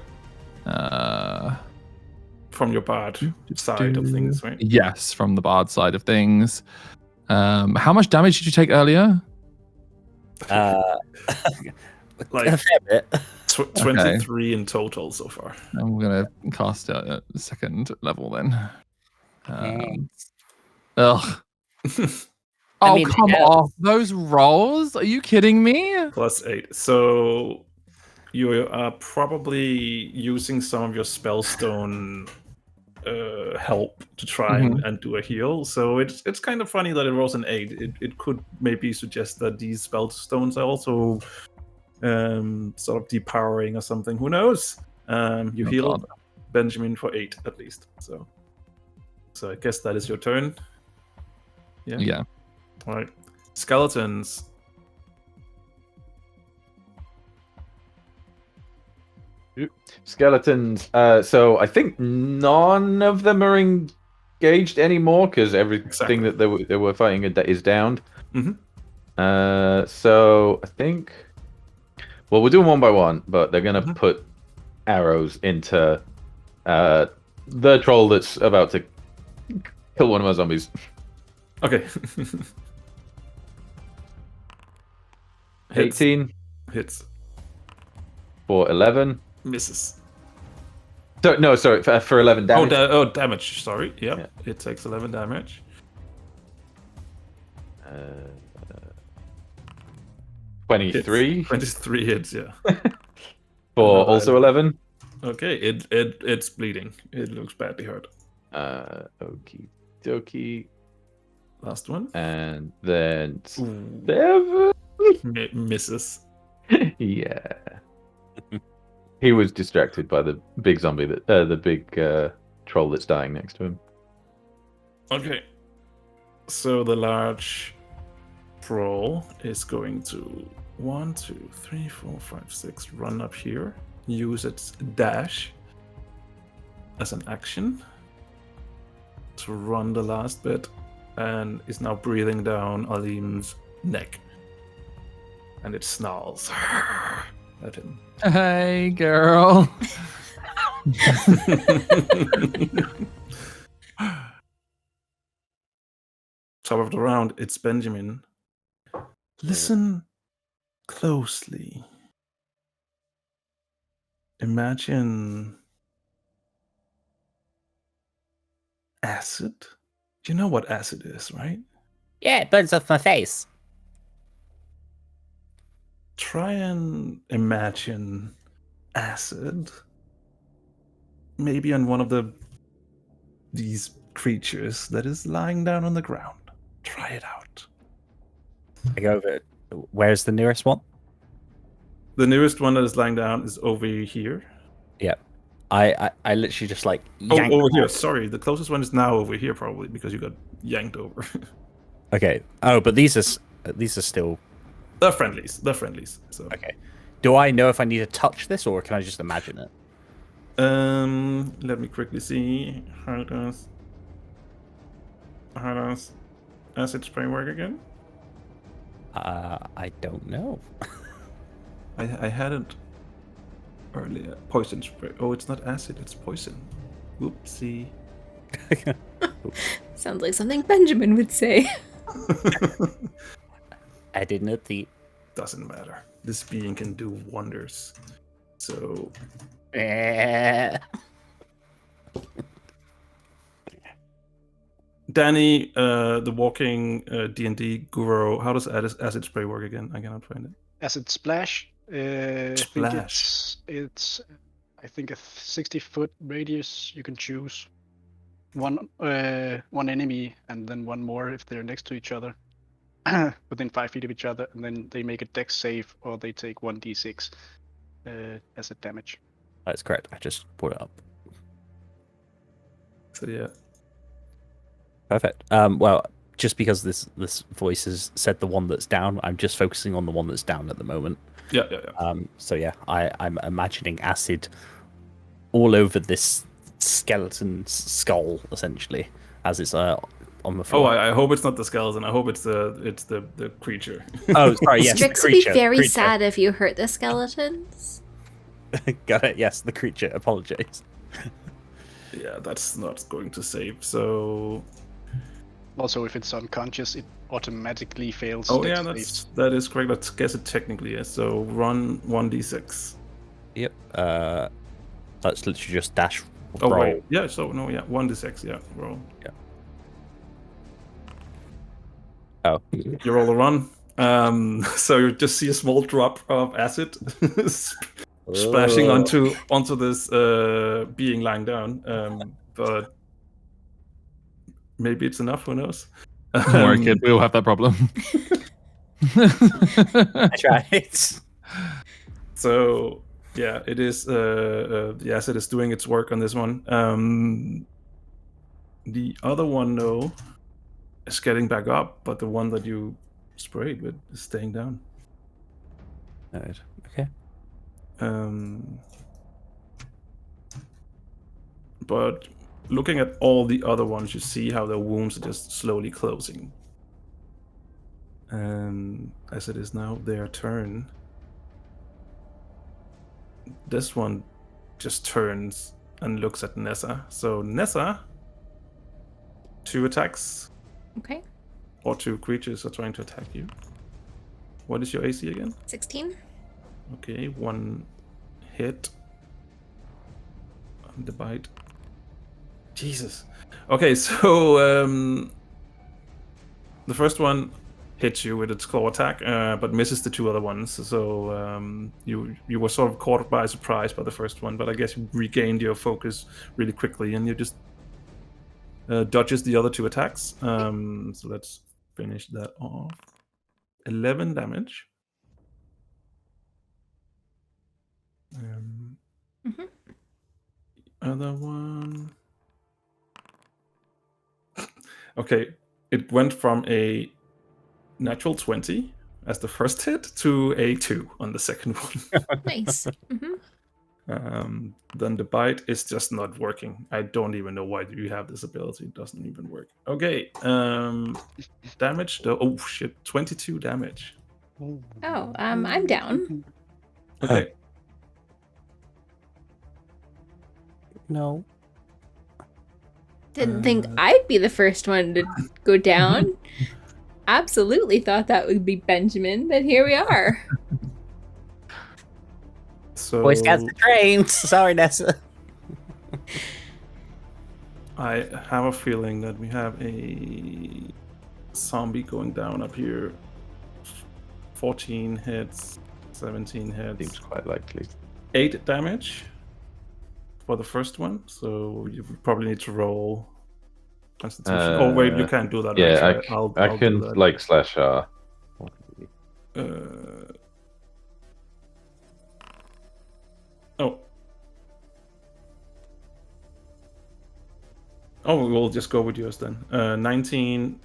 From your bard side of things, right? Yes, from the bard side of things. How much damage did you take earlier? Like A fair bit. 23 in total so far. I'm gonna cast it at second level then. Thanks. Ugh. I Oh, mean, come yeah. off. Those rolls? Are you kidding me? +8. So you are probably using some of your spellstone help to try and do a heal. So it's kind of funny that it rolls an 8. It could maybe suggest that these spellstones are also sort of depowering or something. Who knows? You healed God. Benjamin for 8 at least. So I guess that is your turn. Yeah. All right. Skeletons. Skeletons. So I think none of them are engaged anymore because everything Exactly. that they were fighting is downed. Mhm. So I think. Well, we're doing one by one, but they're gonna put arrows into the troll that's about to kill one of our zombies. Okay. Hits. 18 Hits. for 11. Misses. So no, sorry, for 11 damage. Damage. Sorry. Yep. Yeah. It takes 11 damage. 23 23 hits. Yeah. for also 11. Okay. It's bleeding. It looks badly hurt. Okie dokie. Last one. And then Ooh. 7. Misses. Yeah. He was distracted by the big zombie the big troll that's dying next to him. Okay. So the large troll is going to 1, 2, 3, 4, 5, 6 run up here. Use its dash as an action to run the last bit, and is now breathing down Arleem's neck. And it snarls at him. Hey, girl. top of the round, it's Benjamin. Listen closely. Imagine acid. You know what acid is, right? Yeah, it burns off my face. Try and imagine acid. Maybe on one of these creatures that is lying down on the ground. Try it out. I go over. Where's the nearest one? The nearest one that is lying down is over here. Yeah. I literally just like Oh, yank over back. here. Sorry, the closest one is now over here, probably because you got yanked over. Okay. Oh, but these are still They're friendlies. They're friendlies. So. okay. Do I know if I need to touch this, or can I just imagine it? Let me quickly see how does acid spray work again? I don't know. I had it earlier. Poison spray. Oh, it's not acid. It's poison. Oopsie. Sounds like something Benjamin would say. I did not see. Doesn't matter. This being can do wonders. So Danny, the walking D&D guru, how does acid spray work again? I cannot find it. Acid splash. Splash. It's I think a 60-foot radius. You can choose one enemy and then one more if they're next to each other, within 5 feet of each other, and then they make a dex save or they take 1d6 acid damage. That's correct. I just put it up. So yeah. Perfect. Well, just because this voice has said the one that's down, I'm just focusing on the one that's down at the moment. Yeah. So yeah, I'm imagining acid all over this skeleton's skull, essentially, as it's on the floor. Oh, I hope it's not the skeleton. I hope it's the creature. Oh, sorry. Yes, Strix the would be creature. very sad if you hurt the skeletons. Got it. Yes, the creature. Apologize. Yeah, that's not going to save. So. Also, if it's unconscious, it automatically fails. Oh dex yeah, saves. that is correct. Let's guess it technically is. So run 1d6. Yep. Let's literally just dash. Oh roll. wait, yeah. So no, yeah, 1d6. Yeah, roll. Yeah. Oh. You roll a run. So you just see a small drop of acid splashing onto this being lying down. But maybe it's enough. Who knows? Don't worry, kid. We all have that problem. I tried. So yeah, it is. The acid is doing its work on this one. The other one, though, is getting back up, but the one that you sprayed with is staying down. Right. Okay. But looking at all the other ones, you see how their wounds are just slowly closing. And as it is now their turn, this one just turns and looks at Neza. So Neza, 2 attacks, Okay. or 2 creatures are trying to attack you. What is your AC again? 16. Okay, 1 hit. The bite. Jesus. Okay, so the first one hits you with its claw attack, but misses the 2 other ones. So you were sort of caught by surprise by the first one, but I guess you regained your focus really quickly, and you just dodges the other 2 attacks. So let's finish that off. 11 damage. Other one. Okay, it went from a natural 20 as the first hit to a 2 on the second one. Nice. Then the bite is just not working. I don't even know why you have this ability. It doesn't even work. Okay, damage though. Oh shit, 22 damage. Oh, I'm down. Okay. No. Didn't think I'd be the first one to go down. Absolutely thought that would be Benjamin, but here we are. So Boy Scouts the trains. Sorry, Nessa. I have a feeling that we have a zombie going down up here. 14 hits, 17 hits. Seems quite likely. 8 damage for the first one, so you probably need to roll Constitution. Oh wait, you can't do that. Yeah, actually. I I'll can do that. like slash R. Oh. Oh, we'll just go with yours then. 19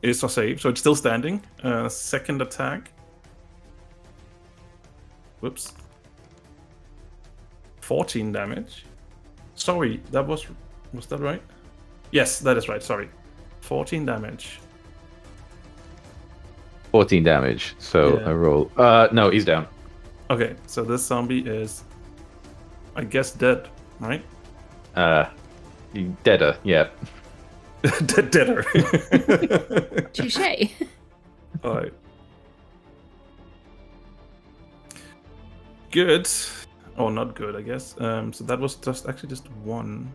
is a save, so it's still standing. Second attack. Whoops. 14 damage. Sorry, that was that right? Yes, that is right. Sorry. 14 damage. 14 damage. So Yeah. I roll. No, he's down. Okay, so this zombie is, I guess, dead, right? Deader. Yeah. Deader. Touche. All right. Good. Oh, not good, I guess. So that was just one.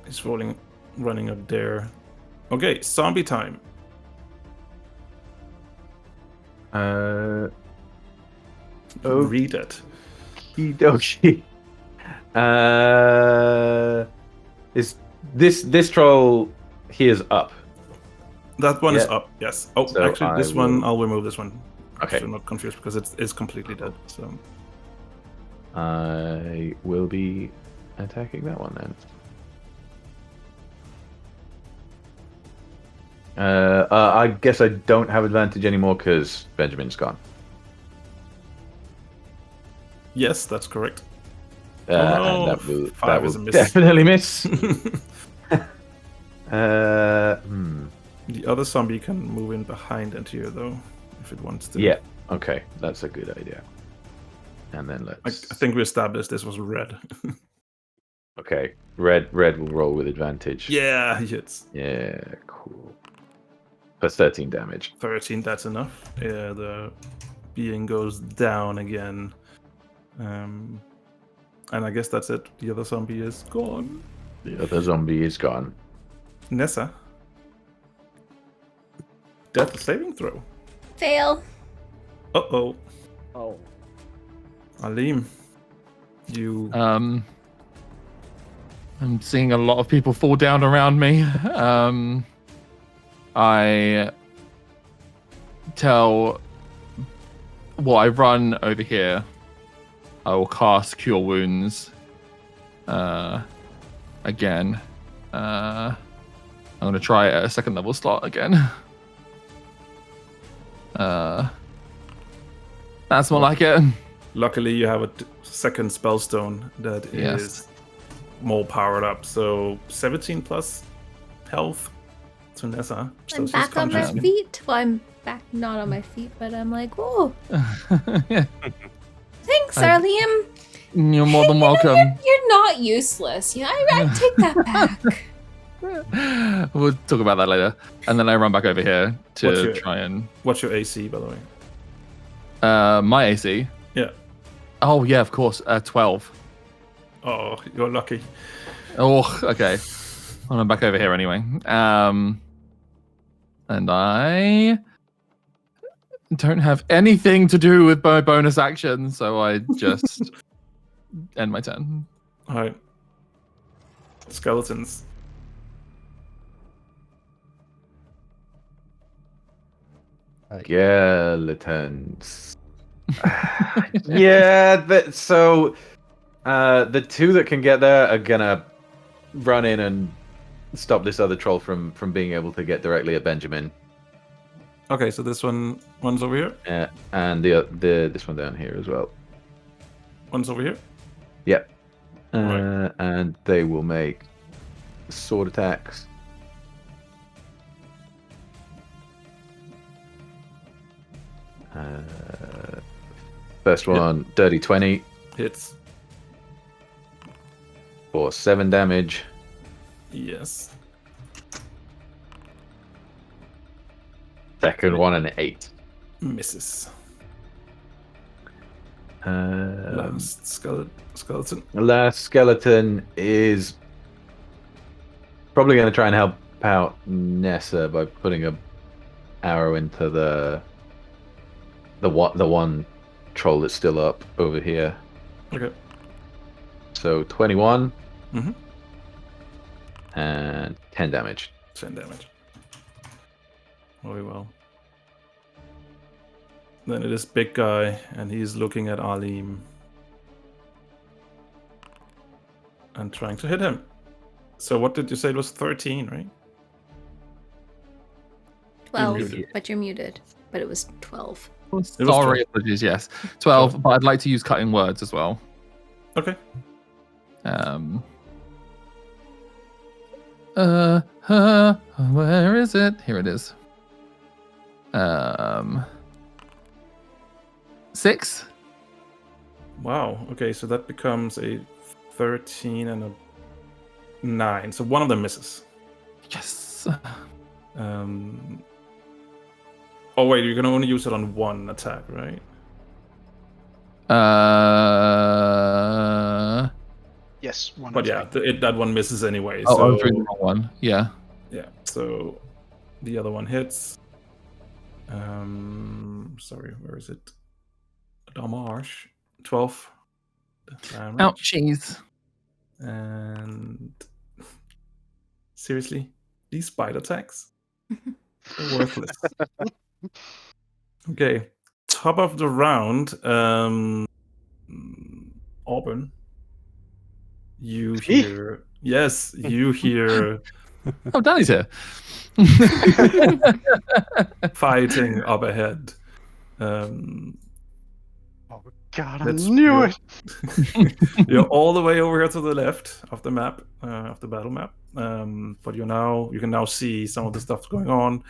It's running up there. Okay, zombie time. Read it. Okie dokie. Is this troll? He is up. That one is Yeah. up. Yes. Oh, So actually, this I one will- I'll remove this one. Okay. So I'm not confused because it is completely dead. So I will be attacking that one then. I guess I don't have advantage anymore because Benjamin's gone. yes, that's correct. And no. that will, 5 is a miss. definitely miss. The other zombie can move in behind into here though, if it wants to. Yeah. Okay, that's a good idea. And then I let's. think we established this was red. Okay, red will roll with advantage. Yeah, it's Yeah, cool. Plus 13 damage. 13. That's enough. Yeah, the being goes down again. And I guess that's it. The other zombie is gone. The other zombie is gone. Nessa. Death saving throw. Fail. Uh-oh. Oh. Arleem. You... I'm seeing a lot of people fall down around me. I run over here. I will cast Cure Wounds. Again. I'm going to try it at a second level slot again. That's more like it. Luckily, you have a second spellstone that is more powered up. So 17 plus health to Nessa. So I'm she's back on my conscious. feet. Well, I'm back not on my feet, but I'm like, whoa. Yeah. Thanks, Arleem. You're more than You know, welcome. You're not useless. You know, I take that back. We'll talk about that later. And then I run back over here What's to your- try and... What's your AC, by the way? my AC? Yeah. Oh, yeah, of course. 12. Oh, you're lucky. Oh, okay. I'm back over here anyway. And I don't have anything to do with my bonus action, so I just end my turn. All right. Skeletons. Skeletons. Yeah, so the two that can get there are gonna run in and stop this other troll from being able to get directly at Benjamin. Okay, so this one's over here. And the this one down here as well. One's over here. Yep. Right. And they will make sword attacks. First one, dirty 20 Hits. for 7 damage. Yes. Second one, an 8. Misses. Last Skeleton. skeleton is probably going to try and help out Nessa by putting a arrow into the one troll that's still up over here. Okay. So 21 Mm-hmm. and 10 damage. 10 damage. Very well. Then it is big guy, and he's looking at Arleem and trying to hit him. So what did you say? It was 13, right? 12, muted. but you're muted. But it was 12. Sorry, apologies. Yes, 12. But I'd like to use cutting words as well. Okay. Where is it? Here it is. 6. Wow. Okay, so that becomes a 13 and a 9. So one of them misses. Yes. Oh wait, you can only use it on one attack, right? Yes, one. But yeah, attack. that one misses anyway. Oh, I so was doing the wrong one. Yeah. yeah, so the other one hits. Sorry, where is it? Damage. 12. damage. Ouchies. And seriously, these spider attacks are worthless. Okay, top of the round. Auburn. You Me? hear? Yes, you hear Oh, Danny's here. fighting up ahead. Oh God, I That's knew your- it. You're all the way over here to the left of the map, of the battle map. But you can now see some of the stuff going on.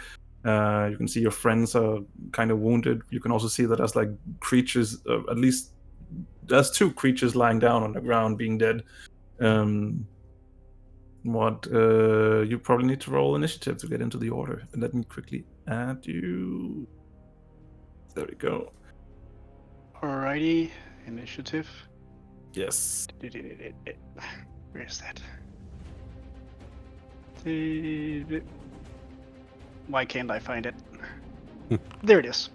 You can see your friends are kind of wounded. You can also see that there's like creatures. At least there's 2 creatures lying down on the ground, being dead. You probably need to roll initiative to get into the order. And let me quickly add you. There we go. Alrighty, initiative. Yes. Where is that? Why can't I find it? There it is.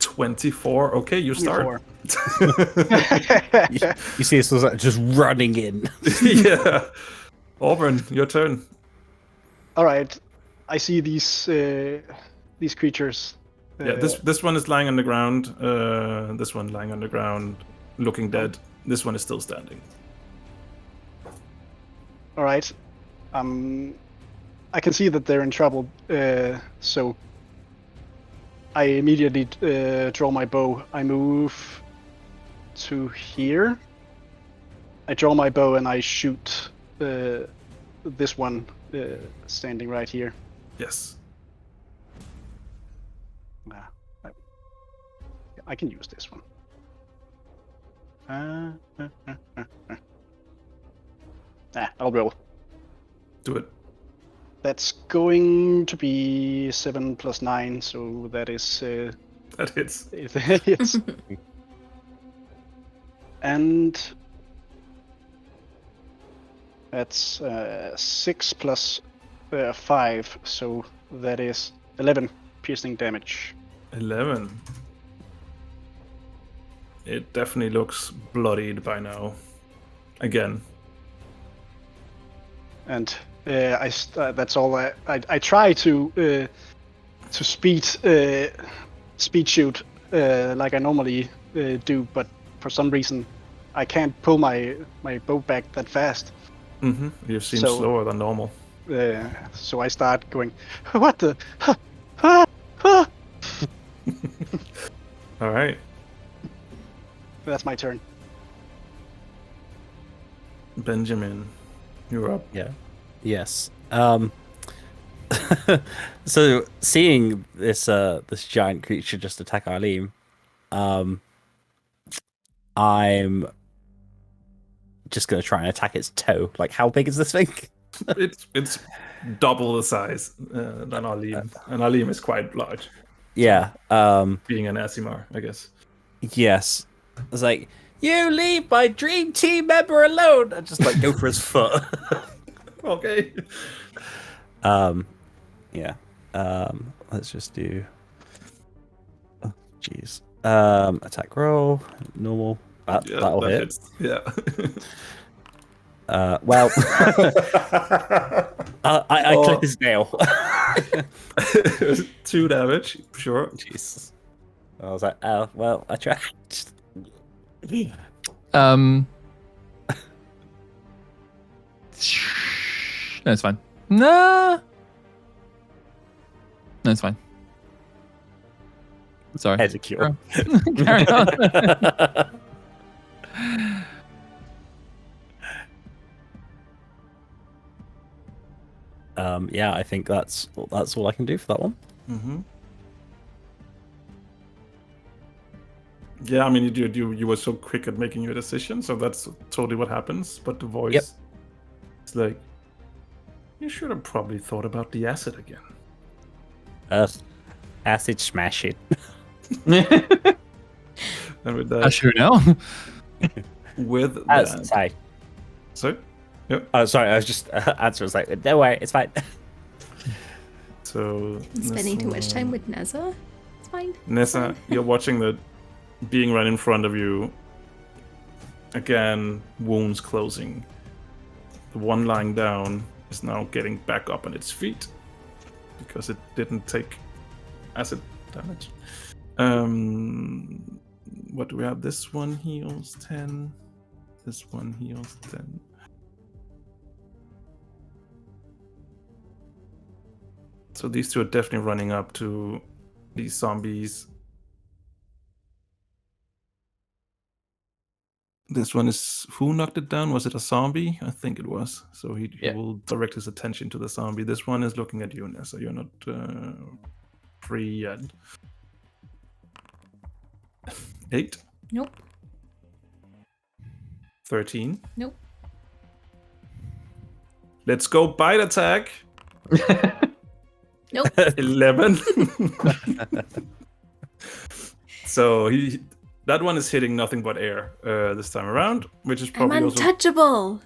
24. Okay, you start. 24. You see us just running in. Yeah. Auburn, your turn. All right, I see these creatures. Yeah, this one is lying on the ground. This one lying on the ground, looking dead. This one is still standing. All right. I can see that they're in trouble. So I immediately draw my bow. I move to here. I draw my bow and I shoot this one standing right here. Yes. I can use this one. I'll roll. Do it. That's going to be 7 plus 9, so that is That hits. yes. And that's 6 plus 5, so that is 11 piercing damage. 11. It definitely looks bloodied by now. Again. And that's all. I try to speed shoot like I normally do, but for some reason I can't pull my bow back that fast. Mm-hmm. You seem So- slower than normal. So I start going, what the? Ah, ah. All right. That's my turn. Benjamin, you're up. Yeah. Yes. So seeing this giant creature just attack Arleem, I'm just gonna try and attack its toe. Like, how big is this thing? It's double the size than Arleem, and Arleem is quite large. Yeah. Being an Asimar, I guess. Yes. It's like, you leave my dream team member alone. I just like go for his foot. Okay. Yeah. Let's just do. Oh, jeez. Attack roll, normal. That'll hit. Hits. Yeah. Well, I clip his nail. 2 damage, sure. Jeez. I was like, oh well, I tried. No, it's fine. No, it's fine. Sorry. Head a cure. Carry on. Yeah, I think that's all I can do for that one. Mm-hmm. Yeah, I mean, you were so quick at making your decision, so that's totally what happens. But the voice, Yep. it's like, you should have probably thought about the acid again. Acid smash it. And with I that, should know. with that, Sorry. so, yep. Oh, sorry. I was just answer was like, don't worry, it's fine. So Spending too much Nessa- time with Neza? It's fine. Nessa, you're watching the being right in front of you. Again, wounds closing. The one lying down is now getting back up on its feet because it didn't take acid damage. What do we have? This one heals 10. This one heals 10. So these two are definitely running up to these zombies. This one is... Who knocked it down? Was it a zombie? I think it was. So he will direct his attention to the zombie. This one is looking at you, Nessa. You're not free yet. 8. Nope. 13. Nope. Let's go bite attack. Nope. 11. So that one is hitting nothing but air this time around, which is I'm probably also... untouchable.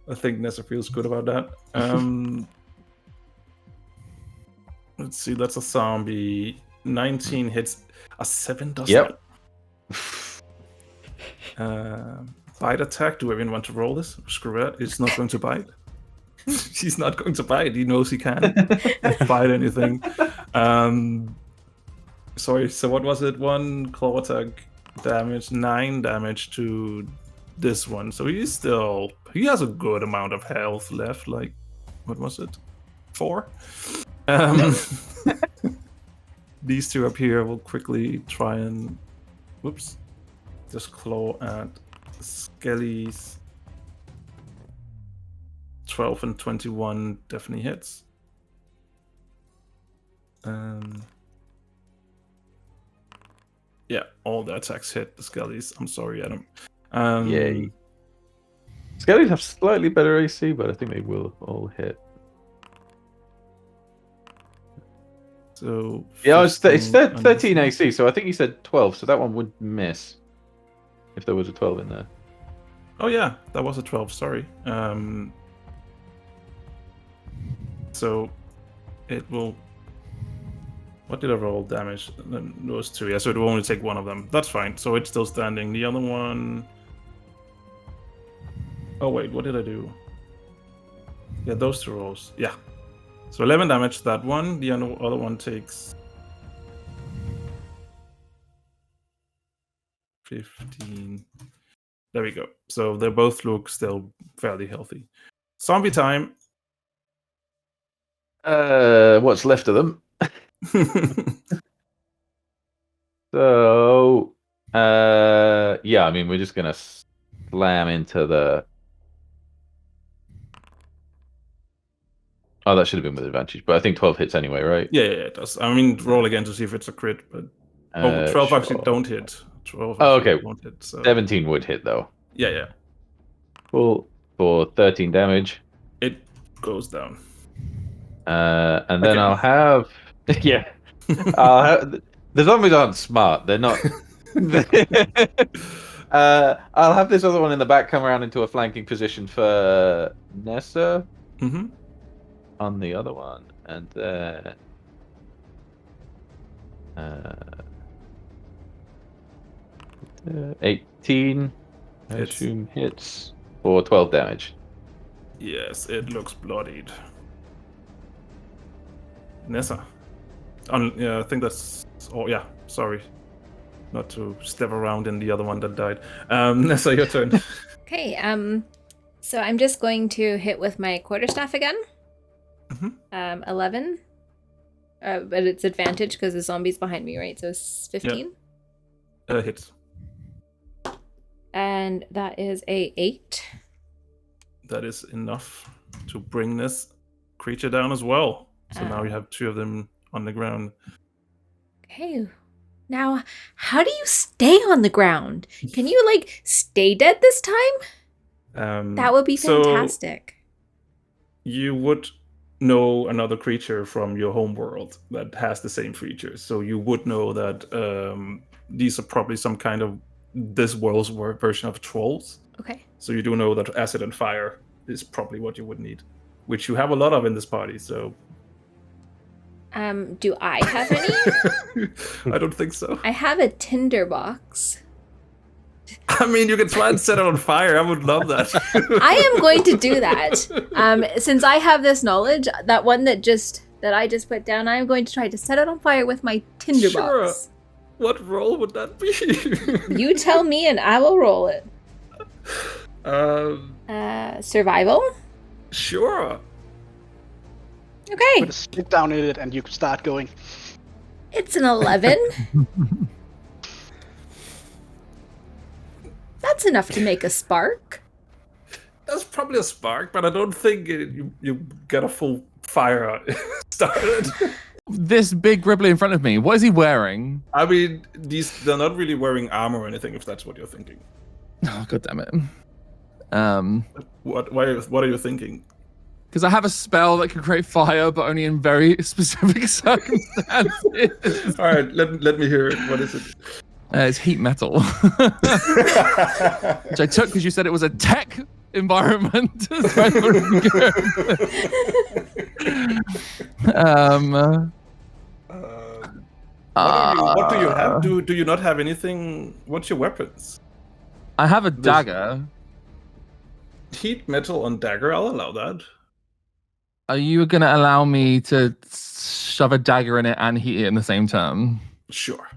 I think Nessa feels good about that. Let's see, that's a zombie. 19 hits. A 7 does Yep. that. Bite attack. Do everyone want to roll this? Screw it. It's not going to bite. He's not going to bite. He knows he can't bite anything. Sorry, so what was it? 1 claw attack damage, 9 damage to this one. So he has a good amount of health left. Like, what was it? 4? These two up here will quickly try and, whoops, just claw at Skelly's. 12 and 21 definitely hits. Yeah, all the attacks hit the Skellies. I'm sorry, Adam. Yay. Skellies have slightly better AC, but I think they will all hit. So Yeah, it's 15 and- 13 AC, so I think you said 12, so that one would miss. If there was a 12 in there. Oh yeah, that was a 12. Sorry. So it will. What did I roll damage? Those 2. Yeah, so it will only take one of them. That's fine. So it's still standing. The other one. Oh wait, what did I do? Yeah, those 2 rolls. Yeah. So 11 damage to that one. The other one takes 15. There we go. So they both look still fairly healthy. Zombie time. What's left of them? So, yeah, I mean, we're just gonna slam into the. Oh, that should have been with advantage, but I think 12 hits anyway, right? Yeah, it does. I mean, roll again to see if it's a crit, but Oh, 12 sure. actually don't hit. 12 Oh, actually okay. don't hit. So. 17 would hit though. Yeah. Cool. For 13 damage. It goes down. And then Again. I'll have I'll have the zombies aren't smart. They're not. I'll have this other one in the back come around into a flanking position for Neza Mm-hmm. on the other one, and then 18. I Hits. assume hits for 12 damage. Yes, it looks bloodied. Nessa. Yeah, I think that's. Oh, yeah. Sorry, not to step around in the other one that died. Nessa, your turn. Okay, so I'm just going to hit with my quarterstaff again. Mhm. 11. But it's advantage because the zombie's behind me, right? So it's 15. Hits. And that is a 8. That is enough to bring this creature down as well. So now we Ah. have 2 of them on the ground. Okay. Now, how do you stay on the ground? Can you, like, stay dead this time? That would be so fantastic. you would know another creature from your home world that has the same features. So you would know that these are probably some kind of this world's version of trolls. Okay. So you do know that acid and fire is probably what you would need, which you have a lot of in this party. So Do I have any? I don't think so. I have a tinder box. I mean, you can try and set it on fire. I would love that. I am going to do that. Since I have this knowledge, that one that I just put down, I am going to try to set it on fire with my tinder Sure. box. What role would that be? You tell me and I will roll it. Survival? Sure. Okay. Put a stick down in it and you can start going. It's an 11. That's enough to make a spark. That's probably a spark, but I don't think you get a full fire started. This big gribbly in front of me. What is he wearing? I mean, they're not really wearing armor or anything, if that's what you're thinking. Oh, God damn it. What are you thinking? Because I have a spell that can create fire, but only in very specific circumstances. All right, let me hear it. What is it? It's heat metal. Which I took because you said it was a tech environment. So I thought it would be good. What do you have? Do you not have anything? What's your weapons? I have a dagger. Heat metal on dagger, I'll allow that. Are you going to allow me to shove a dagger in it and heat it in the same turn? Sure.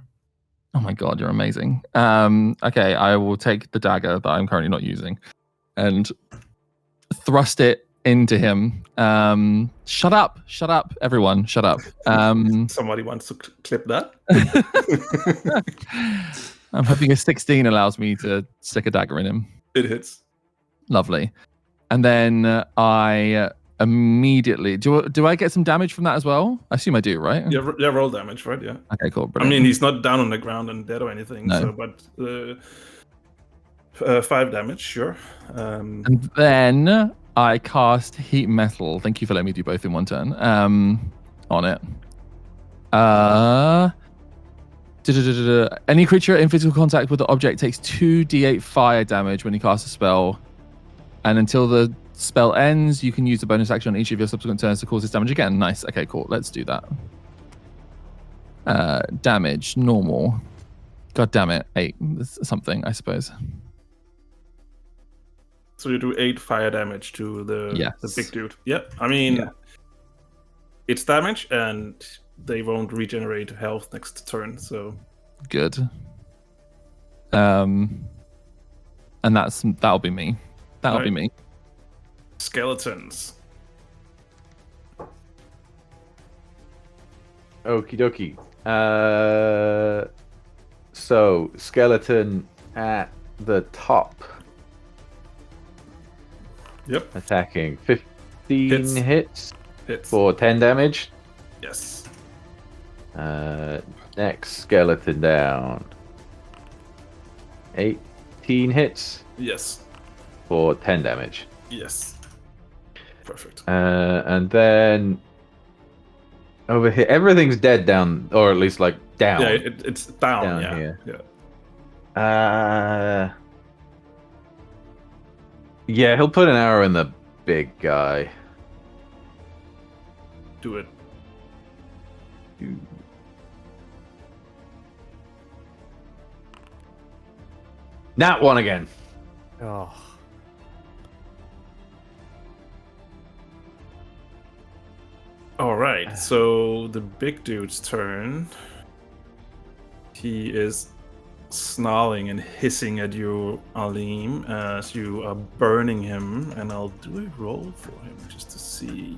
Oh my God, you're amazing. Okay, I will take the dagger that I'm currently not using and thrust it into him. Shut up, everyone, shut up. Somebody wants to clip that? I'm hoping a 16 allows me to stick a dagger in him. It hits. Lovely. And then I immediately... Do I get some damage from that as well? I assume I do, right? Yeah, roll damage, right? Yeah. Okay, cool. I Brilliant. mean, he's not down on the ground and dead or anything. No. So, but 5 damage, sure. And then I cast heat metal. Thank you for letting me do both in one turn. On it. Any creature in physical contact with the object takes 2d8 fire damage when you cast a spell. And until the spell ends, you can use the bonus action on each of your subsequent turns to cause this damage again. Nice. Okay, cool. Let's do that. Damage, normal. God damn it. 8. Something, I suppose. So you do 8 fire damage to the big dude. Yeah, I mean, it's damage, and they won't regenerate health next turn. So good. And that'll be me. That'll be me. Skeletons. Okie dokie. So skeleton at the top. Yep. Attacking 15 hits Hits. for 10 damage. Yes. Next skeleton down. 18 hits Yes. for 10 damage. Yes. Perfect. And then over here, everything's dead down, or at least like down. Yeah, it's down. Down yeah. here. Yeah. Yeah, he'll put an arrow in the big guy. Do it. Nat one again. Oh. All right. So the big dude's turn. He is snarling and hissing at you, Arleem, as you are burning him, and I'll do a roll for him just to see.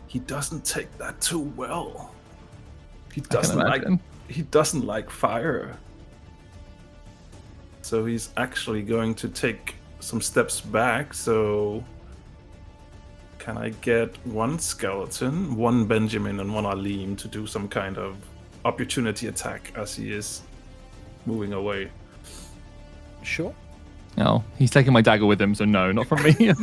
He doesn't take that too well. He doesn't like fire. So he's actually going to take some steps back. So can I get one skeleton, one Benjamin, and one Arleem to do some kind of opportunity attack as he is moving away? Sure. No, he's taking my dagger with him, so no, not from me. I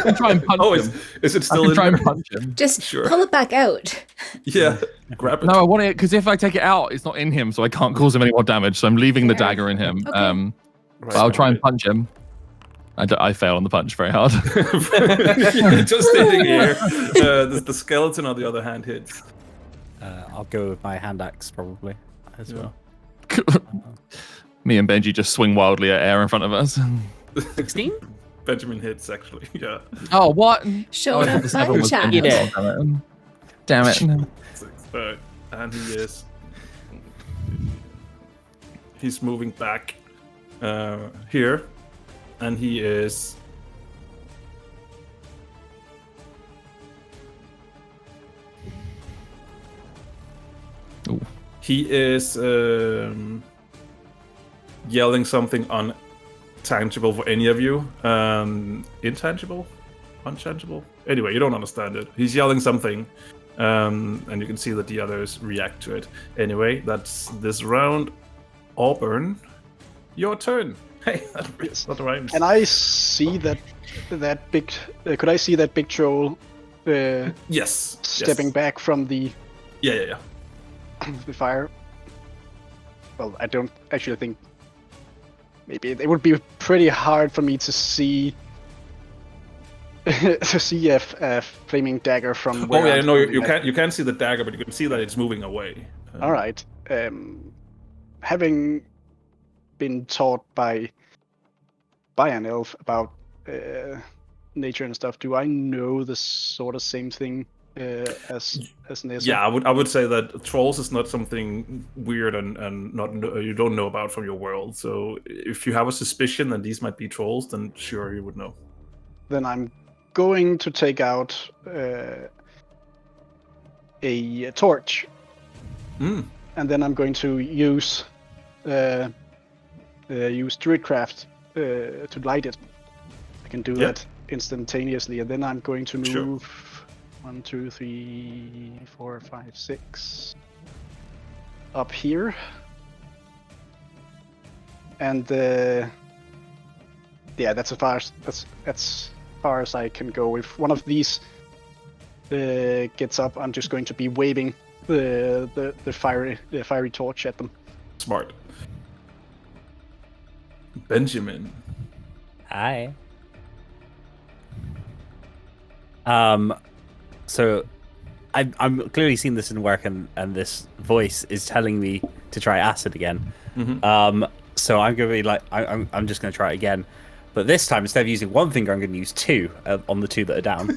can try and punch him. Is it still I can in try there? and punch him. Just Sure. pull it back out. Yeah, grab it. No, I want it because if I take it out, it's not in him, so I can't cause him any more damage. So I'm leaving the Fair. dagger in him. Okay. But I'll try and punch him. I fail on the punch very hard. Just standing here. The skeleton, on the other hand, hits. I'll go with my hand axe probably as well. Me and Benji just swing wildly at air in front of us. 16? Benjamin hits, actually. Yeah. Oh, what? Showing up this other one was chat. Benji. Yeah. Damn it. And he's moving back here, and he is Ooh. he is yelling something untangible for any of you. Intangible, unchangeable. Anyway, you don't understand it. He's yelling something. And you can see that the others react to it. Anyway, that's this round. Auburn, your turn. Hey, that rhymes. Can I see that big? Could I see that big troll? Yes. Stepping back from the Yeah. the fire. Well, I don't actually think. Maybe it would be pretty hard for me to see. To see a flaming dagger from where. Oh yeah, I'm no, standing you at. can't see the dagger, but you can see that it's moving away. All right. Having been taught by an elf about nature and stuff, do I know the sort of same thing as Neza? Yeah, I would say that trolls is not something weird and not you don't know about from your world. So if you have a suspicion that these might be trolls, then sure you would know. Then I'm going to take out a torch, and then I'm going to use Druidcraft to light it. I can do that instantaneously, and then I'm going to move 1, 2, 3, 4, 5, 6 up here, and that's as far as I can go. If one of these gets up, I'm just going to be waving the fiery torch at them. Smart. Benjamin. Hi. So I'm clearly seeing this in work, and this voice is telling me to try acid again. Mm-hmm. So I'm gonna be like, I'm just gonna try it again, but this time instead of using one finger, I'm gonna use two on the two that are down.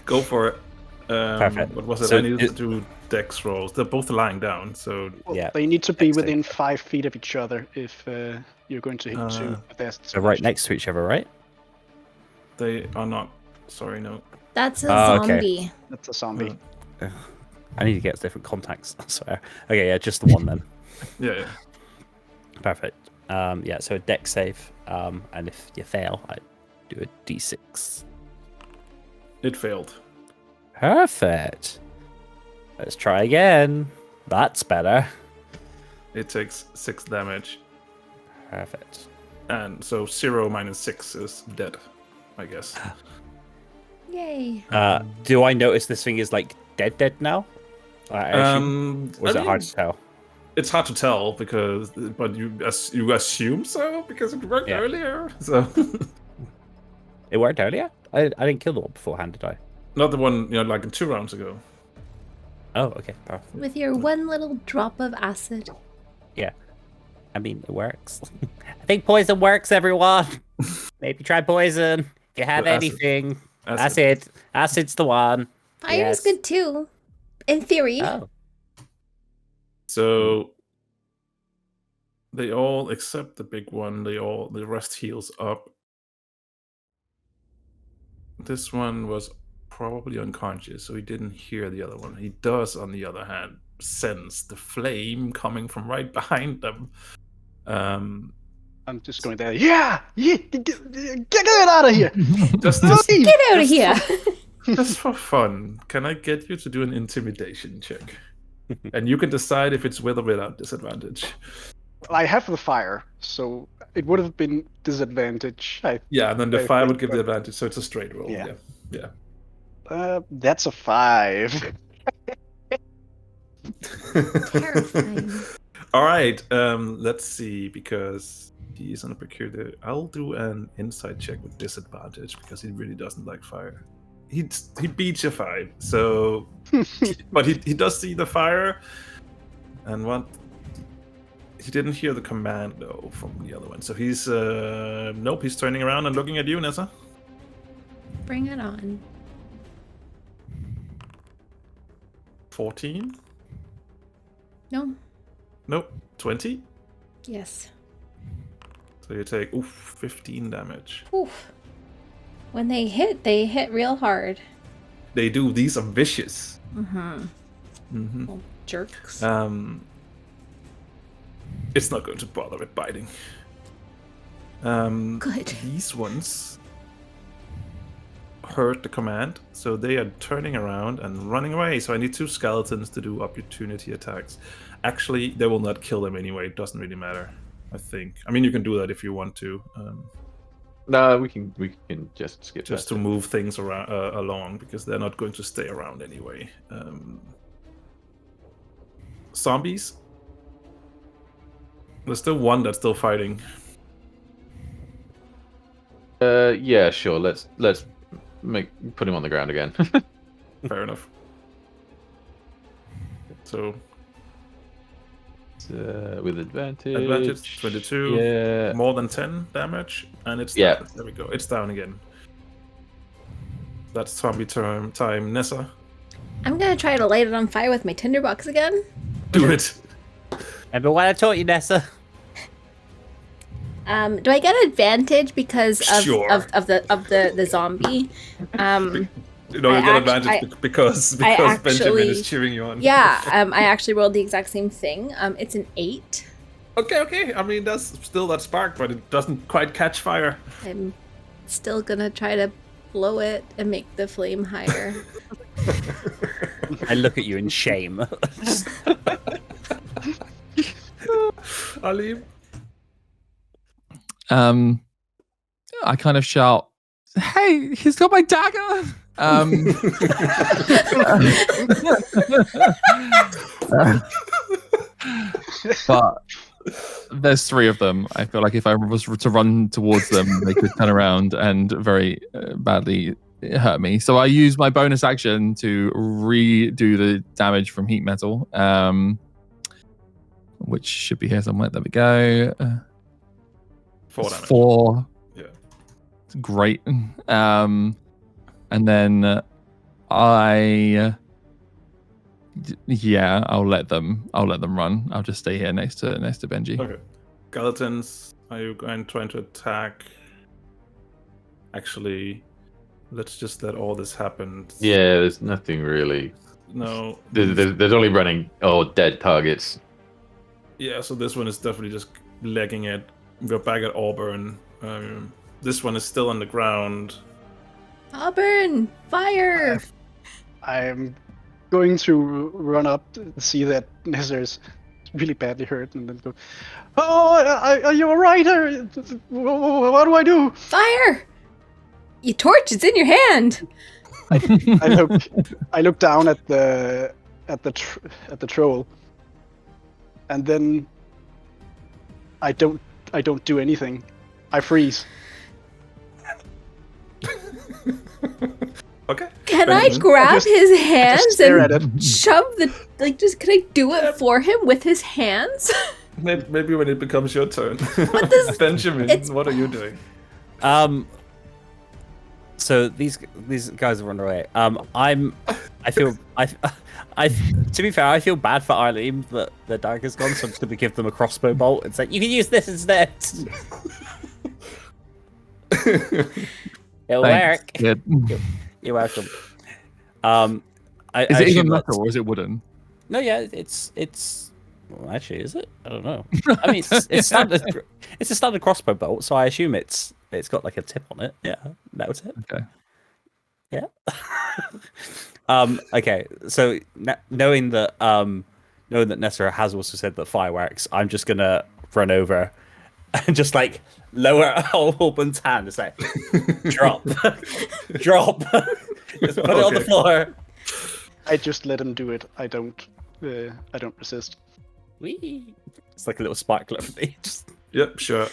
Go for it. Perfect. What was it? So I needed to do dex rolls. They're both lying down, so Yeah. They need to be Excellent. within 5 feet of each other if you're going to hit two. So right next to each other, right? they are not. Sorry, no. That's a Oh, okay. zombie. That's a zombie. I need to get different contacts. I swear. Okay, yeah, just the one then. Yeah. Perfect. Yeah, so a dex save. And if you fail, I do a d6. It failed. Perfect. Let's try again. That's better. It takes 6 damage. Perfect. And so 0 minus 6 is dead, I guess. Yay. Do I notice this thing is like dead now? I assume? Or is it hard to tell? It's hard to tell but you assume so because it worked earlier. So It worked earlier? I didn't kill the one beforehand, did I? not the one like 2 rounds ago. Oh, okay. Perfect. With your one little drop of acid. Yeah. I mean, it works. I think poison works, everyone. Maybe try poison. If you have But acid. anything. Acid. Acid's the one. Fire Yes. is good too. In theory. Oh. So they all, except the big one, the rest heals up. This one was probably unconscious, so he didn't hear the other one. He does, on the other hand, sense the flame coming from right behind them. I'm just going there. Yeah! Get out of here! Just Get out of here. just for fun, can I get you to do an intimidation check? And you can decide if it's with or without disadvantage. I have the fire, so it would have been disadvantage. Yeah, and then the I fire think, would give the but- advantage, so it's a straight roll. Yeah. Yeah. That's a 5. Terrifying. All right, let's see, because he's on a peculiar. I'll do an insight check with disadvantage because he really doesn't like fire. He beats you 5, so but he does see the fire, and he didn't hear the command though from the other one. So he's nope, he's turning around and looking at you, Neza. Bring it on. 14? No. Nope. 20? Yes. So you take 15 damage. Oof. When they hit real hard. They do. These are vicious. Mm-hmm. Mm-hmm. Little jerks. It's not going to bother with biting. Good. These ones heard the command, so they are turning around and running away. So I need 2 skeletons to do opportunity attacks. Actually, they will not kill them anyway. It doesn't really matter, I think. I mean, you can do that if you want to. No, we can just skip Just that. to move things around along, because they're not going to stay around anyway. Zombies. There's still one that's still fighting. Yeah, sure. Let's put him on the ground again. Fair enough. So with advantage. advantage 22. Yeah. More than 10 damage, and it's Yeah. down. There we go. It's down again. That's zombie time. Nessa, I'm gonna try to light it on fire with my tinderbox again. do it. Remember what I taught you, Nessa? Do I get advantage because of Sure. of the zombie? You know, I you get act- advantage because I Benjamin actually- is cheering you on. Yeah. I actually rolled the exact same thing. It's an 8. Okay. I mean, that's still that spark, but it doesn't quite catch fire. I'm still gonna try to blow it and make the flame higher. I look at you in shame. Arleem? I kind of shout, "Hey, he's got my dagger!" But there's 3 of them. I feel like if I was to run towards them, they could turn around and very badly hurt me. So I use my bonus action to redo the damage from heat metal, which should be here somewhere. There we go. 4 It's damage. 4. Yeah. It's great. And then I'll let them run. I'll just stay here next to Benji. Okay. Skeletons, are you trying to attack? Actually, let's just let all this happen. Yeah, there's nothing really. No. There's only running dead targets. Yeah, so this one is definitely just legging it. We're back at Auburn. This one is still on the ground. Auburn, fire! I'm going to run up to see that Neza is really badly hurt, and then go, "Oh, are you alright? What do I do?" Fire! Your torch is in your hand. I look down at the troll, and then I don't do anything. I freeze. Okay. Can I Benjamin? grab just- his hands stare and at it. shove the just? Can I do it for him with his hands? Maybe when it becomes your turn. this- Benjamin, it's- what are you doing? So these guys have run away. I feel to be fair, I feel bad for Arleem that the dagger's gone, so I'm just gonna give them a crossbow bolt and say, you can use this instead. It'll Thanks, work. kid. You're welcome. Is it even metal or is it wooden? No, yeah, it's. Well, actually, is it? I don't know. I mean, it's standard. It's a standard crossbow bolt, so I assume it's got like a tip on it. Yeah, metal tip. Okay. Yeah. Okay. So knowing that Nessa has also said that fireworks, I'm just gonna run over and just like lower Auburn's hand and say, "Drop, drop." Just put it on the floor. I just let him do it. I don't resist. Whee! It's like a little sparkler for me. Just Yep, sure.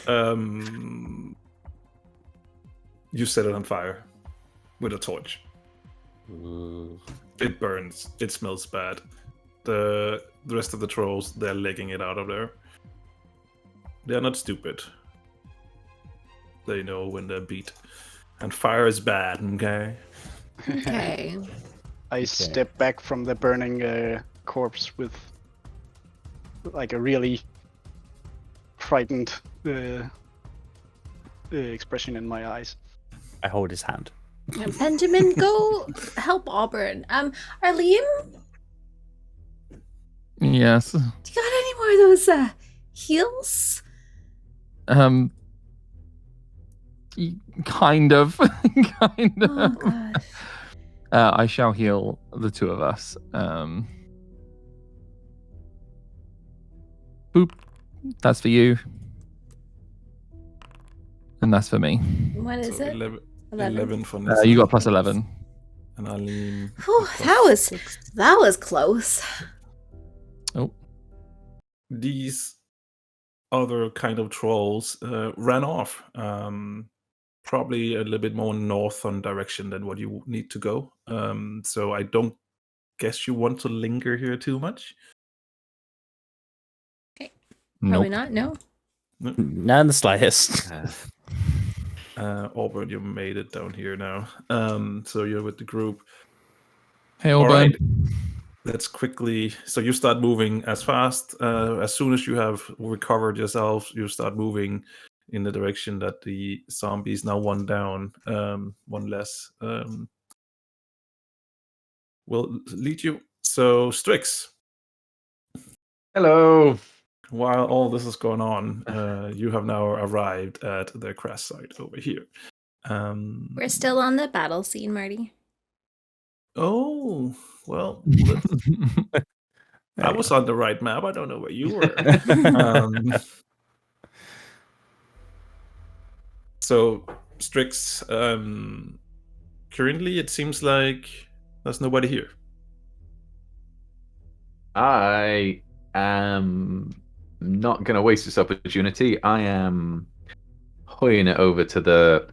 You set it on fire with a torch. It burns. It smells bad. The rest of the trolls, they're legging it out of there. They're not stupid. They know when they're beat. And fire is bad, okay? Okay. I step back from the burning corpse with like a really frightened expression in my eyes. I hold his hand. Benjamin, go help Auburn. Arleem, Yes. do you got any more of those heals? Kind of. Kind of. Oh gosh. I shall heal the two of us. Boop. That's for you. And that's for me. What is So it? 11 for Neza. You got plus 11. And Arleem. Whew, that was close. Oh. These other kind of trolls ran off. Probably a little bit more north on direction than what you need to go. So I don't guess you want to linger here too much. Probably Nope. not. No. Not in the slightest. Auburn, you made it down here now. So you're with the group. Hey, All Auburn. right. Let's quickly. So you start moving as fast. As soon as you have recovered yourself, you start moving in the direction that the zombies now one down, one less. Will lead you. So Strix, Hello. while all this is going on, you have now arrived at the crash site over here. We're still on the battle scene, Marty. Oh, well, I was on the right map. I don't know where you were. So, Strix, currently it seems like there's nobody here. I am not going to waste this opportunity. I am hoying it over to the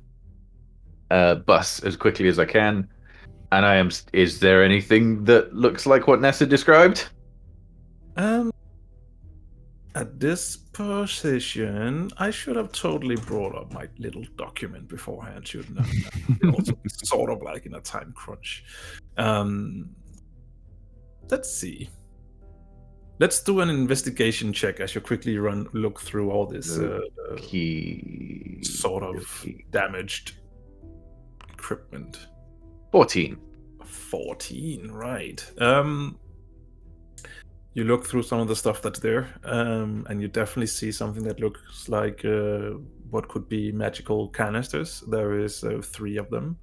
bus as quickly as I can. And I am. Is there anything that looks like what Nessa described? At this position, I should have totally brought up my little document beforehand, shouldn't I? Also, sort of like in a time crunch. Let's see. Let's do an investigation check as you quickly look through all this sort of damaged equipment. 14. 14, right. You look through some of the stuff that's there, and you definitely see something that looks like what could be magical canisters. There is 3 of them.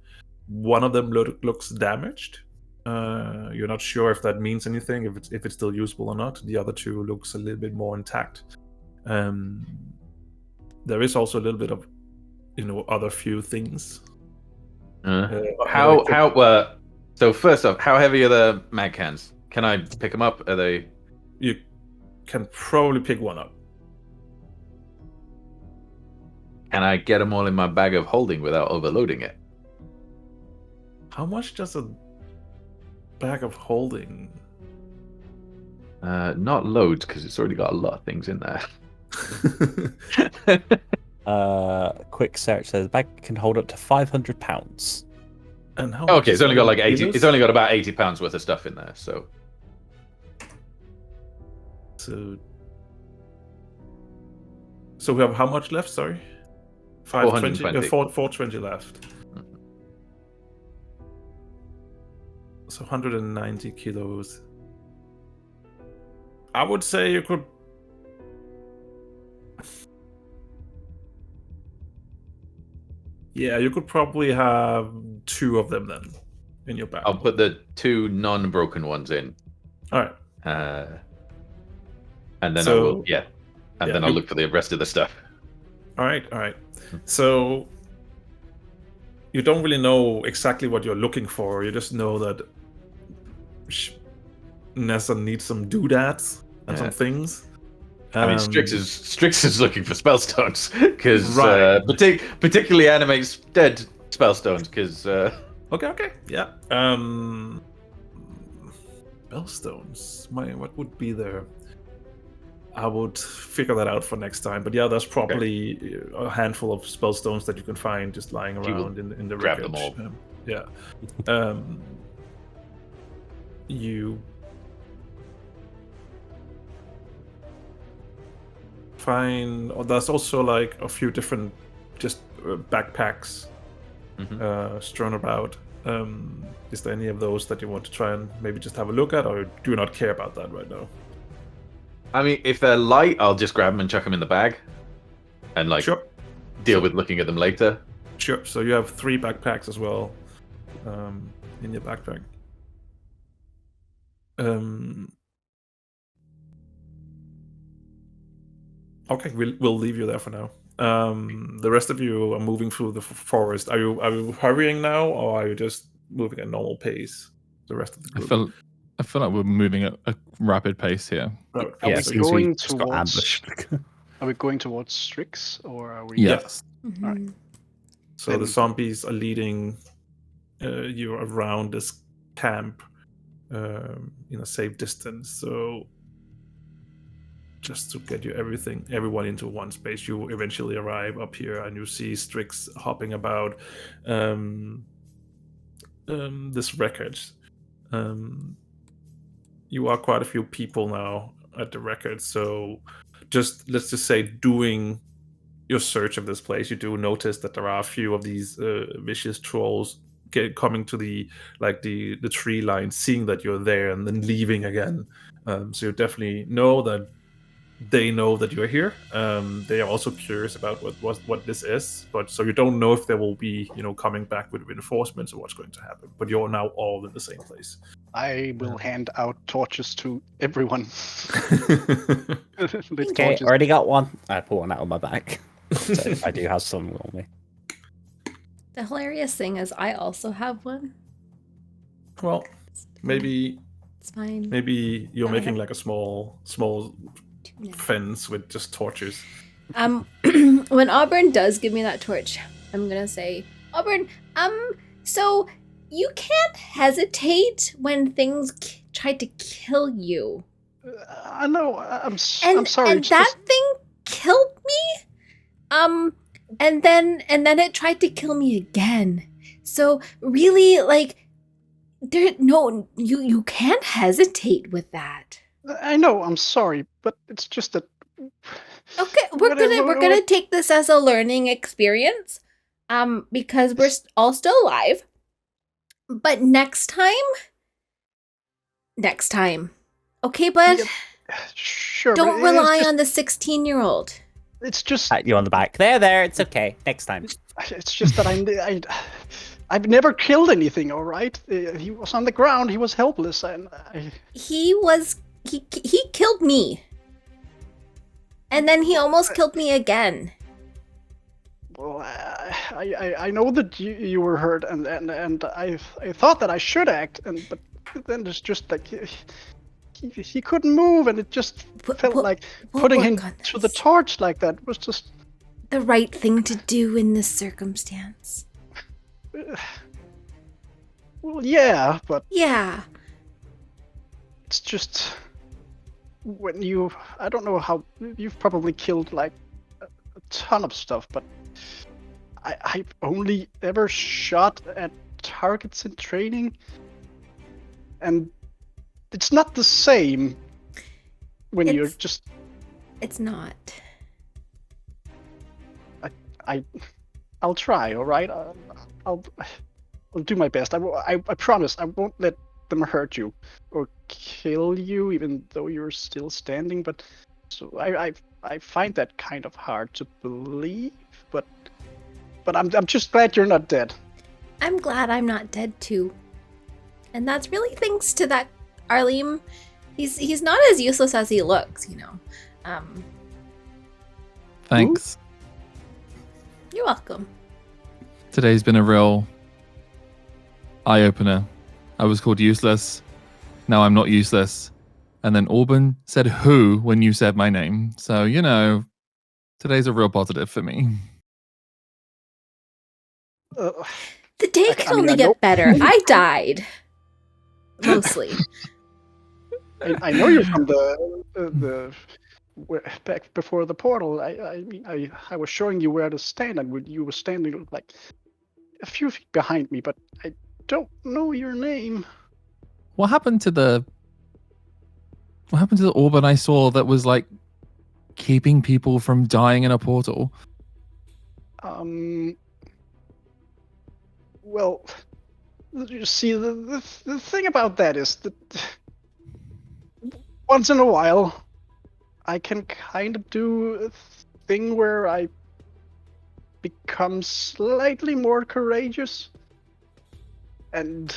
One of them looks damaged. You're not sure if that means anything, if it's still usable or not. The other two looks a little bit more intact. There is also a little bit of, other few things. So first off, how heavy are the mag cans? Can I pick them up? Are they? You can probably pick one up. Can I get them all in my bag of holding without overloading it? How much does a bag of holding? Not loads, because it's already got a lot of things in there. Quick search says the bag can hold up to 500 pounds. And how? Okay, it's only got like 80. It's only got about 80 pounds worth of stuff in there. So we have how much left? Sorry, 420. 420 left. So 190 kilos. I would say you could. Yeah, you could probably have 2 of them then in your bag. I'll put the 2 non-broken ones in. All right. And then I will, then I'll look for the rest of the stuff. All right. So you don't really know exactly what you're looking for. You just know that Neza needs some doodads and some things. I mean, Strix is looking for spellstones because Right. Particularly animates dead spellstones because. Okay. Yeah. Spellstones. What would be there? I would figure that out for next time. But yeah, there's probably a handful of spellstones that you can find just lying around in the grab wreckage. them all. Yeah. You find. There's also like a few different just backpacks strewn about. Is there any of those that you want to try and maybe just have a look at, or do you not care about that right now? I mean, if they're light, I'll just grab them and chuck them in the bag, and Sure. deal with looking at them later. Sure. So you have 3 backpacks as well in your backpack. Okay, we'll leave you there for now. The rest of you are moving through the forest. Are you hurrying now, or are you just moving at normal pace? The rest of the group. I feel like we're moving at a rapid pace here. Oh, Are we seems going just got towards? ambushed. Are we going towards Strix, or are we? Yes. Mhm. So the zombies are leading you around this camp in a safe distance. So just to get you everyone into one space, you eventually arrive up here and you see Strix hopping about this wreckage. You are quite a few people now at the wreckage, so let's just say doing your search of this place, you do notice that there are a few of these vicious trolls coming to the tree line, seeing that you're there, and then leaving again. So you definitely know that they know that you're here. They are also curious about what this is, but so you don't know if they will be coming back with reinforcements or what's going to happen. But you're now all in the same place. I will hand out torches to everyone. Okay, already got one. I put one out of my bag. So I do have some on me. The hilarious thing is I also have one. Well, maybe It's fine. maybe you're I making have- like a small Yeah. fence with just torches. When Auburn does give me that torch, I'm gonna say, Auburn, so you can't hesitate when things try to kill you. I know. I'm sorry. And it's that just- thing killed me. And then it tried to kill me again. So really, you can't hesitate with that. I know. I'm sorry, but it's just that. Okay, we're Whatever, gonna take this as a learning experience, because we're all still alive. But next time, okay, bud. Yep. Sure. Don't but rely on the 16-year-old. It's just. Pat you on the back. There, it's okay. Next time. It's just that I've never killed anything. All right, he was on the ground. He was helpless, and He killed me. And then he almost killed me again. Well, I know that you were hurt, and I thought that I should act, but then it's just like he couldn't move, and it just felt like putting him to the torch like that was just the right thing to do in this circumstance. Well, yeah, but yeah, it's just when I don't know how you've probably killed like a ton of stuff, but I've only ever shot at targets in training, and it's not the same when you're just. It's not. I'll try. All right. I'll do my best. I promise I won't let them hurt you or kill you, even though you're still standing. But so I find that kind of hard to believe. But I'm just glad you're not dead. I'm glad I'm not dead too. And that's really thanks to that Arleem. He's not as useless as he looks, you know. Thanks. You're welcome. Today's been a real eye-opener. I was called useless. Now I'm not useless. And then Auburn said who when you said my name. So, you know, today's a real positive for me. The day can only get better. I died. Mostly. I know you're from the back before the portal. I was showing you where to stand, and you were standing like a few feet behind me, but I don't know your name. What happened to the Auburn I saw that was like keeping people from dying in a portal? Well, you see, the thing about that is that once in a while, I can kind of do a thing where I become slightly more courageous, but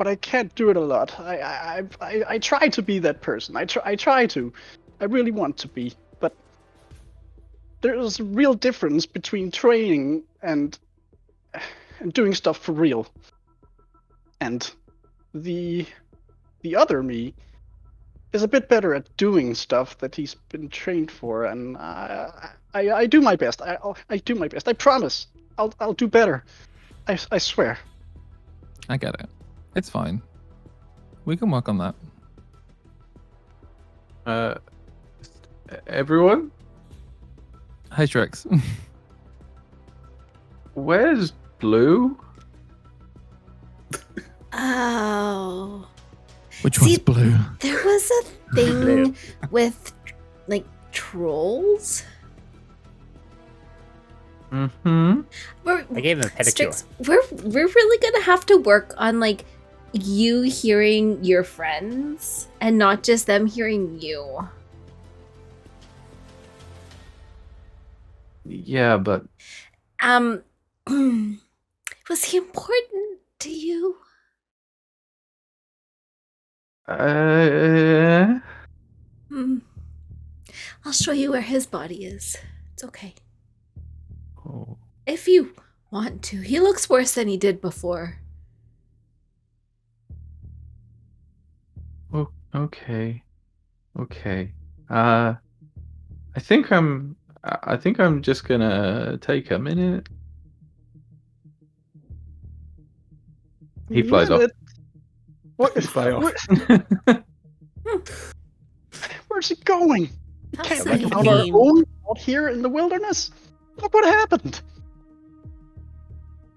I can't do it a lot. I try to be that person. I try to. I really want to be, but there's a real difference between training and doing stuff for real. And the other me is a bit better at doing stuff that he's been trained for, and I do my best. I do my best. I promise. I'll do better. I swear. I get it. It's fine. We can work on that. Everyone? Hey, Strix. Where's Blue? Oh. Which one's blue? There was a thing with, like, trolls. Mm-hmm. I gave him a pedicure. Strix, we're really gonna have to work on, like, you hearing your friends and not just them hearing you. Yeah, but was he important to you? I'll show you where his body is. It's okay. Oh. If you want to. He looks worse than he did before. Oh, okay. I think I'm just gonna take a minute. He flies off. What? Fly off. Where's he going? How Can't exciting. we on our own out here in the wilderness? Look what happened.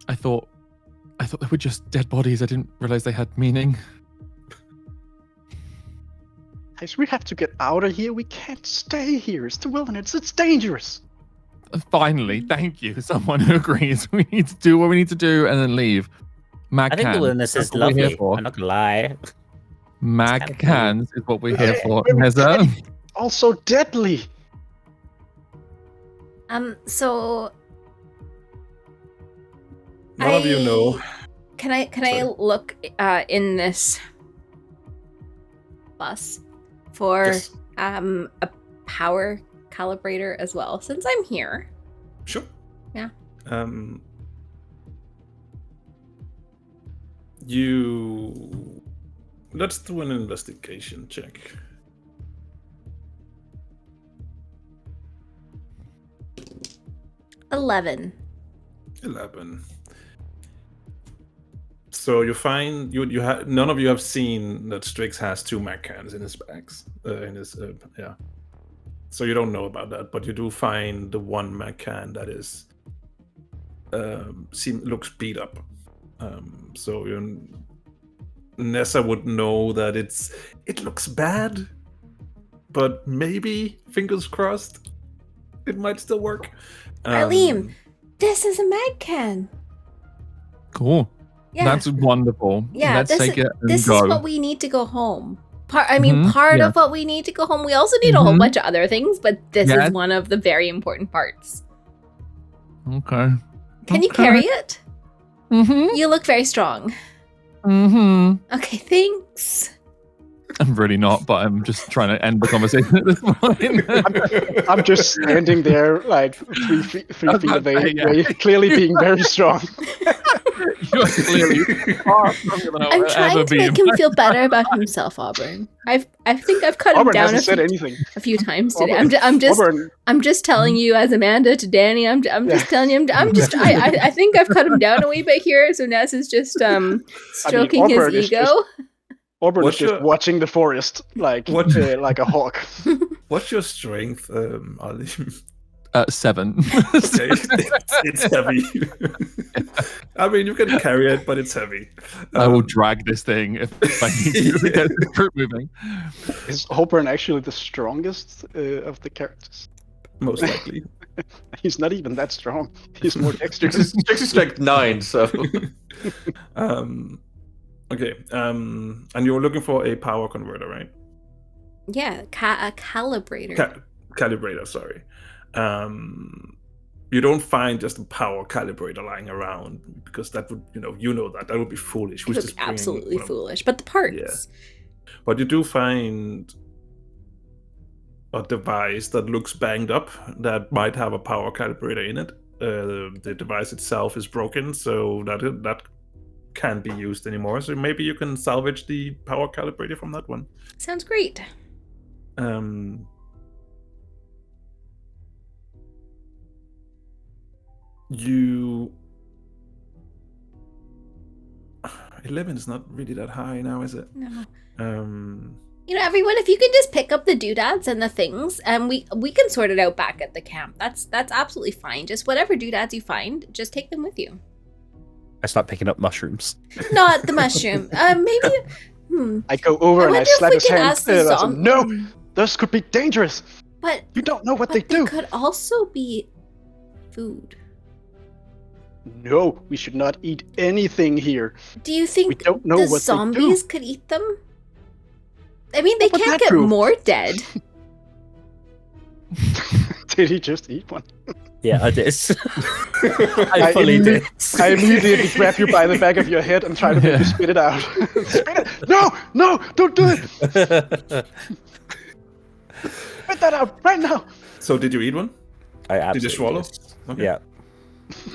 I thought they were just dead bodies. I didn't realize they had meaning. Guys, we have to get out of here. We can't stay here. It's the wilderness. It's dangerous. Finally, thank you. Someone who agrees. We need to do what we need to do and then leave. Mag I think the cans, wilderness that's is what we're here lovely. for. I'm not gonna lie. Mag cans is what we're here for. Neza. Also deadly. So None of you know. Can I Sorry. look in this bus for Yes. a power calibrator as well, since I'm here? Sure. Yeah. Let's do an investigation check. 11. 11. So you find none of you have seen that Strix has 2 mag cans in his bags. Yeah. So you don't know about that, but you do find the 1 mag can that is looks beat up. So Neza would know that it looks bad, but maybe, fingers crossed, it might still work. Arleem, this is a mag can. Cool. Yeah. That's wonderful. Yeah, Let's take it and this go. is what we need to go home. Part Yeah. of what we need to go home. We also need a whole bunch of other things, but this Yes. is one of the very important parts. Okay. Can you carry it? Mm-hmm. You look very strong. Mm-hmm. Okay, thanks. I'm really not, but I'm just trying to end the conversation at this point. I'm just standing there, like 3 feet away, Yeah. clearly being very strong. You're clearly far stronger than I'm I'll trying ever to be. make him feel better about himself, Auburn. I think I've cut him Auburn down hasn't said anything. a few times today. Auburn- Auburn, I'm just telling you as Amanda to Danny. I'm just telling him. I think I've cut him down a wee bit here. So Ness is just stroking Auburn his is ego. Auburn is What's just your- watching the forest like like a hawk. What's your strength, Arleem? 7. Okay, it's heavy. I mean, you can carry it, but it's heavy. I will drag this thing if I need to get the group moving. Is Auburn actually the strongest of the characters? Most likely. He's not even that strong. He's more dexterous. Strix is like 9, so Okay. And you were looking for a power converter, right? Yeah, a calibrator. Calibrator, sorry. You don't find just a power calibrator lying around, because that would, that would be foolish. It would be absolutely foolish. But the parts. Yeah. But you do find a device that looks banged up that might have a power calibrator in it. The device itself is broken, so that can't be used anymore. So maybe you can salvage the power calibrator from that one. Sounds great. You 11 is not really that high now, is it? No. Um Everyone, if you can just pick up the doodads and the things, and we can sort it out back at the camp. That's absolutely fine. Just whatever doodads you find, just take them with you. I start picking up mushrooms. Not the mushroom. Maybe. I go over and I wonder if slap we his can hand. ask the I say, no, those could be dangerous. But You don't know what but they do. could also be food. No, we should not eat anything here. Do you We think don't know the what zombies could eat them? I mean, they What would can't that get prove? more dead. they do. Did he just eat one? Yeah, I did. I I fully imme- did. I immediately grab you by the back of your head and try to make you spit it out. Spit it! No, don't do it! Spit that out right now! So did you eat one? I absolutely Did you swallow? did. Okay. Yeah.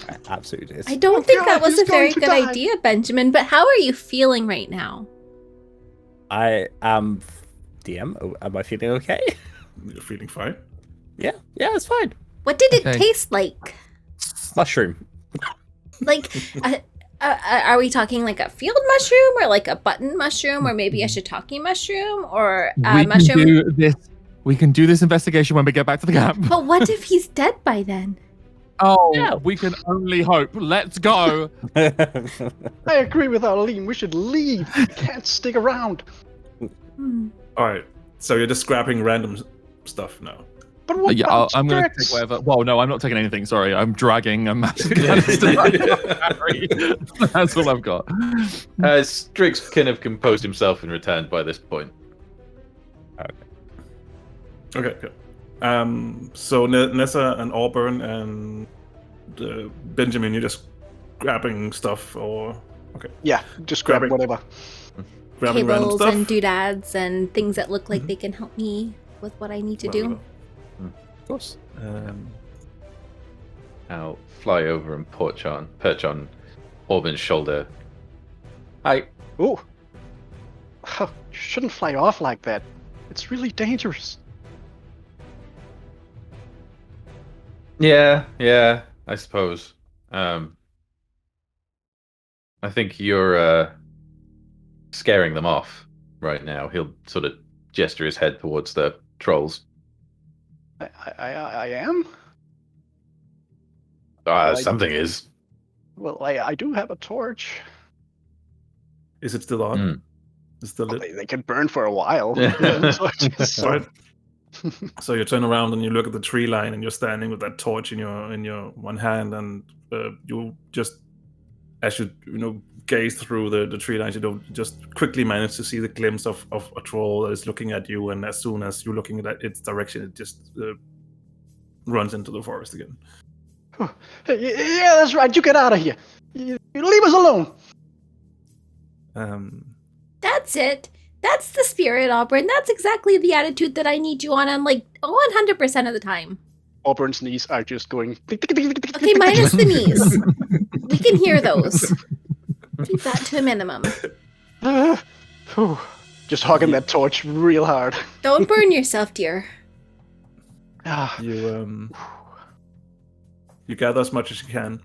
I absolutely did. I don't Oh think God, that was he's a very going to good die. idea, Benjamin. But how are you feeling right now? I am DM. Am I feeling okay? You're feeling fine? Yeah, it's fine. What did it Okay. taste like? Mushroom. Like, are we talking like a field mushroom, or like a button mushroom, or maybe a shiitake mushroom, or a We mushroom? can do this. We can do this investigation when we get back to the camp. But what if he's dead by then? Oh, Yeah. we can only hope. Let's go. I agree with Arleem. We should leave. We can't stick around. All right. So you're just grabbing random stuff now. But what Yeah, about I'm going to Strix? take whatever. Well, no, I'm not taking anything. Sorry, I'm dragging a massive canister. That's all I've got. Strix can have composed himself and returned by this point. Okay, good. So Neza and Auburn and Benjamin, you just grabbing stuff or okay, Yeah, just grab Grabbing- whatever. grabbing random Cables stuff. and doodads and things that look like they can help me with what I need to do. Well, Of course. I'll fly over and perch on Auburn's shoulder. Hi. Ooh. You shouldn't fly off like that. It's really dangerous. Yeah, I suppose. I think you're scaring them off right now. He'll sort of gesture his head towards the trolls. I am? Something is. Well, I do have a torch. is it still on? Mm. Is it still Well, lit? they can burn for a while. Yeah. So- Right. So you turn around and you look at the tree line, and you're standing with that torch in your one hand, and you just, as you gaze through the tree lines, you just quickly manage to see the glimpse of a troll that is looking at you, and as soon as you're looking at its direction, it just runs into the forest again. Yeah, that's right. You get out of here. You leave us alone. That's it. That's the spirit, Auburn. That's exactly the attitude that I need you on like 100% of the time. Auburn's knees are just going. Okay, minus the knees. We can hear those. Keep that to a minimum. Just hogging that torch real hard. Don't burn yourself, dear. Ah, You gather as much as you can,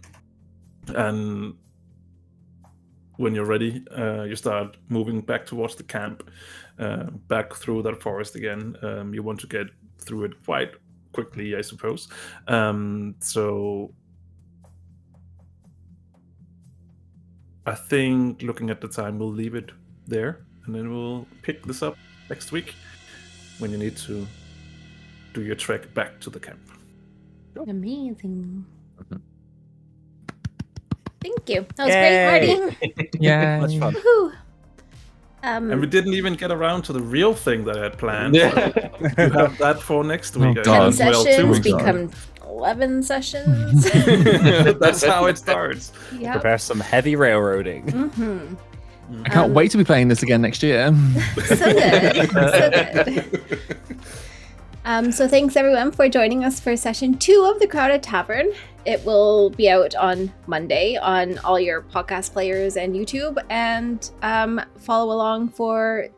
and when you're ready, you start moving back towards the camp, back through that forest again. You want to get through it quite quickly, I suppose. So I think, looking at the time, we'll leave it there, and then we'll pick this up next week when you need to do your trek back to the camp. Amazing. Mhm. Thank you. That was great, Yay. Marty. Yeah. Much fun. Woohoo. And we didn't even get around to the real thing that I had planned. Yeah. So you have that for next week. I 10 Oh, God. think, well, sessions too. become 11 sessions. That's how it starts. Yeah. Prepare some heavy railroading. Mm-hmm. I can't wait to be playing this again next year. So good. So good. So thanks everyone for joining us for session 2 of the Crowded Tavern. It will be out on Monday on all your podcast players and YouTube, and follow along for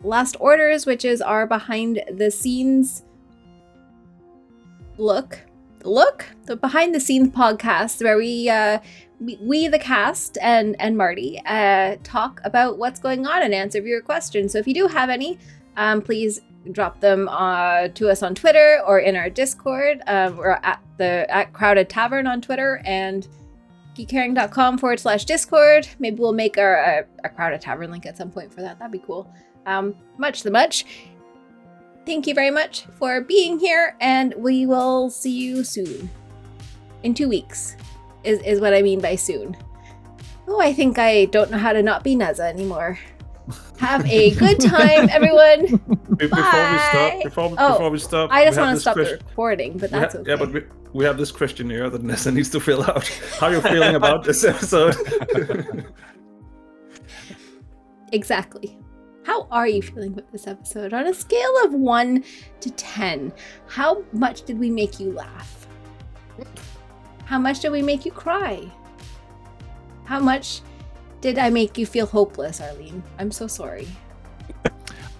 Last Orders, which is our behind the scenes the behind the scenes podcast where we the cast and Marty talk about what's going on and answer your questions. So if you do have any, please drop them to us on Twitter or in our Discord. We're at Crowded Tavern on Twitter and geekcaring.com/Discord. Maybe we'll make a Crowded Tavern link at some point for that. That'd be cool. Much. Thank you very much for being here, and we will see you soon. In 2 weeks is what I mean by soon. Oh, I think I don't know how to not be Neza anymore. Have a good time, everyone. Before we stop, I just we have want to this stop the question- recording, but that's okay. Yeah, but we have this questionnaire that Nessa needs to fill out. How are you feeling about this episode? Exactly. How are you feeling with this episode? On a scale of 1 to 10, how much did we make you laugh? How much did we make you cry? How much did I make you feel hopeless, Arleem? I'm so sorry.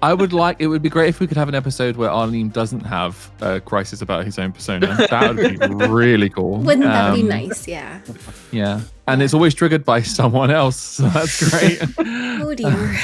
It would be great if we could have an episode where Arleem doesn't have a crisis about his own persona. That would be really cool. Wouldn't that be nice? Yeah. Yeah. And it's always triggered by someone else. So that's great. Oh dear.